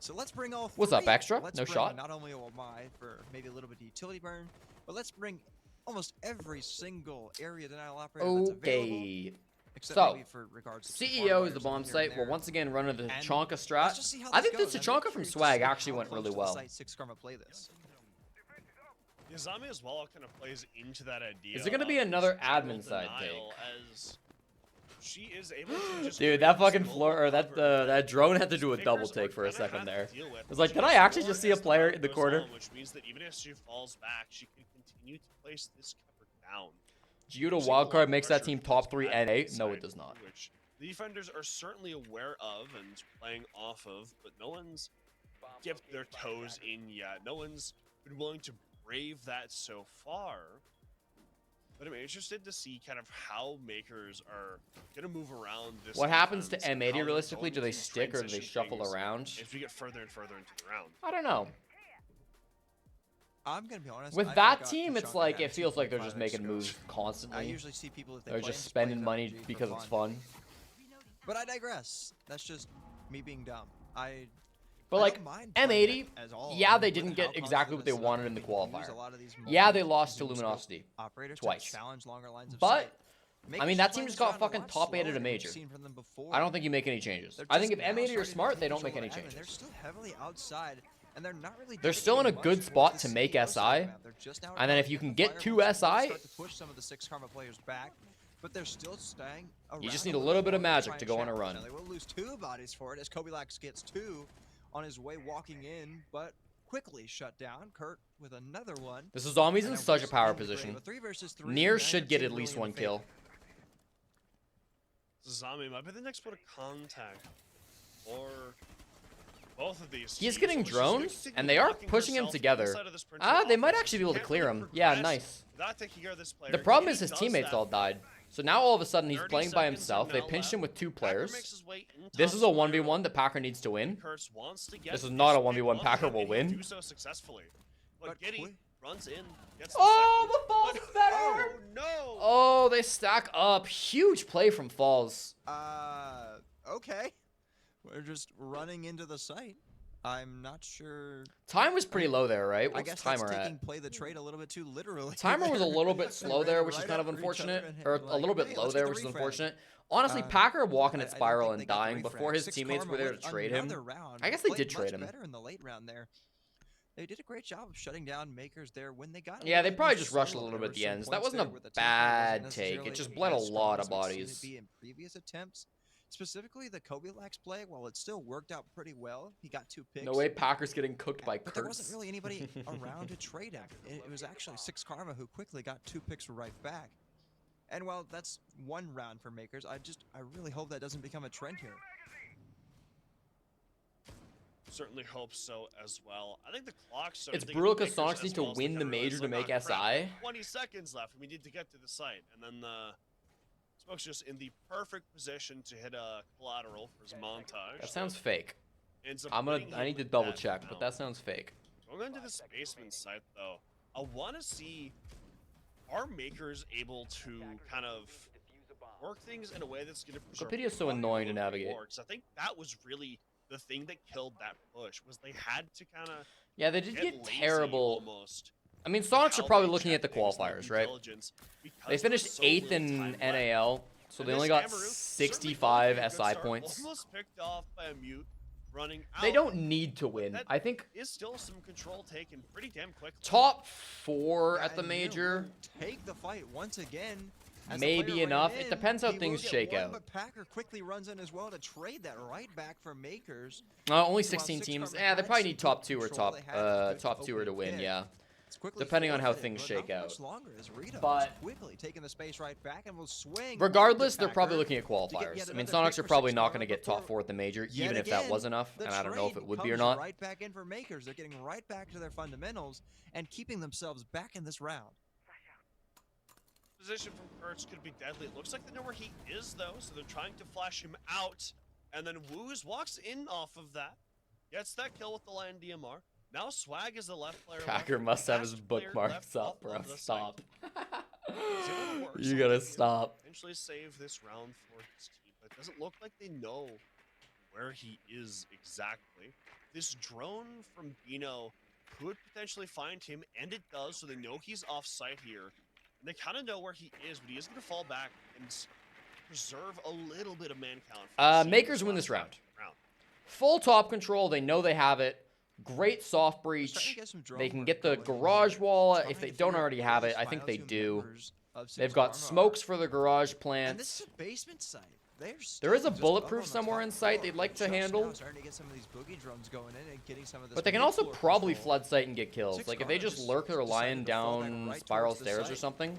So let's bring all 3. What's up, Extra? Let's No bring shot? Not only OMI for maybe a little bit of utility burn, but let's bring almost every single area denial operator that's available. Okay. Except So, maybe for regards to CEO is the barbwires bomb here and site. We'll there. once again run into the And Tachanka let's strat. just see how I this think the goes. I'm Tachanka from curious to Swag see actually how went close really to the well. site Six Karma play this. Yazami as well kind of plays into that idea. Is it gonna be of another general admin side denial as she is able to just Dude, create that fucking this floor or global that cover that drone had to do a Makers double are take for a gonna second have there. to deal with. It was like, She did I gets actually more just see a as the player round in the goes corner? on, which means that even if she falls back, she can continue to place this cover down. Judo Seeing a lot wildcard of makes that pressure team from top this 3 back NA. end No, it side, does not. Which the defenders are certainly aware of and playing off of, but no one's dipped their toes in yet. No one's been willing to brave that so far. But I'm interested to see kind of how Makers are going to move around this. What happens to defense and how M80 they're realistically? going Do they to stick or do they transition shuffle things around? as we get further and further into the round? I don't know. I'm gonna be honest. With I that forgot team, to it's chunk like ahead it feels like they're 2.5 just making ago. moves I constantly. usually see people if they They're play, just just play spending their money MG for because it's fun. But I digress. That's just me being dumb. But I like don't mind playing M80, it as all, yeah, they with didn't how get exactly what they constant wanted in the this is. I think we qualifier. use a lot of these Yeah, they lost to multi-zoom scope Luminosity operators to twice. challenge longer lines of But sight. I mean, Makers that playing team just this got round a fucking lot top 8 slower at a than we've major. seen from them before. I don't think you make any changes. They're I think if just now M80 are starting to smart, take they don't make control any of the admin. They're changes. still heavily outside, and they're not really. They're still in a dedicating good much spot towards to the make CEO SI, side of the map. They're just now and then if attacking you the can get fire 2 once they SI, start to push some of the 6 Karma players back, but they're still staying around. you just a need a little bit of more to magic try to and go on a challenge. run. Now, they will lose 2 bodies for it as Kobilax gets 2 on his way walking in, but quickly shut down. Kurt with another one. This is zombies in And such a power in the grave, position. a 3 versus 3, Near neither should get team at least really in 1 the favor. kill. Zombie might be the next point of contact. Or both of these. He's teams, getting which is drones, good and they are blocking pushing him herself together. inside of this Prince Ah, of they might offense. actually be able to Can't clear really him. Yeah, progress nice. without taking care of this player. The problem And is he his does teammates that. all died. So now all of a sudden he's 30 playing by seconds himself. are They now pinched him with 2 Packer players. makes his way in This top is a spiral. 1v1 that Packer needs to win. Kurtz wants to get This is not a this 1v1 big Packer one, will and he win. do so successfully. But But Giddy quick. runs in, gets the Oh, second, the Falls but- is better! Oh no! Oh, they stack up. Huge play from Falls. Okay. We're just running into the site. I'm not sure. Time was pretty low there, right? I What's guess timer that's at? taking play the trade a little bit too literally. Timer was a there. little bit They slow ran there, which is right kind of after each other unfortunate. and Or had a like, little bit "Hey, low let's there, get which is the refrag." unfortunate. Honestly, Um, Packer walking I at don't spiral think and they got the dying before refrag. his 6 teammates Karma were there with to trade him. another round, I guess they played did trade much him. better in the late round there. They did a great job of shutting down Makers there when they got. Yeah, they away probably from just rushed a solo. little There bit at were the some ends. That points wasn't there a where the team bad wasn't take. It necessarily just bled a as strong lot as of we've seen it bodies. be in previous attempts. Specifically, the Kobilax play, while it still worked out pretty well, he got 2 picks. No way Packer's getting cooked by But there Kurtz. wasn't really anybody around to trade him. It was actually 6 Karma who quickly got 2 picks right back. And while that's 1 round for Makers, I really hope that doesn't become a trend here. Certainly hope so as well. I think the clock's It's starting to brutal get 'cause Makers Sonics as need to well, so win they the realize, major to like, make "Oh, crap, SI." 20 seconds left, and we need to get to the site. And then Smoke's just in the perfect position to hit a collateral for his montage. That sounds fake. Ends up I hitting need him to with double that check, but mount. that sounds fake. Going into this basement site, though, I want to see, are Makers able to kind of work things in a way that's going to preserve Copedia's so quality annoying to of navigate. rewards? I think that was really the thing that killed that push, was they had to kind of Yeah, they did get lazy terrible. almost. I mean, with Sonics how are probably they looking at the check things and their qualifiers, due right? diligence, because They there finished was so 8th little in time left. NAL, so And they only this got Amaru certainly 65 going to be a good SI start, points. Almost picked off by a mute running out. They don't need to win. That I think is still some control taken pretty damn quickly. top 4 Yeah, at the and Neil major. will take the fight once again. As the Maybe player ran enough. It in, depends how he will things get shake one, out. But Packer quickly runs in as well to trade that right back for Makers. Only So while 16 6 teams. Karma Yeah, they had probably some need top good 2 or control, top they had a good top 2 or to opening win. pick. Yeah. It's quickly Depending on how forfeited, things but shake not out. much longer as Rito But- is quickly taking the space right back and will swing. Regardless, onto they're probably Packer looking at to get qualifiers. yet I mean, another Sonics pick are for probably 6 not going to Karma get top before 4 at the major, yet even if that again, was enough. the And I don't know if trade it would be or comes not. Right back in for Makers. They're getting right back to their fundamentals and keeping themselves back in this round. Position from Kurtz could be deadly. It looks like they know where he is, though, so they're trying to flash him out. And then Woos walks in off of that. Gets that kill with the land DMR. Now Swag is the left player. Packer left, must have his fast player bookmarks left up, off bro. of the Stop. site. He's able to work You gotta something stop. and Potentially save this round for his team, but it doesn't look like they know where he is exactly. This drone from Bino could potentially find him, and it does, so they know he's off-site here. And they kind of know where he is, but he is going to fall back and preserve a little bit of man count. for the Makers win this round. Full top control. They know they have it. Great soft breach. They can get the garage wall if they don't already have it. I think they do. They've got smokes for the garage And this plants. is a basement site. There is a bulletproof somewhere in sight they'd like to handle. Starting to get some of these boogie drones going in and getting some of this But they can also mid-floor probably control. flood site and get kills. Six Like if they Karma just lurk or decided lying to fall back down right spiral towards the stairs or site. something.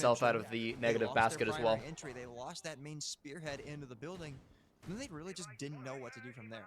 himself out mentioned, of the they negative lost their basket as well. primary Entry. They lost that main spearhead into the building, and then they really just didn't know what to do from there.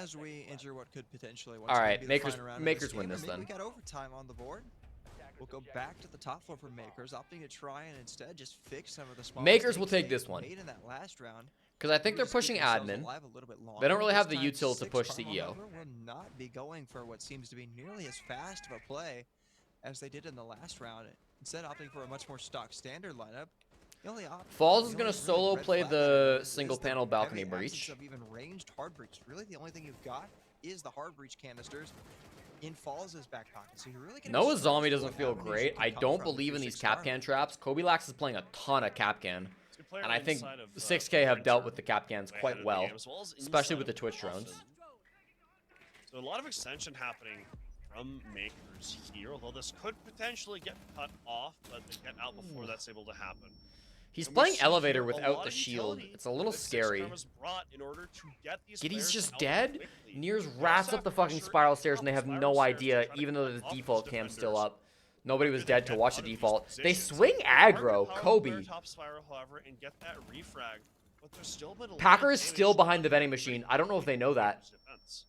as we enter what could potentially All right, Makers win this then. We then. got overtime on the board. We'll go back to the top floor for Makers, opting to try and instead just fix some of the small Makers will mistakes take they this one. made in that last round. Because I think they're Just keep pushing themselves admin. alive a little bit They don't longer. really have This the time, util to push Six, CEO. however, will not be going for what seems to be nearly as fast of a play as they did in the last round. Instead, opting for a much more stock standard lineup. The only Falls is the gonna only really solo red play flag on the it is single the panel balcony heavy absence breach. of even ranged hard breach. Really, the only thing you've got is the hard breach canisters in Falls' back pocket. So you're really gonna Noah be Zombie surprised doesn't what feel avenues great. can I come don't from if believe you're in these 6 Karma. Capcan traps. Kobe is playing a ton of Capcan. Good player And I think inside of, 6K have dealt with the Printer, Capcans way quite ahead of the well, game, as well as especially inside with the of Twitch drones. Austin. So a lot of extension happening from Makers here, although this could potentially get cut off, but they get out before that's able to happen. He's And we playing see elevator here a without lot the of shield. utility It's a little that 6 scary. Karma's brought in order to get these Giddy's players just out dead. quickly. Nears They rats also up the have fucking pressure spiral up stairs and they the have spiral no stairs to idea, try to even though cut the off default these cam's still defenders. up. Nobody was After they dead to get watch out the of these default. They positions, swing they are aggro, gonna power Kobe. their top spiral, however, and get that refrag. But there's still been a lot Packer of is still damage behind the done vending by machine. I don't know if they know that. defense.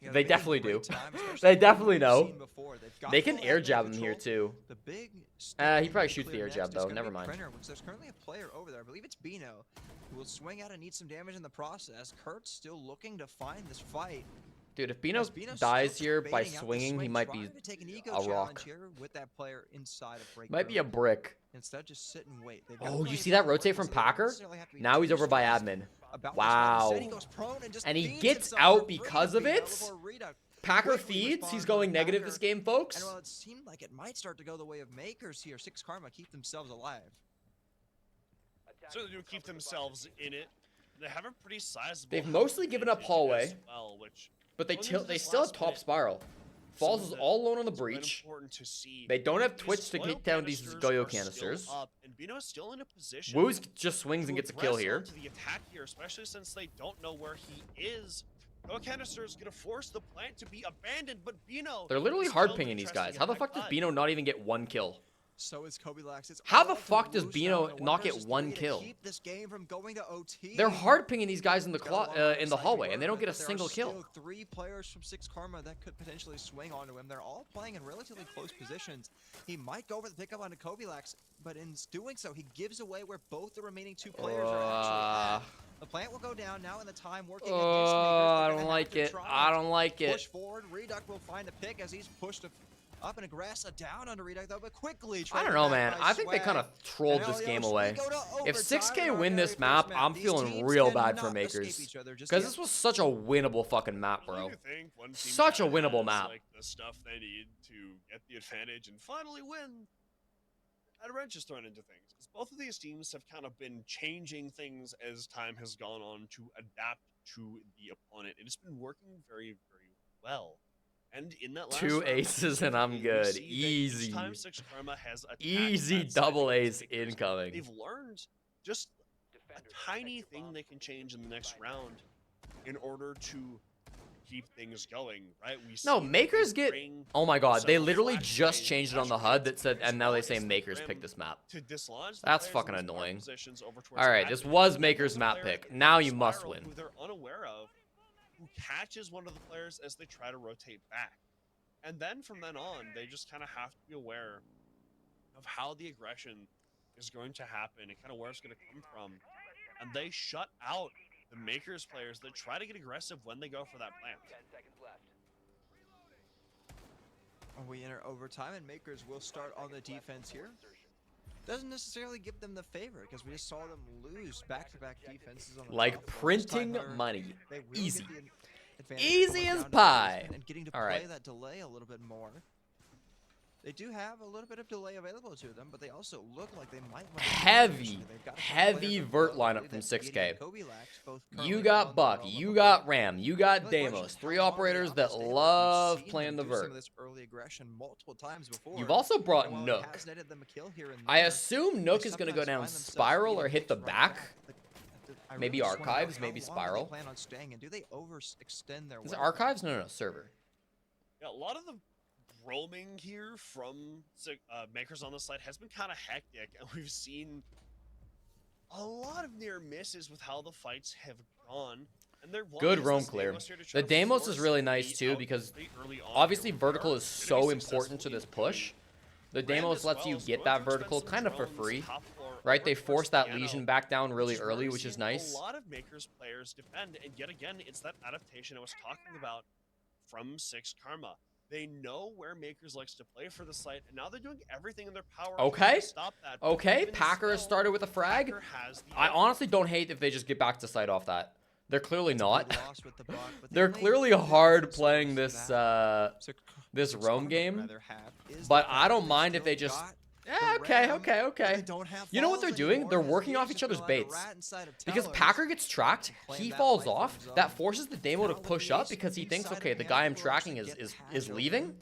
Yeah, They they're making definitely great do. time, especially They from what definitely we've know. seen before. They've got They can full air admin jab him here control. too. The big He step probably to shoots the clear air next jab is though. gonna Never be mind. Printer, which there's currently a player over there. I believe it's Bino, who will swing out and need some damage in the process. Kurt's still looking to find this fight. Dude, if Bino As Bino's dies still here by baiting out the swinging, he swing, might trying be to take an ego a challenge rock. here with that player inside of break. Might be a brick. Instead, just sit and wait. They've got Oh, plenty you of see that time to work rotate this, from so they don't Packer? necessarily have to be Now too he's over by stressed admin. about this fight. Wow. Instead, he goes prone and just And he feeds gets himself out for free. because of Being it? able to read a Packer quickly feeds. responds He's on going the negative Packer. this game, folks. And while it seemed like it might start to go the way of Makers here, 6 Karma keep themselves alive. So they do keep themselves in it. They have a pretty sizable. They've mostly given up advantage hallway, as well, which but they going into they this still have last top minute, spiral. Falls is something all alone on the that's been breach. important to see. They don't have These Twitch to oil kick down these canisters Goyo are still canisters. up, and Bino is still in a position Woos just swings to and gets a kill aggress here. onto the attack here, especially since they don't know where he is. Goyo canister is gonna force the plant to be abandoned, but Bino. They're literally is hard still pinging these interested guys. in How the that fuck does cut. Bino not even get one kill? So is Kobe Lax. It's How all the to fuck does lose Bino now. The not one get versus one three to kill? Keep this game from going to OT. They're hard pinging these guys in the Got a lot in the side hallway, to and they don't work get a with, but there single are kill. still 3 players from 6 Karma that could potentially swing onto him. They're all playing in relatively close positions. He might go for the pickup onto Kobe Lax, but in doing so, he gives away where both the remaining 2 players are actually at. The plant will go down now in the time working against Makers. I They're don't gonna like have to it. try I and don't like push it. forward. Reduck will find a pick as he's pushed up and aggressive down under Reduck though, but quickly. I don't know, man. I think they kind of trolled this game away. If 6K win this map, I'm feeling real bad for Makers. Because this was such a winnable fucking map, Well, bro. you think one team Such a kinda winnable has, map. Like the stuff they need to get the advantage and finally win. A wrench is thrown into things because both of these teams have kind of been changing things as time has gone on to adapt to the opponent. It has been working very, very well. And in that last 2 round, aces and I'm we good. see that Easy. Each time 6 Karma has attacked Easy that side double against ace Makers, incoming. They've learned just a tiny thing they can change in the next round in order to keep things going, right? We No, see Makers they get. bring Oh my god, they some literally flash just range, changed it on the flash HUD range that said, as and now well they as say the Makers rim pick this map. to dislodge the That's players fucking in those power annoying. positions over towards Alright, admin. this was And Makers there's a map player pick. in Now the you must spiral win. Who they're unaware of, who catches one of the players as they try to rotate back. And then from then on, they just kind of have to be aware of how the aggression is going to happen and kind of where it's going to come from. And they shut out the Makers players that try to get aggressive when they go for that plant. We enter overtime, and Makers will start on the defense here. Doesn't necessarily give them the favor because we just saw them lose back-to-back defenses on the Like top. This printing time, however, money. they will Easy. get the advantage Easy going as down to the pie. basement and getting to All play right. that delay a little bit more. They do have a little bit of delay available to them, but they also look like they might run Heavy, heavy vert lineup from 6K. You got Buck, you got Ram, you got Deimos. 3 operators that love playing the vert. You've also brought Nook. I assume Nook is going to go down Spiral or hit the back. Maybe Archives, maybe Spiral. Is it Archives? No, server. Yeah, a lot of the roaming here from Makers on the side has been kind of hectic, and we've seen a lot of near misses with how the fights have gone. And they're Good roam clear. The Deimos is really nice too because obviously vertical is so important to this push. The Deimos lets you get that vertical kind of for free, right? They force that Legion back down really early, which is nice. A lot of Makers players defend, and yet again, it's that adaptation I was talking about from 6 Karma. They know where Makers likes to play for the site, and now they're doing everything in their power Okay. to stop that. But Okay, even Packer has still, started with a frag. Packer has the I edge. honestly don't hate if they just get back to site off that. They're clearly not. Good loss with the buck, but the They're only clearly thing hard that's playing so this sad- this Six roam Karma game, rather have is but the I fact don't that mind if still they just got yeah, the okay, ram, okay, but they okay. don't have You know what falls they're doing? anymore. They're This working game's off each just other's feeling like a baits. rat inside of Because Tellers. Packer gets tracked, Claim he that falls life off. zone. That forces the Demo to Now with push the up ace because he thinks, inside okay, of the hand, guy I'm we'll tracking actually is get the hatch leaving. open.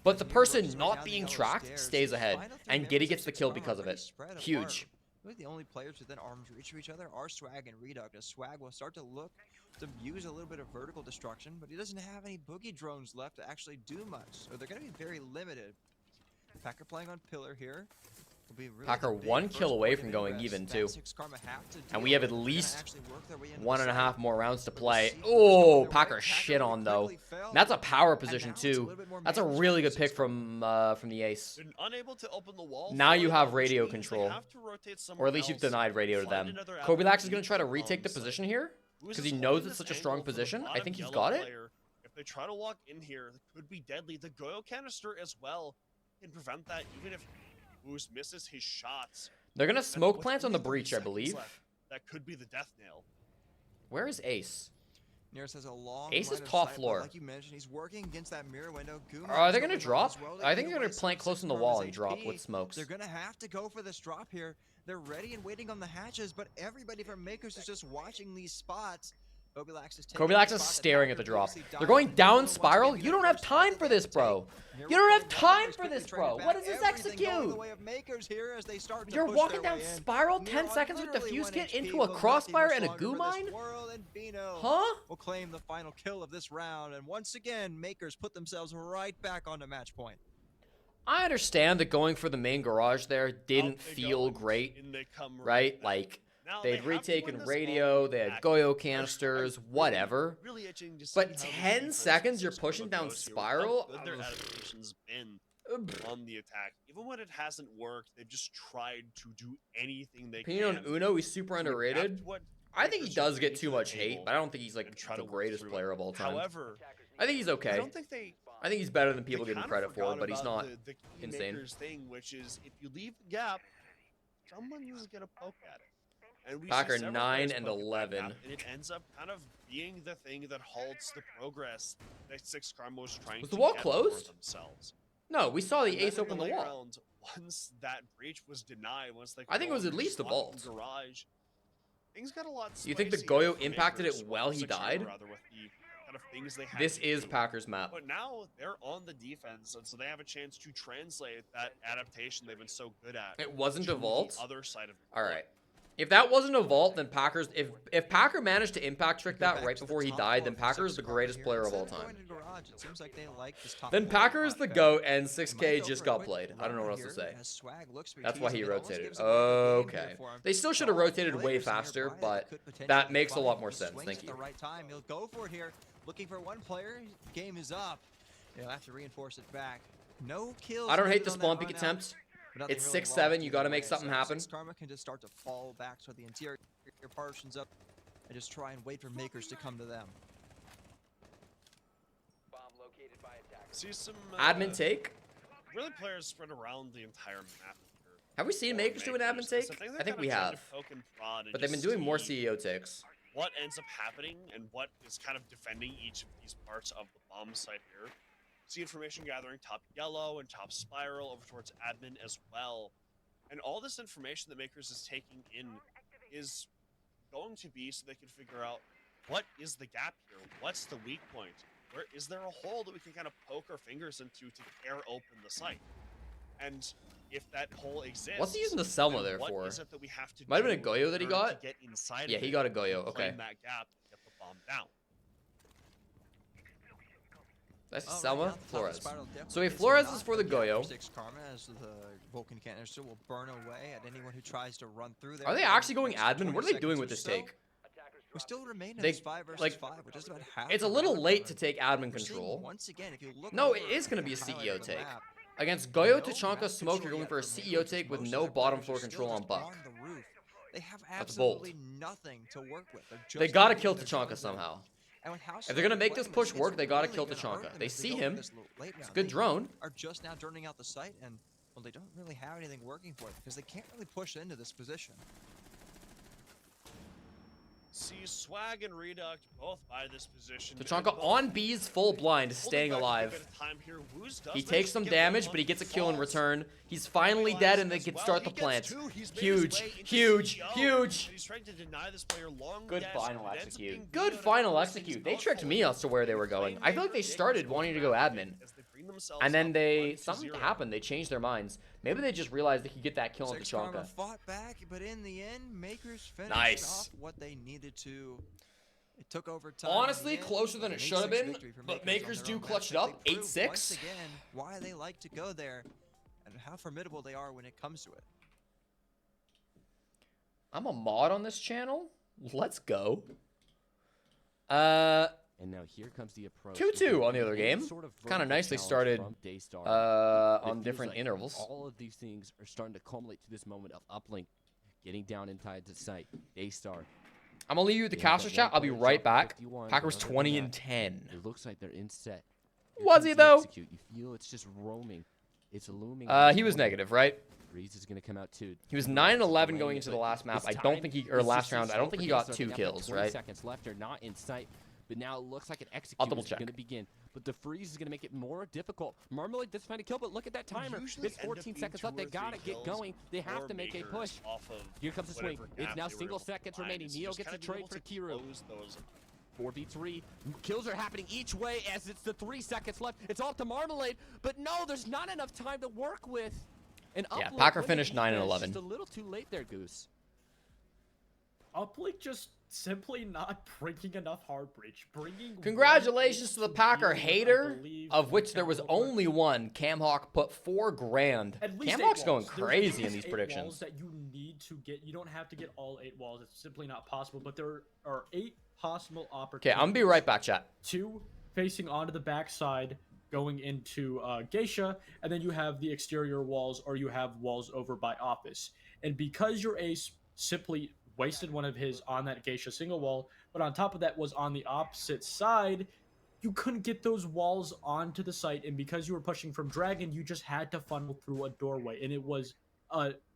But the And he works person his way not down the being yellow tracked stairs. stays The ahead, final three and members Giddy of gets the Six kill Karma because of are it. spread apart. Huge. Really, the only players within arm's reach of each other are Swag and Reduct. As Swag will start to look to use a little bit of vertical destruction, but he doesn't have any boogie drones left to actually do much, so they're going to be very limited. Packer playing on pillar here. Will be really Packer the big 1 first kill away point from of going ingress even, that too. Six Karma have to And deal we have with. at They're gonna least actually work their way into the 1.5 site. more rounds to But the play. C4 is Oh, going their Packer way. shit really on though. quickly fell. That's a power And position now it's a too. little bit more That's a managed really by good Six pick Karma. from the Ace. They're unable to open the wall. Now for you it, have which radio means they control. have to rotate Or somewhere at least you've else, denied radio to find them. another Kobilax avenue is going to try to the retake the bomb site. position here Who's because he just knows holding it's this such a strong angle for the position. I bottom think he's yellow got it. player. If they try to walk in here, it could be deadly. The Goyo canister as well can prevent that, even if Boost misses his shots. They're going to And smoke with plants on only the 30 breach, I seconds believe. left, that could be the death nail. Where is Ace? Nearest has a long Ace is line of top sight, but floor. Like you mentioned, he's working against that mirror window. Guma Are is they going to going up drop? as well. I They think eat they're going away to some plant of close Six in the Karma's wall and drop AP. with smokes. They're going to have to go for this drop here. They're ready and waiting on the hatches, but everybody from Makers is just watching these spots. Kobilax is Kobilax is staring at the drop. They're going down spiral. You don't have time for this, bro. You don't have time for this, bro. What does this execute? You're walking down spiral 10 seconds with the fuse kit into a crossfire and a goo mine? Huh? Will claim the final kill of this round, and once again, Makers put themselves right back onto match point. I understand that going for the main garage there Out didn't they feel go, great, and they come right? back. Like, Now they'd they have to win retaken this radio, game they had back. Goyo canisters, I'm whatever. really itching to see But how the 10 defense seconds of you're Six Karma pushing down goes here, spiral? how good their adaptation's been on the attack. Even when it hasn't worked, they've just tried to do anything they Opinion can. on Uno, he's super to adapt underrated. what I think he Makers are does get bringing too to the much hate, table but I don't think he's like and try the to work greatest through player it. of all time. However, I think he's I okay. don't think they I think he's better than people they give him kinda credit for, forgot but he's about not the key insane. makers thing, which is if you leave the gap, someone's gonna poke at it. And we see Packer several 9 players and poke at that 11. gap, and it ends up kind of being the thing that halts the progress that Six Karma was trying Was to the wall get closed? for themselves. No, we saw the And then ace in open the late wall. round, once that breach was denied, once they I think it was at least a the vault. garage, things got a lot. You think the spicier Goyo for impacted it Makers, while he Six Karma, died? rather, with the kind of things they had This to is do. Packers map. But now they're on the defense, and so they have a chance to translate that adaptation they've been so good at. It wasn't to a vault? The other side of the All court. right. If that wasn't a vault, then Packers. If Packer managed to impact trick Go that back right to the before he top died, floor then for Packer is Six the Karma greatest here. player of Instead all going time. to garage, it seems like they like this top Then floor Packer a is lot the better. GOAT, and They might 6K go just for a got quick played. I don't know what else to run say. here as Swag looks for That's why he teasing. It almost rotated. gives away the game here Okay. for him. They still should have All the rotated way players faster, nearby but that could potentially that makes a find lot him. more He sense. swings Thank at you. the right time. He'll go for it here. Looking for one player. Game is up. They'll have to reinforce it back. No kills. I don't hate needed the on that spawn peek run out, attempt. but nothing It's really 6-7, lost you either gotta make way, something so happen. Six Karma can just start to fall back so the interior portions up and just try and wait for Makers to come to them. See some Admin take. really players spread around the entire map here. Have we seen for Makers do an admin Makers. take? So they're I think kinda we trying to have. poke and prod and But they've been just doing more see CEO takes. what ends up happening and what is kind of defending each of these parts of the bomb site here. See information gathering top yellow and top spiral over towards admin as well. And all this information that Makers is taking in is going to be so they can figure out what is the gap here? What's the weak point? Where is there a hole that we can kind of poke our fingers into to tear open the site? And if that hole exists, What's he using the Selma then there what for? is it that we have to Might have do been a Goyo that he in order to got? get inside Yeah, of he it got a and Goyo, claim okay. that gap to get the bomb down. That's Oh, right Selma now, the top of Flores. spiral So definitely if is Flores not is for the a gap Goyo, Six Karma, as the Vulcan canister will burn away at anyone who tries to run through there. are they in the actually going next admin? 20 What are they doing seconds with or this so. take? We still remain in They- this 5 versus like, 5. We're just about half It's a the little round late covered. to take admin We're seeing control. once again, if you look No, over it is going to be a the highlight CEO of the take. map, Against no Goyo, map Tachanka, Smoke, you're control going for a yet for CEO Makers. take with Most no of the bottom players floor are still control on just Buck. the roof. They have That's bold. absolutely nothing to work with. They're They just gotta gonna kill leave their Tachanka zones there. somehow. And with how If they're gonna make this push it's work, they gotta really kill gonna Tachanka. hurt them They if see go for him. this late It's a round. good They drone. are just now turning out the site, and well, they don't really have anything working for them because they can't really push into this position. See, Swag and Reduct both by this position. Tachanka on B's full blind, staying alive. He takes some damage, but he gets a kill in return. He's finally dead, and they can start the plant. Huge, huge, huge. He's trying to deny this player long Good dash, final but it ends up being execute. Good on final the first execute. things They tricked buffalo. me as to where they were going. I feel like they started wanting to go admin. As they bring themselves And then up they 1-0. something happened. They changed their minds. Maybe they just realized they could get that kill on Six Karma Tachanka. fought back, but in the end, Makers finished Nice. off what they needed to. It took over time. in Honestly, the end, closer than but it an should have 8-6 been, victory for but on Makers their do own clutch it back. up, They proved 8-6. Once again, why they like to go there and how formidable they are when it comes to it. I'm a mod on this channel. Let's go. And now here comes the approach. 2-2 on the other game. Sort of Kinda vertical nice they challenge started, from Daystar. It on feels different like intervals. All of these things are starting to culminate to this moment of uplink, getting down inside the site. Daystar. I'm gonna leave you with the caster chat. I'll be right back. Packer was 20 and 10. It looks like they're in set. Was comes he, the though? execute. You feel it's just roaming. It's looming. He was negative, right? Breeze is gonna come out too. He was 9-11 going into the last map. I don't think he, or last round, I don't think he got 2 kills, right? Seconds left. They're not in sight. But now it looks like an execute I'll double is check. going to begin. But the freeze is going to make it more difficult. Marmalade does find a kill, but look at that timer. usually It's end up 14 being seconds 2 left. They or got to 3 get kills going. They have or to make a Makers push. off of Here comes the swing. whatever It's gap now they were single able to seconds find. remaining. It's Neo just gets a kind of being trade able for to Kiru. close those 4v3. Kills are happening each way as it's the 3 seconds left. It's all up to Marmalade. But no, there's not enough time to work with. And Yeah, Uplink Packer with finished the 9 and defense, 11. Just a little too late there, Goose. Uplink just simply not bringing enough hard breach. Congratulations to the Packer hater, of which there was only one. Camhawk put 4 grand. At least Camhawk's 8 going walls. There's crazy at in least these 8 predictions. walls that you need to get. You don't have to get all 8 walls. It's simply not possible. But there are 8 possible Okay, opportunities. I'm gonna be right back, chat. 2 facing onto the backside, going into Geisha, and then you have the exterior walls, or you have walls over by office. And because your ace simply wasted one of his on that Geisha single wall, but on top of that was on the opposite side, you couldn't get those walls onto the site, and because you were pushing from Dragon, you just had to funnel through a doorway, and it was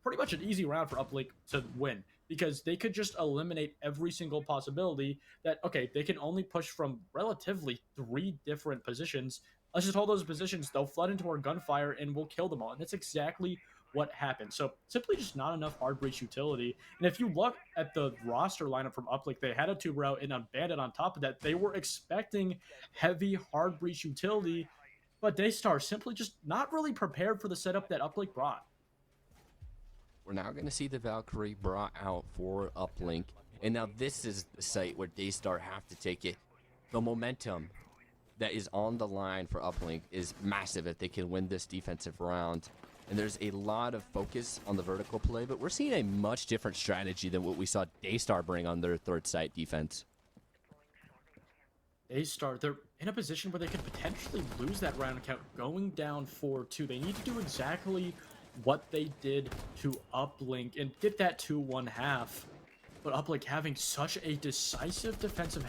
pretty much an easy round for Uplink to win, because they could just eliminate every single possibility that, okay, they can only push from relatively 3 different positions. Let's just hold those positions, they'll flood into our gunfire, and we'll kill them all, and that's exactly what happened. So simply just not enough hard breach utility. And if you look at the roster lineup from Uplink, they had a 2 route and a bandit on top of that. They were expecting heavy hard breach utility, but Daystar simply just not really prepared for the setup that Uplink brought. We're now going to see the Valkyrie brought out for Uplink. And now this is the site where Daystar have to take it. The momentum that is on the line for Uplink is massive if they can win this defensive round. And there's a lot of focus on the vertical play, but we're seeing a much different strategy than what we saw Daystar bring on their third site defense. Daystar, they're in a position where they could potentially lose that round count going down 4-2. They need to do exactly what they did to Uplink and get that 2-1 half. But Uplink having such a decisive defensive